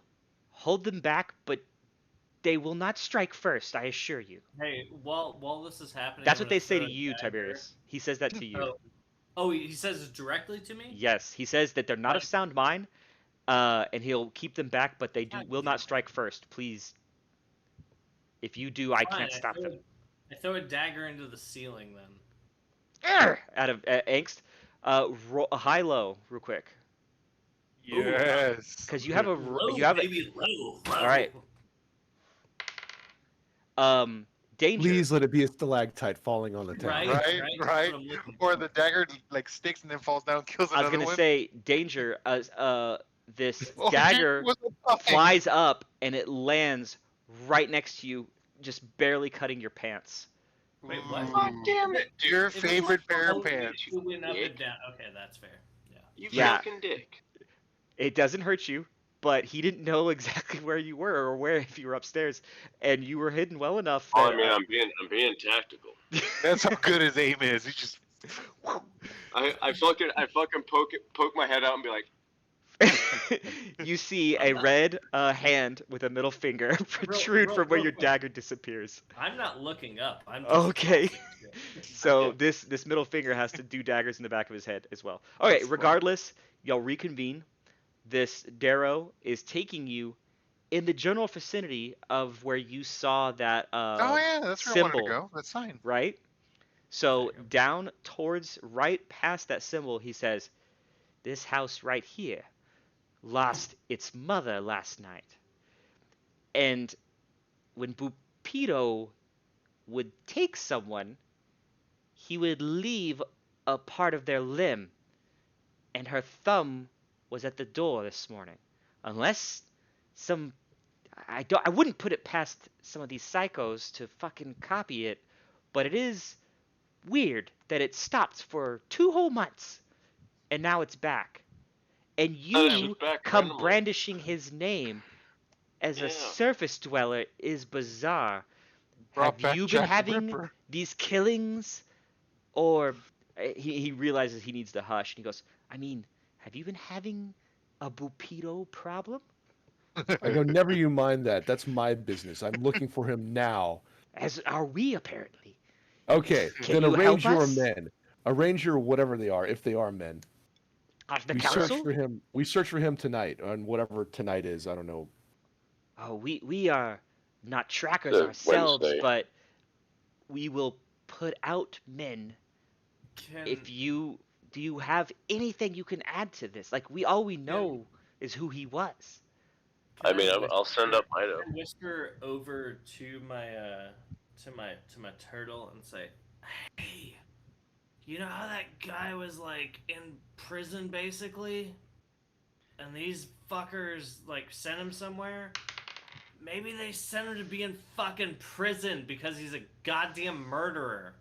hold them back, but they will not strike first, I assure you. Hey, while this is happening, That's I'm what gonna they say throw to a you, dagger. Tiberius. He says that to you. Oh, he says it directly to me? Yes, he says that they're not of sound mind, and he'll keep them back, but they will not strike first. Please, if you do, I Fine, can't stop them. I throw a dagger into the ceiling then. Urgh! Out of angst, high low, real quick, Yes. because you have a Low, you have baby, low. all right. Danger. Please let it be a stalactite falling on the town. Right, Right, right. right. That's what I'm looking Or for. the dagger like sticks and then falls down, kills I was another gonna one. say danger. This Oh, dagger dude, what the fuck? flies up and it lands right next to you, just barely cutting your pants. Wait, what? Fuck, damn it. Your If it favorite was pair of slowly pants. moving up dick. and down. Okay, that's fair. Yeah. You Yeah. fucking dick. It doesn't hurt you, but he didn't know exactly where you were or where if you were upstairs, and you were hidden well enough Oh, that. I mean, I'm being tactical. That's how good his aim is. He just I fucking poke my head out and be like, You see a red hand with a middle finger protrude from where real your quick. dagger disappears. I'm not looking up. I'm just Okay. talking. So this middle finger has to do daggers in the back of his head as well. Okay, regardless, y'all reconvene. This Darrow is taking you in the general vicinity of where you saw that oh yeah, that's where I wanted to symbol, go. That's fine. right? So There you go. down towards right past that symbol, he says, "This house right here lost its mother last night." And when Bupito would take someone, he would leave a part of their limb, and her thumb was at the door this morning. Unless I wouldn't put it past some of these psychos to fucking copy it, but it is weird that it stopped for 2 whole months and now it's back. And you back come randomly. brandishing his name as Yeah. a surface dweller is bizarre. Brought Have back you been Jack the having Ripper. these killings? Or he realizes he needs to hush and he goes, I mean, have you been having a Bupito problem? I go, never you mind that. That's my business. I'm looking for him now. As are we, apparently. Okay, Can then you arrange help your us? men. Arrange your whatever they are, if they are men. Of the We council? search for him. We search for him tonight, on whatever tonight is. I don't know. Oh, we are not trackers The ourselves, Wednesday. but we will put out men. Can, Do you have anything you can add to this? Like all we know is who he was. I can mean, whisper- I'll send up Ido. can I whisper over to my to my turtle and say, "Hey, you know how that guy was like in prison basically? and these fuckers like sent him somewhere. Maybe they sent him to be in fucking prison because he's a goddamn murderer.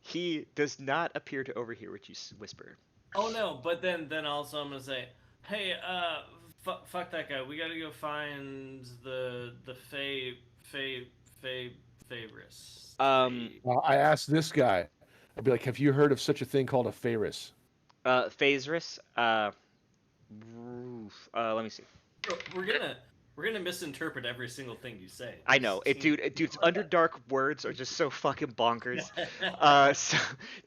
He does not appear to overhear what you whisper. Oh no, but then also I'm gonna say, hey, fuck that guy. We gotta go find the Fabris. I asked this guy. I'd be like, "Have you heard of such a thing called a Pharis?" Phaserus. Let me see. Bro, we're gonna misinterpret every single thing you say. I know it, dude's Underdark words are just so fucking bonkers. So,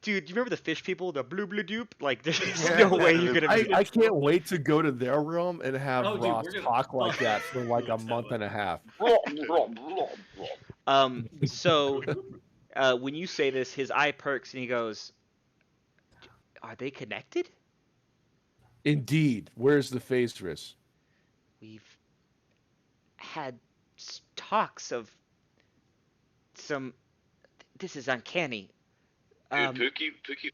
dude, you remember the fish people, the blue blue doop? Like, there's no way you're gonna. I can't wait to go to their realm and have Oh, dude, Ross we're gonna talk like that for like a fucking month and a half. So, when you say this, his eye perks and he goes, "Are they connected?" Indeed. Where's the Phaserus? We've had talks of some. This is uncanny. Dude, Pookie,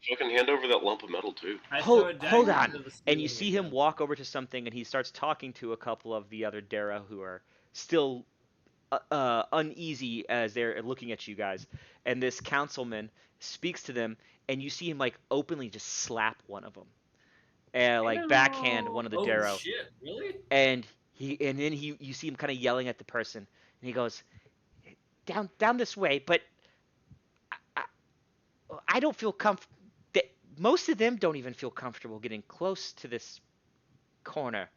fucking hand over that lump of metal too. Hold on. And you see him walk over to something, and he starts talking to a couple of the other Dara who are still uneasy as they're looking at you guys. And this councilman speaks to them, and you see him like openly just slap one of them, and like backhand one of the Darrow. Oh shit! Really? And then you see him kind of yelling at the person, and he goes, down this way, but I don't feel comfortable. Most of them don't even feel comfortable getting close to this corner.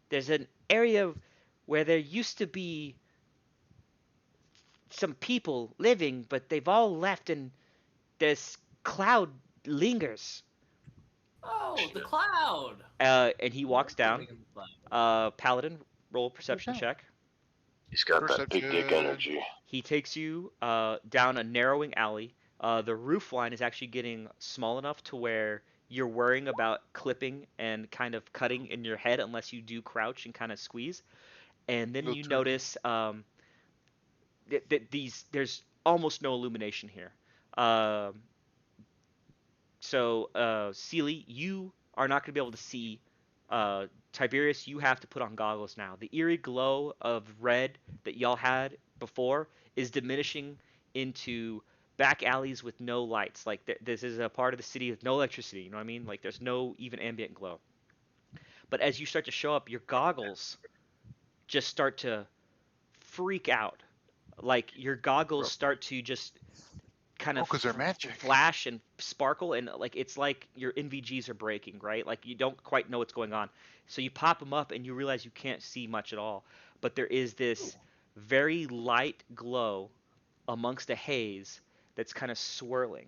There's an area where there used to be some people living, but they've all left, and this cloud lingers. Oh, the cloud. And he walks down. Paladin, roll a perception check. He's got that big dick energy. He takes you down a narrowing alley. The roof line is actually getting small enough to where you're worrying about clipping and kind of cutting in your head unless you do crouch and kind of squeeze. And then you notice that there's almost no illumination here. So Sealy, you are not going to be able to see. Tiberius, you have to put on goggles now. The eerie glow of red that y'all had before is diminishing into back alleys with no lights. Like this is a part of the city with no electricity. You know what I mean? Like there's no even ambient glow. But as you start to show up, your goggles just start to freak out. Like your goggles start to just kind of because they're magic. Flash and sparkle, and like it's like your NVGs are breaking, right? Like you don't quite know what's going on. So you pop them up and you realize you can't see much at all. But there is this very light glow amongst a haze that's kind of swirling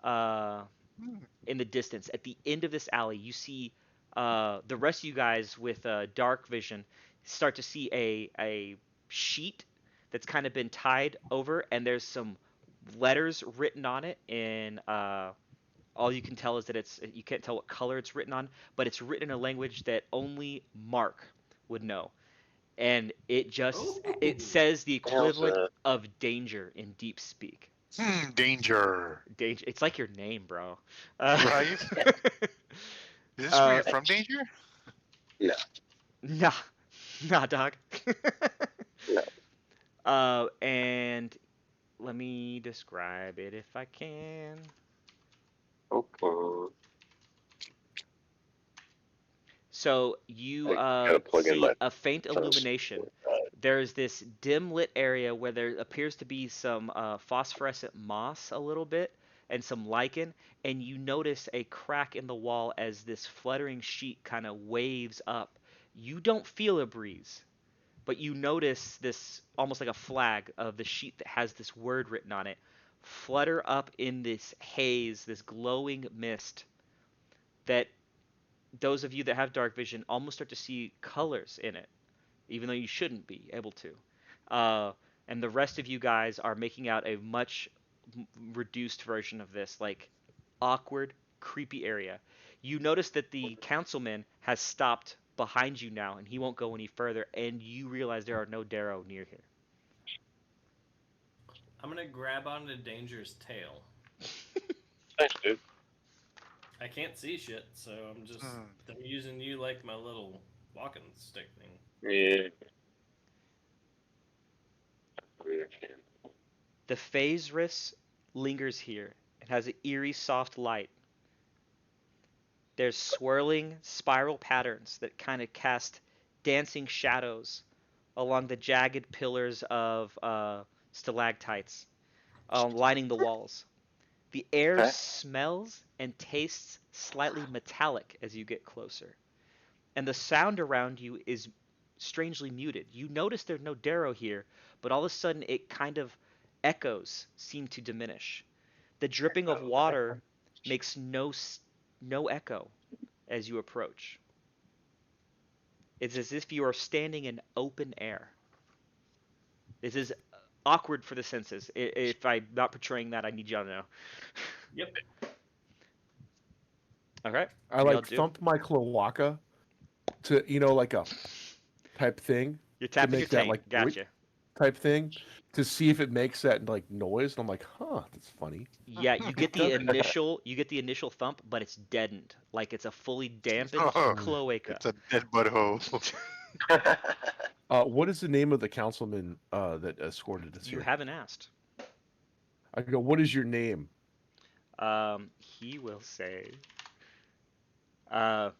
in the distance. At the end of this alley, you see the rest of you guys with dark vision start to see a sheet that's kind of been tied over, and there's some letters written on it in all you can tell is that you can't tell what color it's written on, but it's written in a language that only Mark would know. And it says the equivalent of danger in deep speak. Danger. Danger. It's like your name, bro. Right? Is this where you're from, Danger? No. Nah, dog. No. And let me describe it if I can. Okay. So you see a faint illumination. There's this dim lit area where there appears to be some phosphorescent moss a little bit and some lichen, and you notice a crack in the wall as this fluttering sheet kind of waves up. You don't feel a breeze, but you notice this almost like a flag of the sheet that has this word written on it flutter up in this haze, this glowing mist that those of you that have dark vision almost start to see colors in it, even though you shouldn't be able to. And the rest of you guys are making out a much reduced version of this, like awkward, creepy area. You notice that the councilman has stopped behind you now, and he won't go any further, and you realize there are no Darrow near here. I'm gonna grab onto Danger's tail. Thanks, dude. I can't see shit, so I'm using you like my little walking stick thing. Yeah. The phase risk lingers here. It has an eerie soft light. There's swirling spiral patterns that kind of cast dancing shadows along the jagged pillars of stalactites lining the walls. The air Okay. smells and tastes slightly metallic as you get closer. And the sound around you is strangely muted. You notice there's no Darrow here, but all of a sudden it kind of echoes seem to diminish. The dripping of water makes no echo as you approach. It's as if you are standing in open air. This is awkward for the senses. If I'm not portraying that, I need y'all to know. Yep. Okay. I Y'all like do? thump my cloaca to like a type thing You're to tapping your make that tank. like Gotcha. type thing to see if it makes that like noise. And I'm like, huh, that's funny. Yeah, you get the initial thump, but it's deadened, like it's a fully dampened Oh, cloaca. it's a dead butthole. What is the name of the councilman that escorted us You here? haven't asked. I go, what is your name? He will say, uh,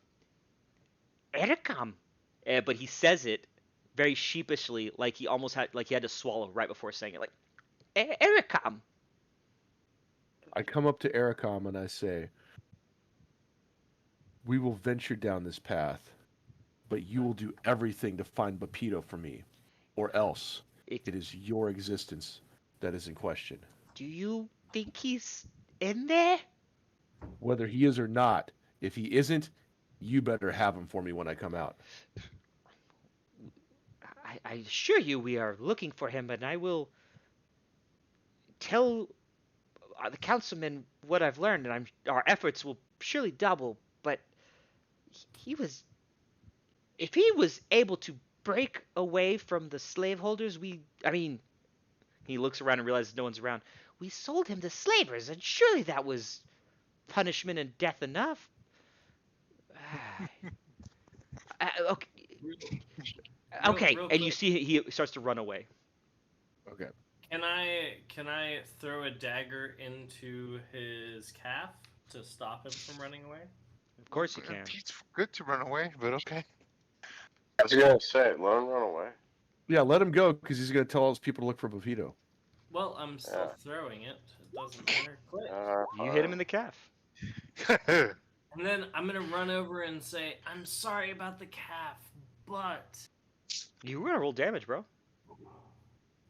Ericam. But he says it very sheepishly, like he had to swallow right before saying it, like, Ericam. I come up to Ericom and I say, we will venture down this path, but you will do everything to find Bapito for me, or else it is your existence that is in question. Do you think he's in there? Whether he is or not, if he isn't, you better have him for me when I come out. I assure you we are looking for him, and I will tell the councilman what I've learned, and our efforts will surely double. But he was, if he was able to break away from the slaveholders, he looks around and realizes no one's around. We sold him to slavers, and surely that was punishment and death enough. Okay, and you see he starts to run away. Okay. Can I throw a dagger into his calf to stop him from running away? Of course you can. It's good to run away, but okay. I was gonna say, let him run away. Yeah, let him go because he's going to tell all his people to look for Bapito. Well, I'm still throwing it. It doesn't matter. Quit. You hit him in the calf. And then I'm gonna run over and say, "I'm sorry about the calf, but." You were gonna roll damage, bro.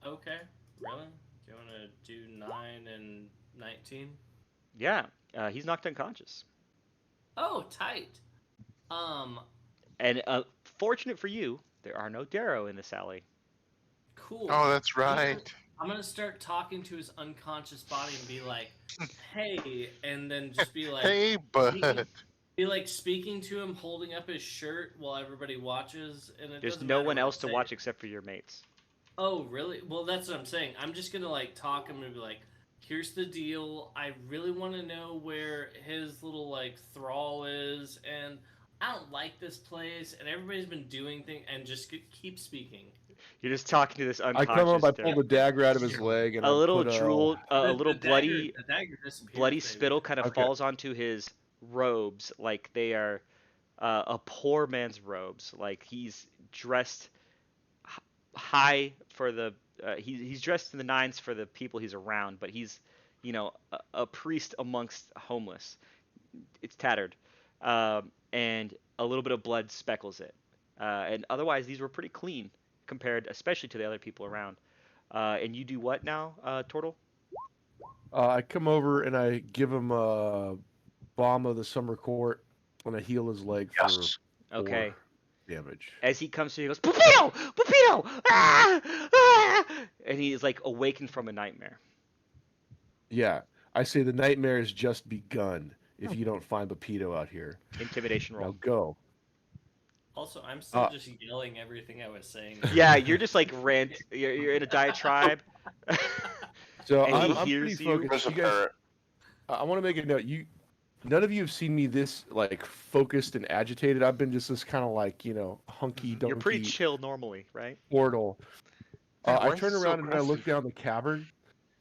Okay. Really? Do you want to do 9 and 19? Yeah, he's knocked unconscious. Oh, tight. And fortunate for you, there are no Darrow in this alley. Cool. Oh, that's right. I'm gonna start talking to his unconscious body and be like, "Hey," and then just be like, Hey, bud. Be like speaking to him, holding up his shirt while everybody watches, and There's no one else to watch except for your mates. Oh, really? Well, that's what I'm saying. I'm just gonna like talk him and be like, "Here's the deal. I really want to know where his little like thrall is, and I don't like this place, and everybody's been doing things, and just keep speaking." You're just talking to this I unconscious. come up, I pull the dagger out of his leg, and a little put, drool, a little the bloody, dagger bloody spittle kind of falls onto his robes, like they are a poor man's robes. Like he's dressed high for the, he's dressed in the nines for the people he's around, but he's, a priest amongst homeless. It's tattered, and a little bit of blood speckles it. And otherwise, these were pretty clean compared, especially to the other people around. And you do what now, Tortle? I come over and I give him a bomb of the summer court, and I heal his leg for 4 damage. As he comes to, he goes, Pupito! Pupito! Ah! Ah! And he is like awakened from a nightmare. Yeah, I say the nightmare has just begun. If you don't find Bapito out here, intimidation roll. Now go. Also, I'm still just yelling everything I was saying. Yeah, you're just like you're in a diatribe. So and I'm pretty focused. You guys, I want to make a note. none of you have seen me this like focused and agitated. I've been just this kind of like hunky You're pretty dunky chill normally, right? portal. Man, I why is turn it so around and I look aggressive? down the cavern,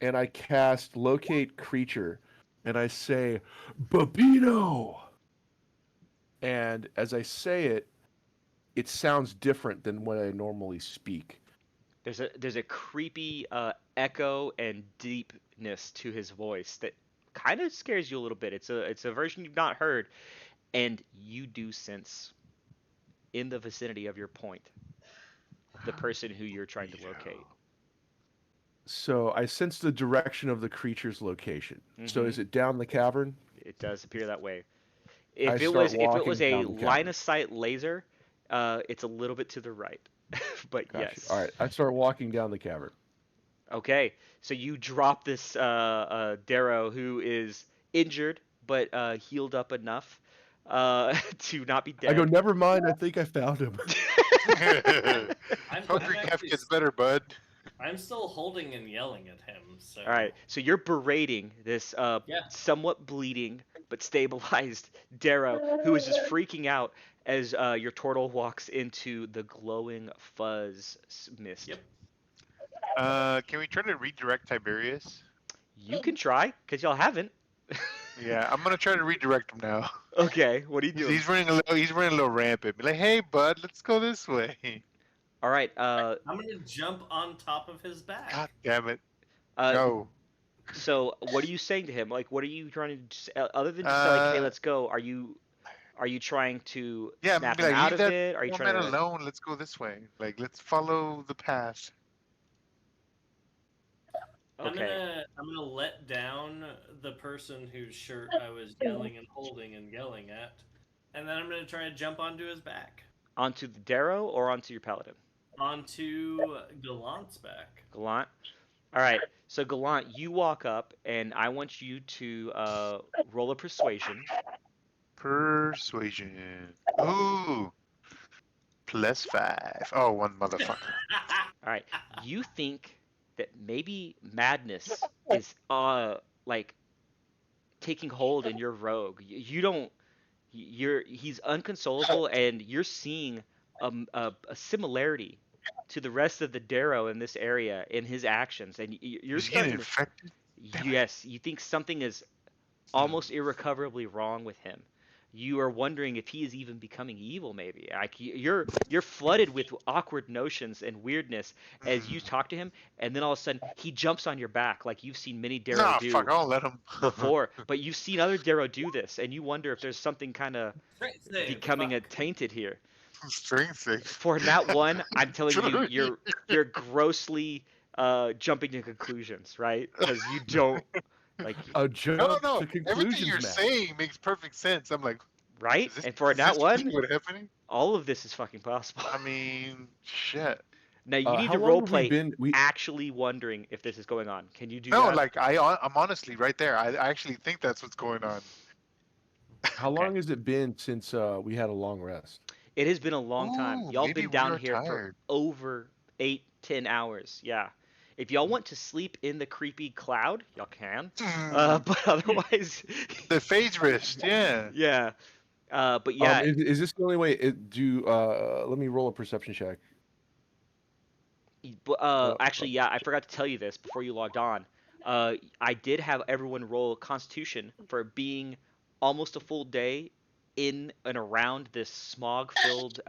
and I cast locate creature, and I say, Babino. And as I say it, it sounds different than what I normally speak. There's a creepy echo and deepness to his voice that kind of scares you a little bit. It's a version you've not heard, and you do sense in the vicinity of your point the person who you're trying to locate. So I sense the direction of the creature's location. So Hmm. is it down the cavern? It does appear that way. I If it start was if it was walking a down the line cavern. of sight laser, it's a little bit to the right. But Gotcha. yes. All right, I start walking down the cavern. Okay. So you drop this Darrow who is injured but healed up enough to not be I go, dead. never mind. I think I found him. I'm Poetry F actually gets better, bud. I'm still holding and yelling at him. So All right. So you're berating this yeah. somewhat bleeding but stabilized Darrow who is just freaking out as your turtle walks into the glowing fuzz mist. Yep. Can we try to redirect Tiberius? You can try, because y'all haven't. Yeah, I'm gonna try to redirect him now. Okay, what are you doing? He's running a little rampant. Be like, hey, bud, let's go this way. All right. I'm gonna jump on top of his back. God damn it! Uh, No. so what are you saying to him? Like, what are you trying to other than just say like, hey, let's go? Are you trying to Yeah, I'm snap gonna him be like, out leave of that it? Are you poor trying man to? alone. Let's go this way. Like, let's follow the path. Okay. I'm gonna let down the person whose shirt I was yelling and holding and yelling at, and then I'm gonna try to jump onto his back, Onto the Darrow or onto your paladin? onto Gallant's back. Gallant. All right. So Gallant, you walk up, and I want you to roll a persuasion. Persuasion. Ooh, +5. Oh, one motherfucker. All right. You think that maybe madness is like taking hold in your rogue. You don't. He's unconsolable, and you're seeing a similarity to the rest of the Darrow in this area in his actions, and you're He's getting starting to. infected. Damn it. Yes, you think something is almost irrecoverably wrong with him. You are wondering if he is even becoming evil, maybe. Like you're flooded with awkward notions and weirdness as you Hmm. talk to him, and then all of a sudden he jumps on your back like you've seen many Darrow Nah, fuck. do I'll let him. before, but you've seen other Darrow do this, and you wonder if there's something kind of Strength save. becoming Fuck. tainted here. Strength save. For that one, I'm telling you, Sorry. you're grossly jumping to conclusions, right? Because you don't like A No, jump no. to Everything conclusions, you're Matt. saying makes perfect sense. I'm like, right, is this, and for is that this really one, what happening? all of this is fucking possible. I mean, shit. Now you need How to long have we roleplay been? actually wondering if this is going on. Can you do No, that? like I'm honestly right there. I actually think that's what's going on. How Okay. long has it been since we had a long rest? It has been a long time. Ooh, Y'all maybe been we down are here for tired. over 8, 10 hours. Yeah. If y'all want to sleep in the creepy cloud, y'all can. Hmm. But otherwise, The phase wrist, yeah. yeah. But yeah, Is this the only way? Let me roll a perception check. actually, yeah, I forgot to tell you this before you logged on. I did have everyone roll Constitution for being almost a full day in and around this smog-filled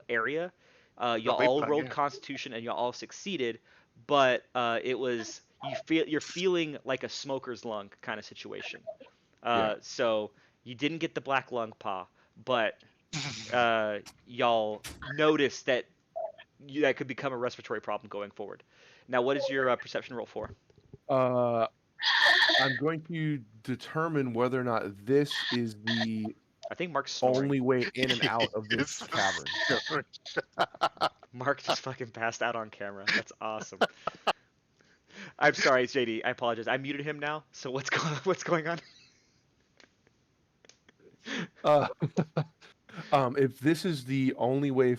area. No Y'all vape all pen, rolled yeah. Constitution and y'all all succeeded, but it was you're feeling like a smoker's lung kind of situation. Yeah. So you didn't get the black lung paw, but y'all notice that that could become a respiratory problem going forward. Now, what is your perception roll for? Uh, I'm going to determine whether or not this is the I think Mark's snoring. only way in and out of this It's- cavern. Mark just fucking passed out on camera. That's awesome. I'm sorry, JD. I apologize. I muted him now. So what's going on? Uh, if this is the only way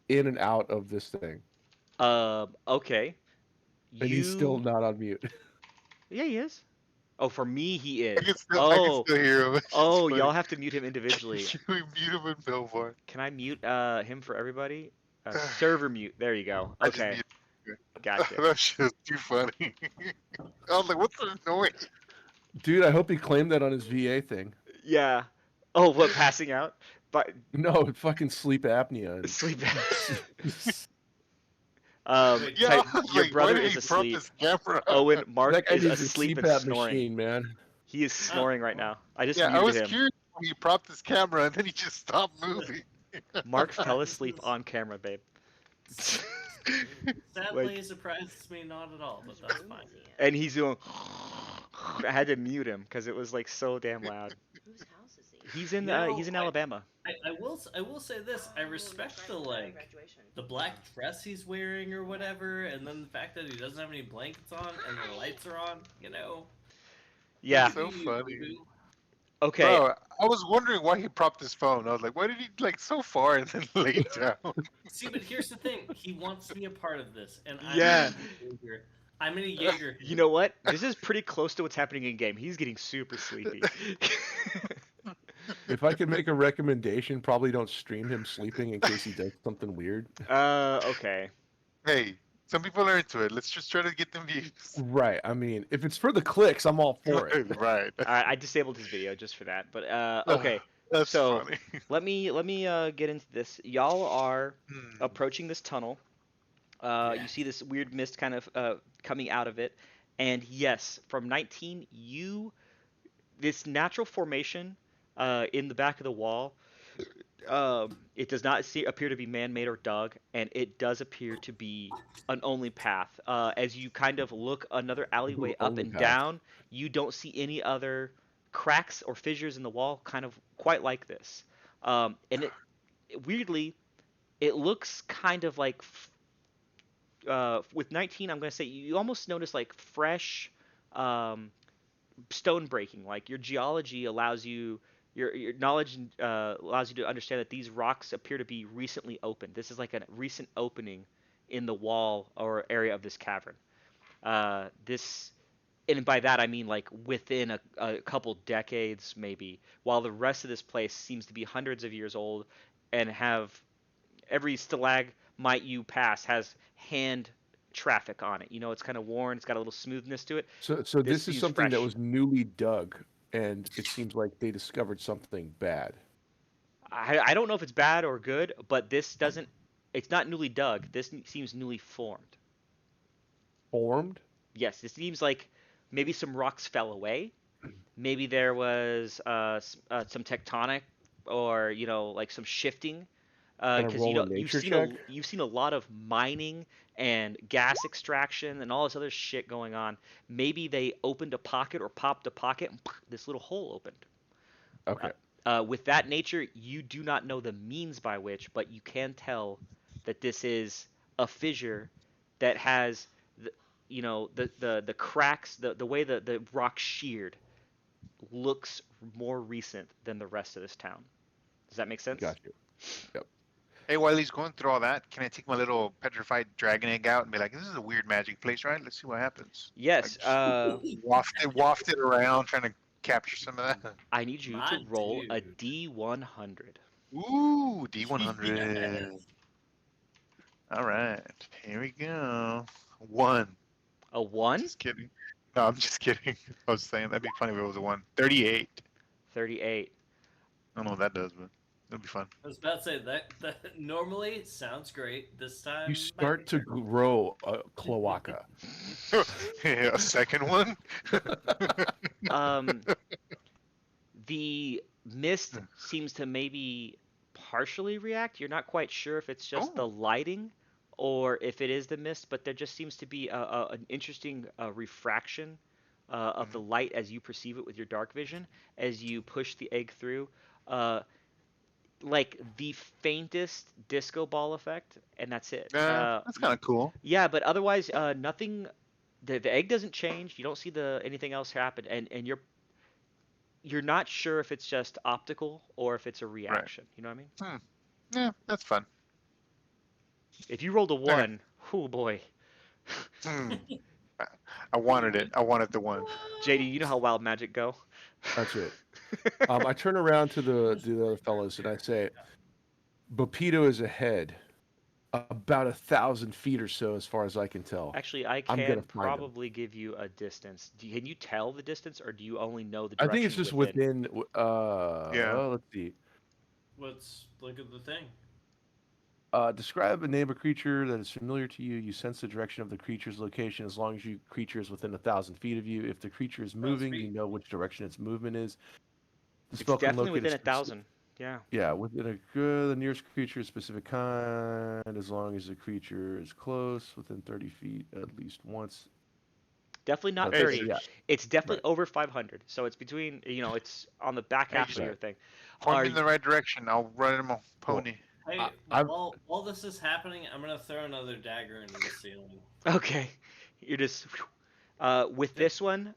in and out of this thing, Okay. and he's still You. not on mute. Yeah, he is. Oh, for me he I is. I can still hear him. It's just Oh, funny. y'all have to mute him individually. Should we mute him in Billboard? Can I mute him for everybody? Server mute. There you go. I just Okay, muted. gotcha. That shit was too funny. I was like, what's the noise? Dude, I hope he claimed that on his VA thing. Yeah. Oh, what, passing out? But No, fucking sleep apnea. And... sleep. Wait, Yeah, Type, I was your like, why brother did is he prop asleep. his camera? Owen, Mark that guy is needs a asleep and CPAP snoring. machine, man. He is snoring right now. I just Yeah, I muted was him. curious when he propped his camera and then he just stopped moving. Mark fell asleep on camera, babe. Sadly, it surprises me not at all, but that's fine. And he's doing. I had to mute him because it was like so damn loud. Whose house is he? He's in You he's in know, Alabama. I will say this. I respect the the black dress he's wearing or whatever, and then the fact that he doesn't have any blankets on and the lights are on. You know. Yeah. So funny. Okay. Bro, I was wondering why he propped his phone. I was like, why did he like so far and then lay down? See, but here's the thing. He wants to be a part of this, and Yeah. I'm in a Jaeger. You know what? This is pretty close to what's happening in game. He's getting super sleepy. If I could make a recommendation, probably don't stream him sleeping in case he does something weird. Okay. Hey, some people are into it. Let's just try to get them views. Right. I mean, if it's for the clicks, I'm all for it. Right. I disabled his video just for that. But okay. That's So funny. let me get into this. Y'all are approaching this tunnel. You see this weird mist kind of coming out of it, and yes, from 19, this natural formation in the back of the wall. It does not appear to be man-made or dug, and it does appear to be an only path. As you kind of look another alleyway up Only and path. down, you don't see any other cracks or fissures in the wall, kind of quite like this. And weirdly, it looks kind of like with 19, I'm going to say you almost notice like fresh stone breaking. Like your geology allows you, your knowledge allows you to understand that these rocks appear to be recently opened. This is like a recent opening in the wall or area of this cavern. And by that I mean like within a couple decades maybe, while the rest of this place seems to be hundreds of years old and have every stalagmite you pass has hand traffic on it. You know, it's kind of worn. It's got a little smoothness to it. So This this is seems something that fresh. was newly dug, and it seems like they discovered something bad. I don't know if it's bad or good, but this doesn't. It's not newly dug. This seems newly formed. Formed? Yes, this seems like maybe some rocks fell away. Maybe there was some tectonic, or like some shifting. Can I Because roll a nature check? you've seen a lot of mining and gas extraction and all this other shit going on. Maybe they opened a pocket or popped a pocket, and this little hole opened. Okay. With that nature, you do not know the means by which, but you can tell that this is a fissure that has, the cracks, the way the rock sheared looks more recent than the rest of this town. Does that make sense? Got you. Yep. Hey, while he's going through all that, can I take my little petrified dragon egg out and be like, "This is a weird magic place, right? Let's see what happens." Yes. Waft it around, trying to capture some of that. I need you to My roll a dude. D100. Ooh, D100. All right, here we go. 1. A 1? Just kidding. No, I'm just kidding. I was saying that'd be funny if it was a 1. 38. 38. I don't know what that does, but it'll be fun. I was about to say that normally it sounds great. This time You start to grow a cloaca. A second one? The mist seems to maybe partially react. You're not quite sure if it's just the lighting or if it is the mist, but there just seems to be an interesting refraction of the light as you perceive it with your dark vision as you push the egg through. Like the faintest disco ball effect, and that's it. That's kind of cool. Yeah, but otherwise, nothing. The egg doesn't change. You don't see anything else happen, and you're not sure if it's just optical or if it's a reaction. You know what I mean? Yeah, that's fun. If you rolled a 1, oh boy. I wanted it. I wanted the one. JD, you know how wild magic go. That's it. I turn around to the other fellows and I say, Bapito is ahead, about 1,000 feet or so, as far as I can tell. Actually, I I'm gonna can find him. probably give you a distance. Can you tell the distance, or do you only know the I think it's direction just within? within. Yeah. Let's see. Let's look at the thing. Describe a name of creature that is familiar to you. You sense the direction of the creature's location as long as your creature is within 1,000 feet of you. If the creature is moving, you Speed. know which direction its movement is. The It's spell can definitely locate within a a thousand. Yeah, yeah, within the nearest creature, specific kind, as long as the creature is close, within 30 feet at least once. definitely not That's, Hey, 30. yeah, It's definitely right, over 500. So it's between. It's on the back hey, half of just your right. thing. point Are me in the right direction. I'll ride him on Well, pony. I, Hey, I've while this is happening, I'm gonna throw another dagger into the ceiling. okay? You're just with Yep. this one.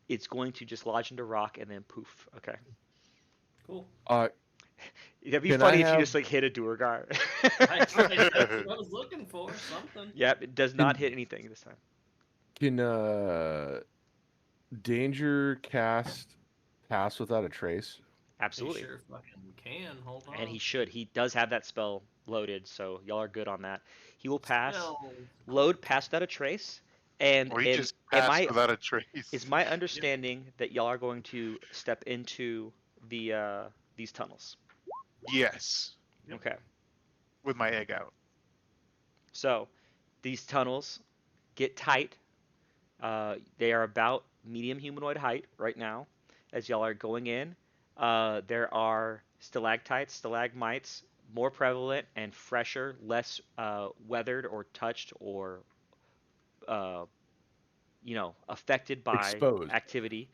It's going to just lodge into rock and then poof. Okay. Cool. That'd be can I funny if you have just like hit a Duergar. That's what I was looking for. Something. Yep, it does not can hit anything this time. can danger cast pass without a trace? He Absolutely. sure fucking can. Hold on. And he should. He does have that spell loaded, so y'all are good on that. He will pass. Spell. Load past without a trace. And Or he just am passed I without a trace. is my understanding that y'all are going to step into the these tunnels? Yes, Yep. Okay. with my egg out. So these tunnels get tight. They are about medium humanoid height right now. As y'all are going in, there are stalactites, stalagmites, more prevalent and fresher, less weathered or touched or uh, affected by Exposed. activity.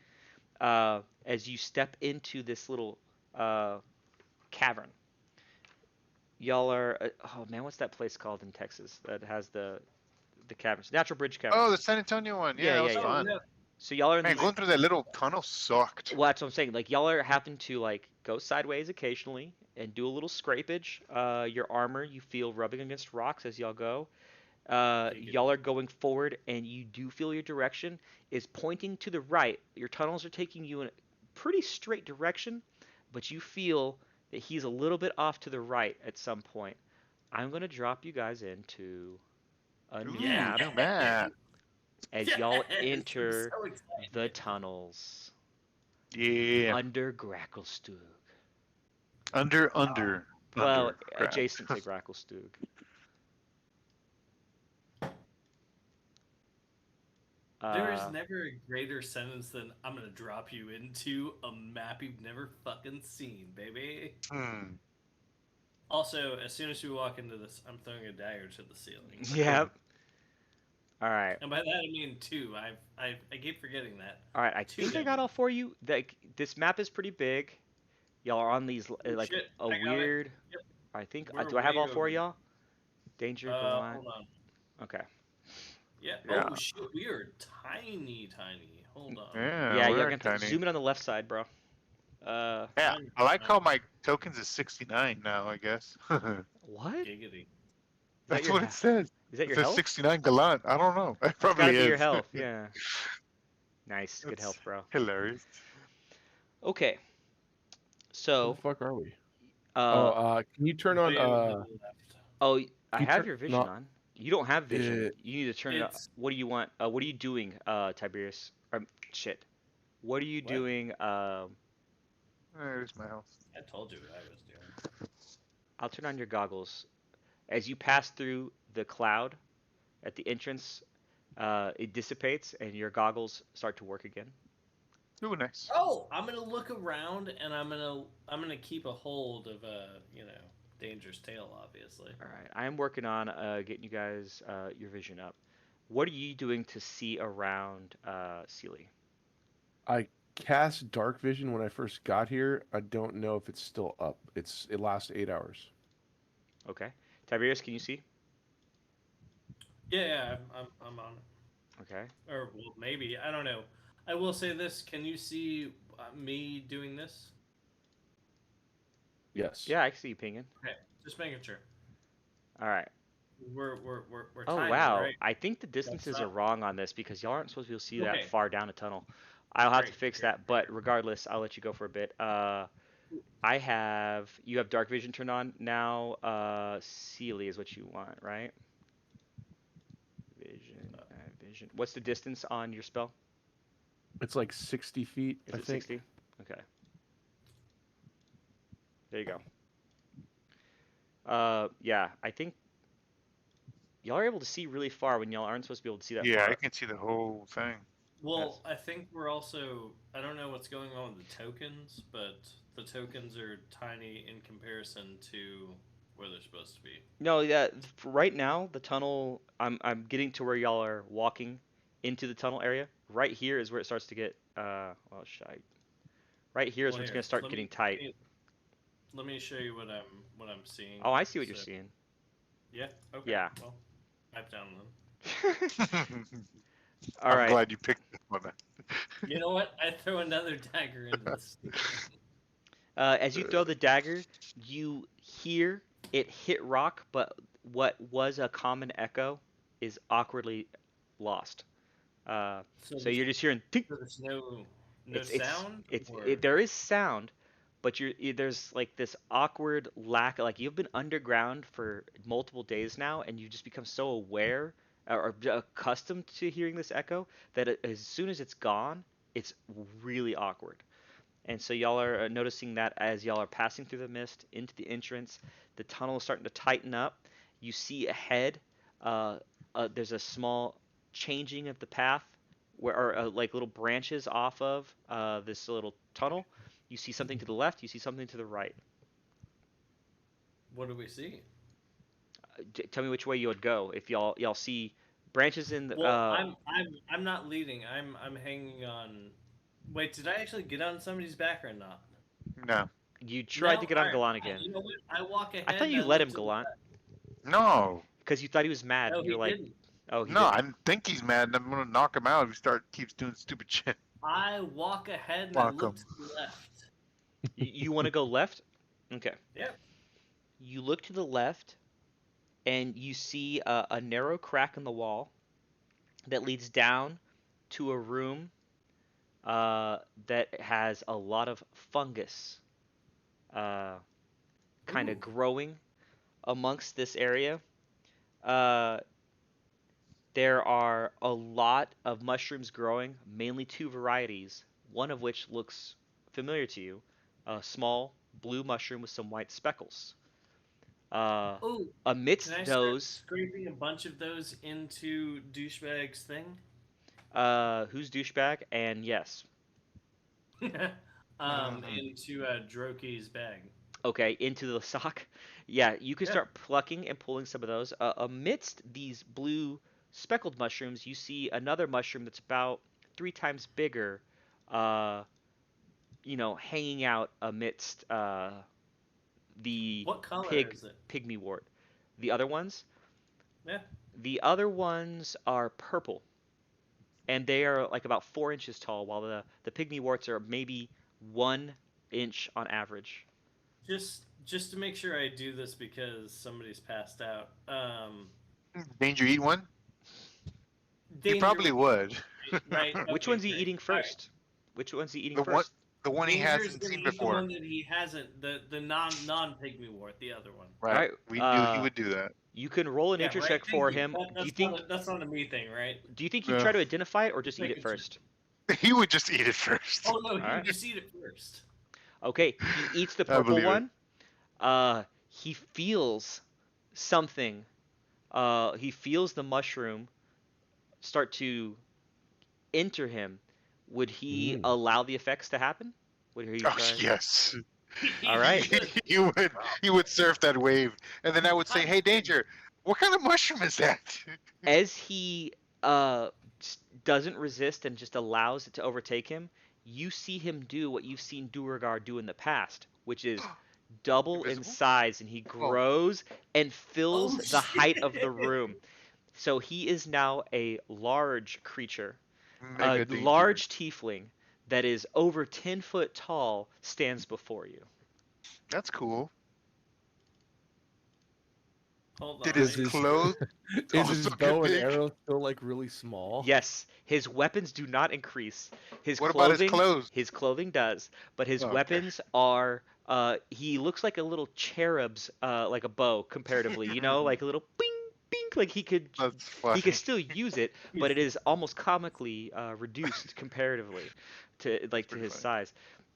As you step into this little uh, cavern, y'all are oh man, what's that place called in Texas that has the caverns? Natural Bridge Oh, Caverns. the San Antonio one. Yeah, Yeah, that yeah, was yeah. Oh fun. yeah. So y'all are in Man, these. going through that little tunnel sucked. Well, that's what I'm saying. Like y'all are happen to like go sideways occasionally and do a little scrapage. Your armor you feel rubbing against rocks as y'all go. Y'all are going forward, and you do feel your direction is pointing to the right. Your tunnels are taking you in a pretty straight direction, but you feel that he's a little bit off to the right at some point. I'm gonna drop you guys into a new Ooh, map new map. as y'all Yes, I'm enter so the excited. tunnels Yeah. under Gracklestug. Under. Well, Crap. adjacent to Gracklestug. There is never a greater sentence than "I'm gonna drop you into a map you've never fucking seen, baby." Hmm. Also, as soon as we walk into this, I'm throwing a dagger to the ceiling. Yep. All right. And by that I mean two. I keep forgetting that. All right. I Two think I got damage. all for you. This map is pretty big. Y'all are on these like Shit, a I got it. weird. Yep. I think. We're Do I have way all four over. of y'all? Danger, Gallant. Hold on. Okay. Yeah. Yeah. Oh shit, we are tiny. Hold on. Yeah, Yeah, you're we're gonna tiny. zoom in on the left side, bro. Yeah, I like how my tokens is 69 now, I guess. What? Giggity. That's your what he- it says. Is that It your says health? 69 Gallant. I don't know. It It's gotta probably be your is. health. Yeah. Nice. Good That's health, bro. hilarious. Okay. Where So, the fuck are we? uh, Can you turn on Way over to the left. oh, I you have turn your vision not on. You don't have vision. it You need to turn it up. It's What do you want? What are you doing, Tiberius? Shit. What are you What? doing? There's my house. I told you what I was doing. I'll turn on your goggles. As you pass through the cloud at the entrance, it dissipates and your goggles start to work again. Ooh, nice. Oh, I'm gonna look around and I'm gonna keep a hold of Danger's tail, obviously. All right. I am working on getting you guys your vision up. What are you doing to see around Sealy? I cast dark vision when I first got here. I don't know if it's still up. It lasts 8 hours. Okay. Tiberius, can you see? Yeah, I'm on it. Okay. Or well, maybe I don't know. I will say this: can you see me doing this? Yes. Yeah, I can see you pinging. Okay, just making sure. All right. we're Oh timing, wow, right? I think the That's distances are not wrong on this because y'all aren't supposed to be able to see that okay. far down a tunnel. I'll have to Great, fix great, that, great, but regardless, I'll let you go for a bit. You have dark vision turned on now. Sealy is what you want, right? great. Vision. What's the distance on your spell? It's like 60 feet, Is I it think. 60? Okay. There you go. Yeah, I think y'all are able to see really far when y'all aren't supposed to be able to see that Yeah, I far. can see the whole thing. Well, That's I think we're also. I don't know what's going on with the tokens, but the tokens are tiny in comparison to where they're supposed to be. no, yeah. For right now, the tunnel. I'm getting to where y'all are walking into the tunnel area. Right here is where it starts to get. Well, right here is Well, where it's here, gonna start getting tight. let me show you what I'm seeing. Oh, I see what you're So, seeing. yeah, okay. Yeah. Well, pipe down then. All I'm right. glad you picked this one. You know what? I throw another dagger into this. As you throw the dagger, you hear it hit rock, but what was a common echo is awkwardly lost. Uh, So so you're just hearing tink. there's no It's sound, or there is sound, but there's like this awkward lack. Like you've been underground for multiple days now, and you've just become so aware or accustomed to hearing this echo that as soon as it's gone, it's really awkward. And so y'all are noticing that as y'all are passing through the mist into the entrance, the tunnel is starting to tighten up. You see ahead, there's a small changing of the path, where or like little branches off of this little tunnel. You see something to the left. You see something to the right. what do we see? Tell me which way you would go if y'all see branches in the. Well, I'm not leading. I'm hanging on. Wait, did I actually get on somebody's back or not? No, You No. tried to get All on right. Galan again. You know what? I walk I ahead thought and you I let look him, to the Galan, left. no, because you thought he was mad. No, You're he like, didn't. oh, he no. didn't. I think he's mad. And I'm gonna knock him out if keeps doing stupid shit. I walk ahead and I Fuck look him. to the left. You want to go left? Okay. Yep. You look to the left and you see a narrow crack in the wall that leads down to a room that has a lot of fungus uh, kind of Ooh. growing amongst this area. Uh, there are a lot of mushrooms growing, mainly two varieties, one of which looks familiar to you, a small blue mushroom with some white speckles. Uh, Ooh. Can Amidst I start those, scraping a bunch of those into douchebag's thing? who's douchebag? And yes, Into Droki's bag. okay, into the sock. Yeah, you can Yeah. start plucking and pulling some of those. Amidst these blue speckled mushrooms, you see another mushroom that's about 3 times bigger, uh, hanging out amidst the What color pig is it? pygmy wort. The other ones, Yeah. the other ones are purple, and they are like about 4 inches tall, while the pygmy warts are maybe 1 inch on average. Just to make sure I do this because somebody's passed out. Danger, eat one. He Danger probably would would. right. Which Okay, one's he great. eating All right. first? Which one's he eating the one, first? the one he Danger's hasn't gonna seen eat the before. one that he hasn't. The non pygmy wart. The other one. All Right? right. We knew he would do that. You can roll a Yeah. nature Right. check Thank for you. him. That's not a me thing, right? Do you think he'd No, try to identify it or just Just eat it making sure. first? he would just eat it first. Oh no, All he would right. just eat it first. Okay. He eats the I purple believe it. one. He feels something. He feels the mushroom start to enter him. Would he Mm. allow the effects to happen? Would he Oh try? yes, All He right. would. he would. He would surf that wave, and then I would say, God "Hey, damn Danger, what kind of mushroom is that?" As he uh, doesn't resist and just allows it to overtake him, you see him do what you've seen Duergar do in the past, which is double in Invisible? size, and he Oh, grows and fills Oh the height of the shit! room. So he is now a large creature, a mega danger. large tiefling that is over 10 foot tall stands before you. That's cool. Hold Did on. his his- clothes Is his also bow get and big? arrow still like really small? Yes, his weapons do not increase. What about his clothes? His clothing does, but his Oh, okay. weapons are. He looks like a little cherub's, like a bow comparatively. You know, like a little bing, bing. Like That's he could funny. still use it, but it is almost comically reduced comparatively to That's to pretty his funny.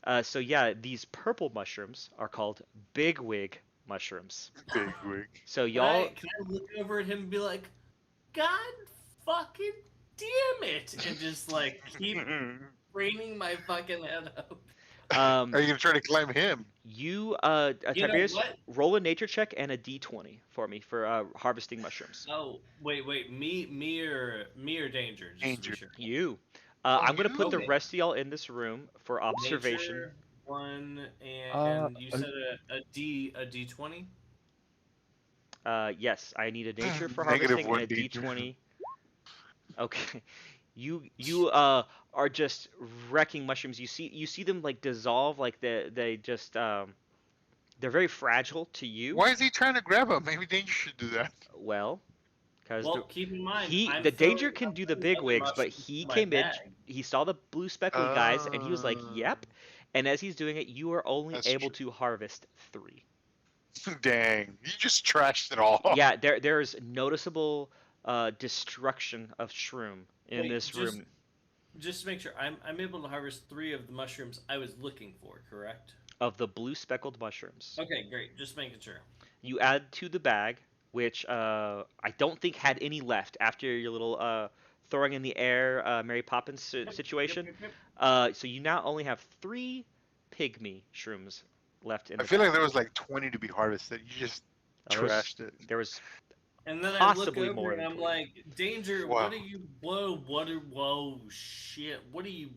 size. So yeah, these purple mushrooms are called bigwig mushrooms. Big wig. So Can I, y'all, can I look over at him and be like, God fucking damn it! And just like keep craning my fucking head up. Are you gonna try to climb him? you You know Tiberius, what? roll a nature check and a d20 for me for harvesting mushrooms. Oh, wait. Me or danger? Just to be Danger. sure. You. Oh, I'm gonna put the Okay. rest of y'all in this room for observation. Nature 1, Uh, and you said a D20. Yes, I need a nature for Negative harvesting and one a danger. d20. Okay. You are just wrecking mushrooms. You see them like dissolve, like they just they're very fragile to you. Why is he trying to grab him? Maybe Danger should do that. Well, because Well, keep in mind, the danger can I'm do the throwing big other wigs, but mushrooms he in my came in, bag. he saw the blue speckly guys, and he was like, Uh, "Yep." And as he's doing it, you are only That's able to harvest 3. Dang, you just trashed it all. Yeah, there's noticeable destruction of shroom in Wait, this room. Just to make sure, I'm able to harvest 3 of the mushrooms I was looking for, correct? Of the blue speckled mushrooms. Okay, great. Just making sure. You add to the bag, which I don't think had any left after your little throwing in the air Mary Poppins situation. So you now only have 3 pygmy shrooms left in I the feel bag. like there was like 20 to be harvested. You just trashed it. There was And then possibly I look more over and than I'm 20. like, Danger, Wow. what are you, whoa, shit, what are you,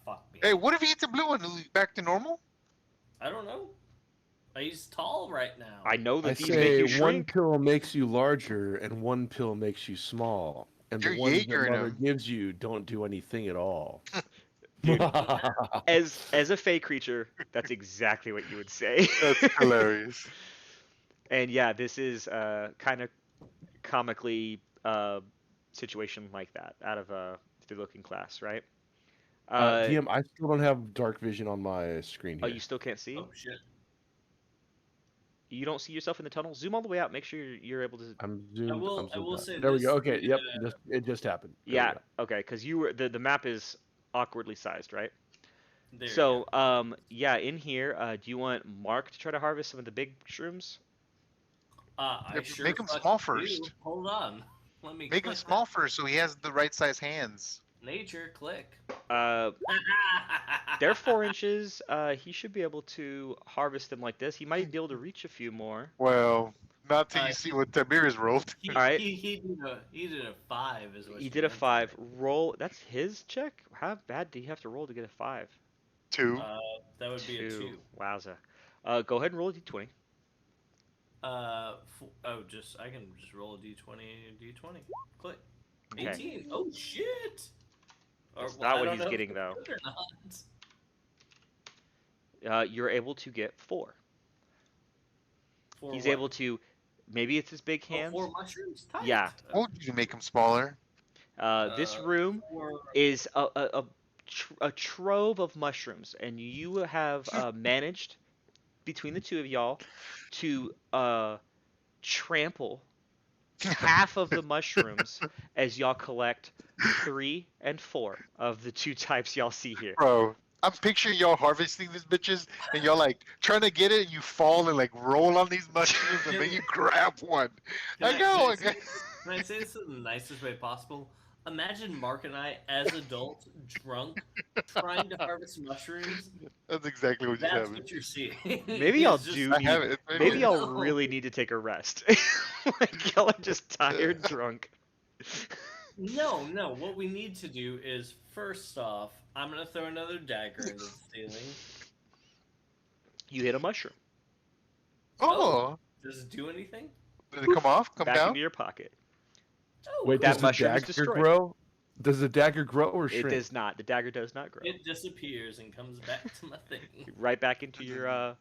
fuck me. Hey, what if he eats a blue one? Is he back to normal? I don't know. He's tall right now. I know that I these make say you one shrink. pill makes you larger and one pill makes you small. And You're the ones that Jaegering mother him. gives you don't do anything at all. Dude, as a fey creature, that's exactly what you would say. That's hilarious. And yeah, this is kind of comically situation like that out of the looking class, right? DM, I still don't have dark vision on my screen Oh, here. you still can't see? Oh, shit. You don't see yourself in the tunnel? Zoom all the way out. Make sure you're able to. I'm zoomed. I will- I'm I zoomed will out. say There we go. this, Okay, yep. It just happened. There we Yeah. go. Okay, because you were the map is awkwardly sized, right? There you So go. yeah, in here, do you want Mark to try to harvest some of the big shrooms? I Yeah, sure make him fucking small do. first. Hold on. Let me Make him click small first so he has the right size hands. Nature, click. They're 4 inches. He should be able to harvest them like this. He might be able to reach a few more. Well, not till you Uh, see what Tiberius rolled. He, All right. he did a 5 is what He you did a meant to 5. say. Roll. That's his check. How bad do you have to roll to get a 5? 2. That would be a 2. Wowza. Go ahead and roll a d20. I can just roll a d20. Click. Okay. 18. Oh shit. That's Well, not I what don't he's know if getting it's though. good or not. You're able to get 4. For He's what? able to. Maybe it's his big Oh, hands. 4 mushrooms? Tight. Yeah. Told you to make him smaller. This room is a trove of mushrooms, and you have managed between the two of y'all to trample half of the mushrooms as y'all collect 3 and 4 of the 2 types y'all see here. Bro, I'm picturing y'all harvesting these bitches and y'all like trying to get it and you fall and like roll on these mushrooms and then you grab one. Can I can I say this in the nicest way possible? Imagine Mark and I, as adults, drunk, trying to harvest mushrooms. That's exactly what just That's happened. what you're seeing. Maybe y'all It's just- do I need. have it. Maybe y'all No. really need to take a rest. Like y'all are just tired, drunk. No. What we need to do is, first off, I'm gonna throw another dagger into the ceiling. You hit a mushroom. Oh, Does it do anything? did it come off? Come Back down? into your pocket. Oh, Wait, That does the mushroom is dagger destroyed. grow? Does the dagger grow or It shrink? does not. The dagger does not grow. it disappears and comes back to my thing. Right back into your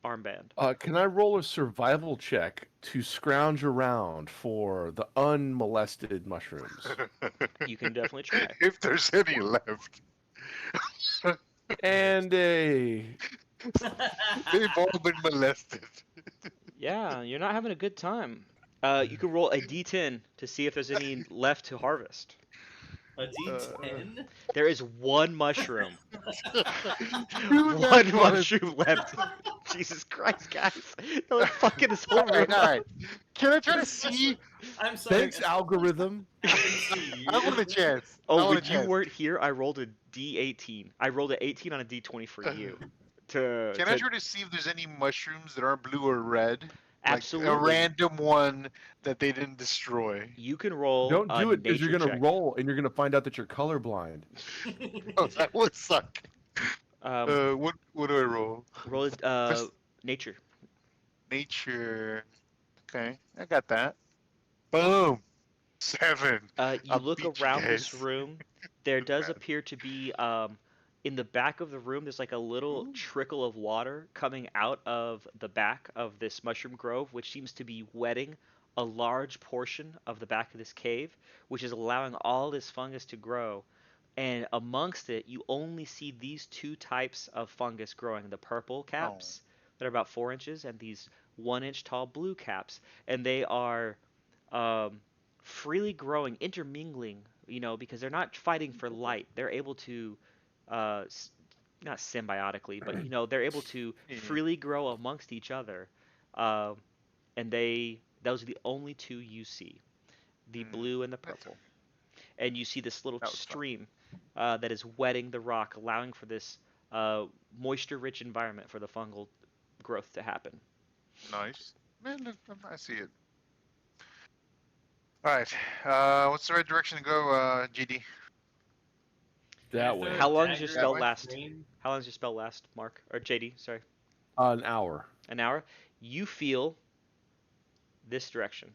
armband. Can I roll a survival check to scrounge around for the unmolested mushrooms? You can definitely try. If there's any left. And a They've all been molested. Yeah, you're not having a good time. You can roll a d10 to see if there's any left to harvest. A D10? There is one mushroom. Dude, One mushroom left. Jesus Christ, guys. They're fucking this whole room. Alright. Can I try to see? I'm sorry. thanks, algorithm. I want a chance. I Oh, want when a you chance. weren't here, I rolled a d18. I rolled an 18 on a d20 for you. Can I try to see if there's any mushrooms that aren't blue or red? Absolutely. Like a random one that they didn't destroy. You can roll Don't a do it because you're nature gonna check. roll and you're gonna find out that you're colorblind. Oh, that would suck. Um, What do I roll? roll Just nature. nature. Okay, I got that. Boom. 7. You I'll look beat you around this guys. room. There does Bad. appear to be in the back of the room. There's like a little Ooh. trickle of water coming out of the back of this mushroom grove, which seems to be wetting a large portion of the back of this cave, which is allowing all this fungus to grow. And amongst it, you only see these two types of fungus growing: the purple caps that are about 4 inches, and these 1 inch tall blue caps, and they are um, freely growing, intermingling, because they're not fighting for light. They're able to, uh, not symbiotically, but they're able to Yeah. freely grow amongst each other. Um, and those are the only two you see, the blue and the purple. And you see this little That was fun. stream that is wetting the rock, allowing for this moisture-rich environment for the fungal growth to happen. Nice. Man, look, I see it. All right. What's the right direction to go, GD? That way. How long does your That spell way? last? How long does your spell last, Mark? Or JD, sorry. An hour. An hour. You feel this direction.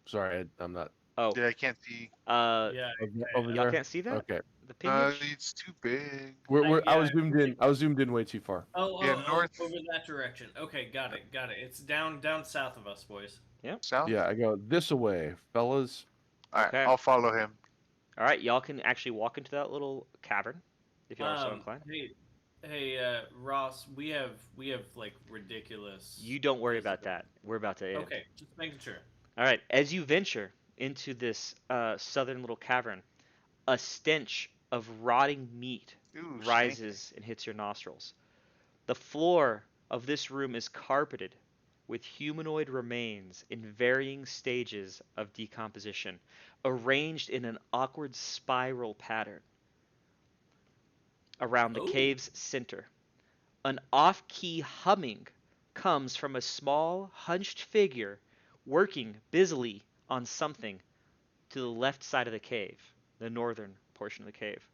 Sorry, I'm not Oh, Yeah, I can't see. Yeah. over y'all there. can't see that? Okay, The pingage? It's too big. I Yeah. was zoomed in. I was zoomed in way too far. Yeah, north. Over that direction. Okay, got it. It's down south of us, boys. South? Yeah, I go this away, fellas. All right, Okay. I'll follow him. All right, y'all can actually walk into that little cavern if y'all are so inclined. Hey, Ross, we have like ridiculous. You don't worry about that. We're about to end. Okay, just making sure. All right, as you venture into this southern little cavern, a stench of rotting meat Ooh, rises and hits your nostrils. The floor of this room is carpeted with humanoid remains in varying stages of decomposition, arranged in an awkward spiral pattern around the Oh. cave's center. An off-key humming comes from a small, hunched figure working busily on something to the left side of the cave, the northern portion of the cave.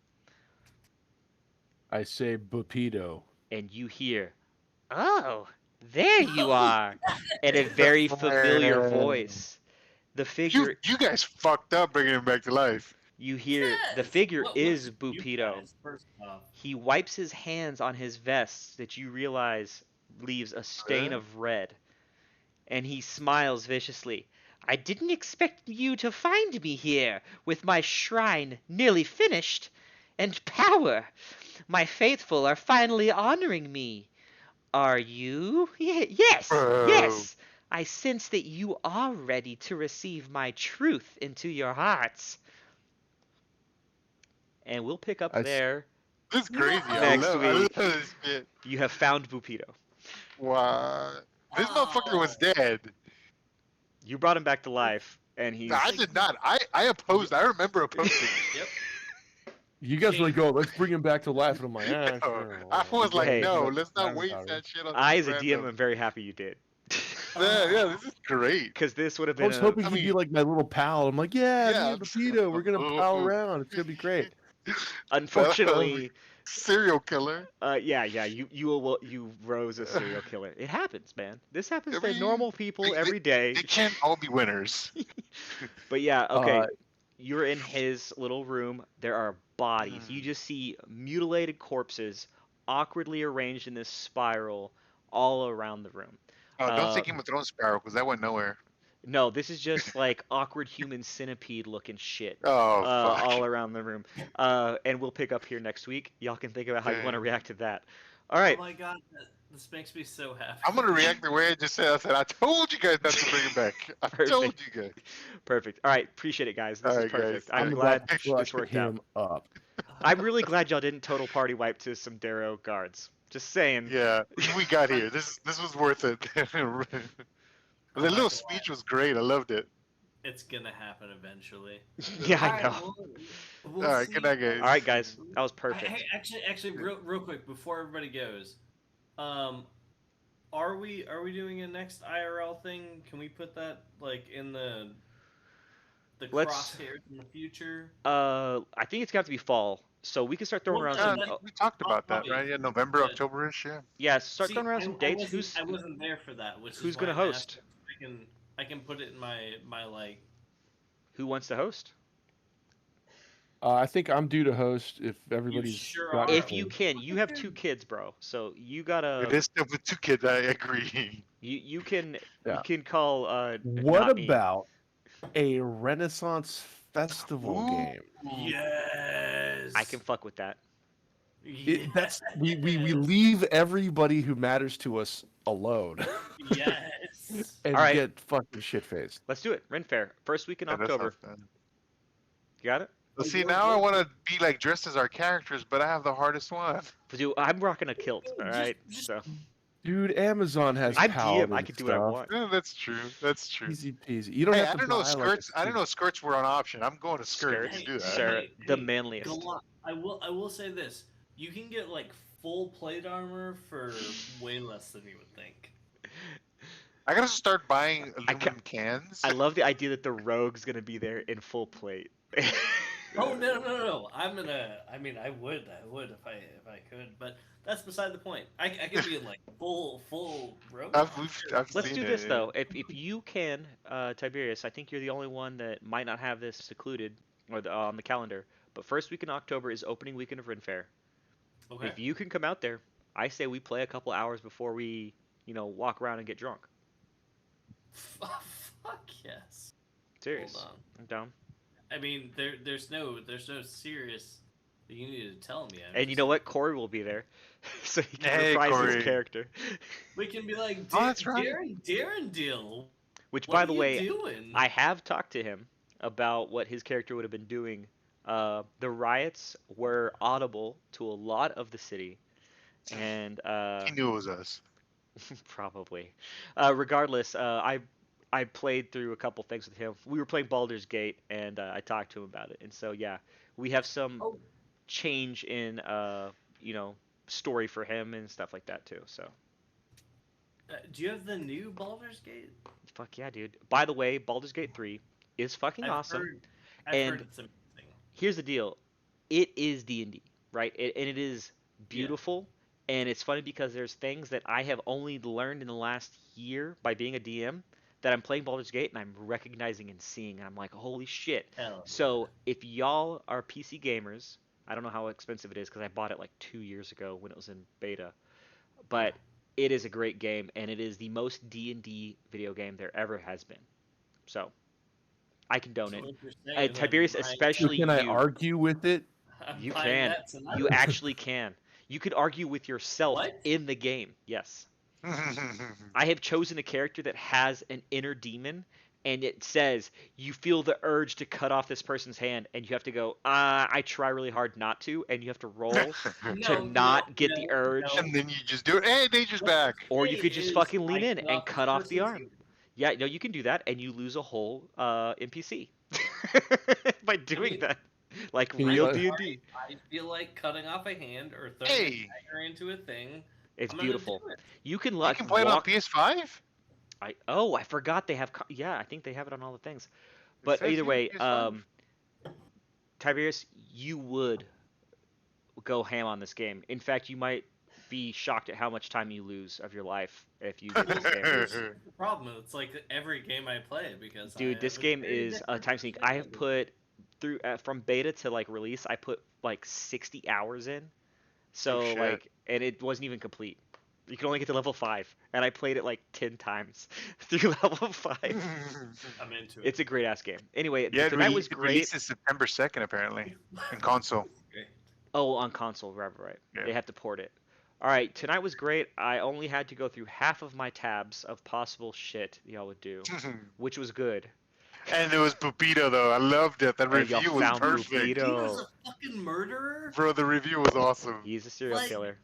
I say Bupido. And you hear, "Oh, there you are," in a very familiar voice. The figure You guys fucked up bringing him back to life. you hear, the Yes! figure What is you Bupido. guys, first off? He wipes his hands on his vest that you realize leaves a stain of red, and he smiles viciously. "I didn't expect you to find me here, with my shrine nearly finished, and power. My faithful are finally honoring me. Are you? Yes, yes. I sense that you are ready to receive my truth into your hearts." And we'll pick up there. This is crazy. Next I week. love this shit. You have found Bupido. What? This motherfucker was dead. You brought him back to life, and he's. I did not. I opposed. I remember opposing. Yep. You guys really go. Let's bring him back to life, and I'm like, No, sure. I was like, Hey. no, let's not I'm waste sorry. that shit on I, as a this DM, random. am very happy you did. Yeah, this is great. Because this would have I been. was hoping I he'd be mean- like my little pal. I'm like, yeah, Yeah. me and Bupido, we're gonna pal around. It's gonna be great. Unfortunately, Serial killer. yeah, you rose a serial killer. It happens, man. This happens Every- to normal people they- every day. They can't all be winners. But yeah, okay. Uh, You're in his little room. There are bodies. You just see mutilated corpses awkwardly arranged in this spiral all around the room. Oh, don't say Uh, Game of Thrones Sparrow because that went nowhere. no, this is just like awkward human centipede looking shit Oh fuck. all around the room. And we'll pick up here next week. Y'all can think about how you want Okay. to react to that. All Oh right, my god, this makes me so happy. I'm gonna react the way I just said. I said I told you guys not to bring it back. I told perfect, you guys. perfect. All right, appreciate it, guys. This All is right, guys. perfect. I'm I'm glad about to this fuck worked out. him up. I'm really glad y'all didn't total party wipe to some Darrow guards. Just saying. Yeah, we got here. This was worth it. I'm The not little gonna speech lie, was great. I loved it. it's gonna happen eventually. Yeah, I Alright, know. we'll All right, see. good night, guys. All right, guys, that was Hey, perfect. actually, real quick before everybody goes, um, are we doing a next IRL thing? Can we put that like in the Let's. crosshairs in the future? I think it's got to be fall, so we can start throwing Well, around no, some. that, We talked about that, right? obviously, Yeah, November, but October-ish. Yeah. Yeah, start see, throwing around some dates. I wasn't there for that, which Who's is why gonna I'm host? asking. I can put it in my like. Who wants to host? I think I'm due to host if You everybody's sure got are. If you anything. can, you have 2 kids, bro. So you It gotta. is still with 2 kids. I agree. You can Yeah. call What not me. about a Renaissance festival Ooh. game? Yes. I can fuck with that. That's we leave everybody who matters to us alone Yes. and All right. get fucking shit faced. Let's do it. Ren Fair, first week in Yeah, that October. sounds fun. You got it? But see, now I want to be like dressed as our characters, but I have the hardest one. Dude, I'm rocking a kilt. All right. Just- So Dude, Amazon has I'm DM. paladin I can do what I stuff. want. Yeah, that's true. That's true. Easy peasy. You don't Hey, have I to didn't know buy, like, skirts. I didn't know skirts were an option. I'm going to skirt. Skirts, You do that. sir. The manliest. Go on. I will say this: you can get like full plate armor for way less than you would think. I gotta start buying aluminum cans. I love the idea that the rogue's gonna be there in full plate. Oh no! I'm gonna. I mean, I would if I could, but that's beside the point. I could be in like full rogue. I've Let's seen do it, this yeah. though. If you can, Tiberius, I think you're the only one that might not have this secluded or on the calendar. But first week in October is opening weekend of Ren Fair. Okay. If you can come out there, I say we play a couple hours before we, walk around and get drunk. Fuck yes. Serious. Hold on. I'm down. I mean, there's no serious that you need to tell me. I'm And you just- know what? Corey will be there, so he can Hey, reprise Corey. his character. We can be like, Oh, that's right. Darren Deal. Which, What by are the you way, doing? I have talked to him about what his character would have been doing. The riots were audible to a lot of the city, and He knew it was us. probably. Regardless, I played through a couple things with him. We were playing Baldur's Gate, and I talked to him about it. And so yeah, we have some Oh. change in story for him and stuff like that too. So Do you have the new Baldur's Gate? fuck yeah, dude. By the way, Baldur's Gate 3 is fucking awesome. I've And- heard it's amazing. Here's the deal. It is D&D, right? And it is beautiful. And it's funny because there's things that I have only learned in the last year by being a DM that I'm playing Baldur's Gate and I'm recognizing and seeing. And I'm like, holy shit. Hell So if y'all are PC gamers, I don't know how expensive it is because I bought it like 2 years ago when it was in beta. But it is a great game, and it is the most D&D video game there ever has been. So I condone it. So what you're saying, Tiberius, I'm buying- especially Can I you. argue with it? I'm You buying can. that tonight. You actually can. You could argue with yourself What? in the game. Yes. I have chosen a character that has an inner demon, and it says you feel the urge to cut off this person's hand, and you have to go, I try really hard not to, and you have to roll to No, not get the no, urge. no. And then you just do it. Hey, Nature's back. Or you could just Is fucking lean I in cut and off cut this off the person's arm. hand. Yeah, no, you can do that, and you lose a whole NPC by doing mean, that, like Can you real let- D&D. I feel like cutting off a hand or throwing Hey. a dagger into a thing. It's I'm gonna beautiful. do it. You can You like can play it on walk. PS5. I forgot they have. Yeah, I think they have it on all the things. But says either here way, PS5. Tiberius, you would go ham on this game. In fact, you might be shocked at how much time you lose of your life if you get this game. Here's the problem. It's like every game I play because Dude, this game is a time sink. I have put through from beta to like release. I put like 60 hours in. So shit. like, and it wasn't even complete. You can only get to level 5, and I played it like 10 times through level 5. I'm into it. It's a great ass game. Anyway, Yeah, tonight was it great. releases September 2nd apparently in console. Great. Oh, on console, right. Yeah. They have to port it. All right, tonight was great. I only had to go through half of my tabs of possible shit y'all would do, which was good. And it was Pupito though. I loved it. That And y'all review was found perfect. Pupito. He was a fucking murderer, Bro, the review was awesome. He's a serial Like, killer.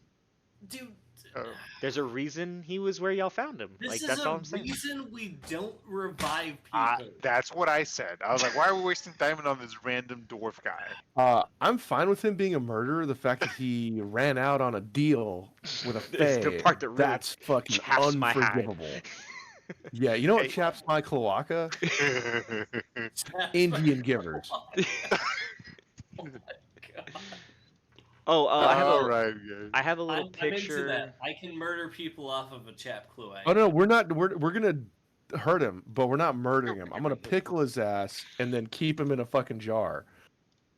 dude. There's a reason he was where y'all found him. This Like is that's a all I'm saying. reason we don't revive people. That's what I said. I was like, why are we wasting time on this random dwarf guy? I'm fine with him being a murderer. The fact that he ran out on a deal with a It's the fae, part that really that's fucking chaps my hide. unforgivable. Yeah, you know what Hey. chaps my cloaca? Indian givers. Oh my god. Oh, Alright, guys. I have a little I'm into picture. that. I can murder people off of a chap clue. Oh no, we're not. We're gonna hurt him, but we're not murdering him. I'm gonna pickle his ass and then keep him in a fucking jar.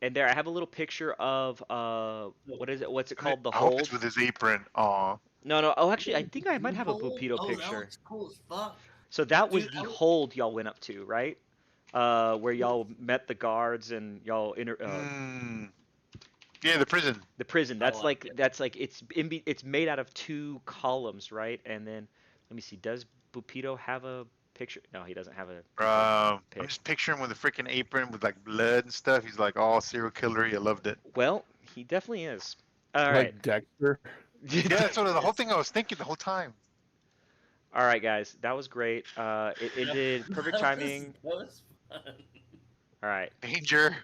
And there, I have a little picture of what is it? What's it called? The I hope hold. it's with his apron. Aw. No. Oh, actually, I think I might have a Hold? Pupito Oh, picture. that looks cool as fuck. So that was Dude, the hold y'all went up to, right? Where y'all met the guards and y'all Yeah, the prison. the prison. That's like like it's made out of 2 columns, right? And then let me see. Does Pupito have a picture? No, he doesn't have a. I'm pic. just picturing with a freaking apron with like blood and stuff. He's like all serial killery. I loved it. Well, he definitely is. All right. Like Dexter. Yeah, that's what the whole thing I was thinking the whole time. All right, guys, that was great. It ended perfect timing. That was fun. All right. Danger.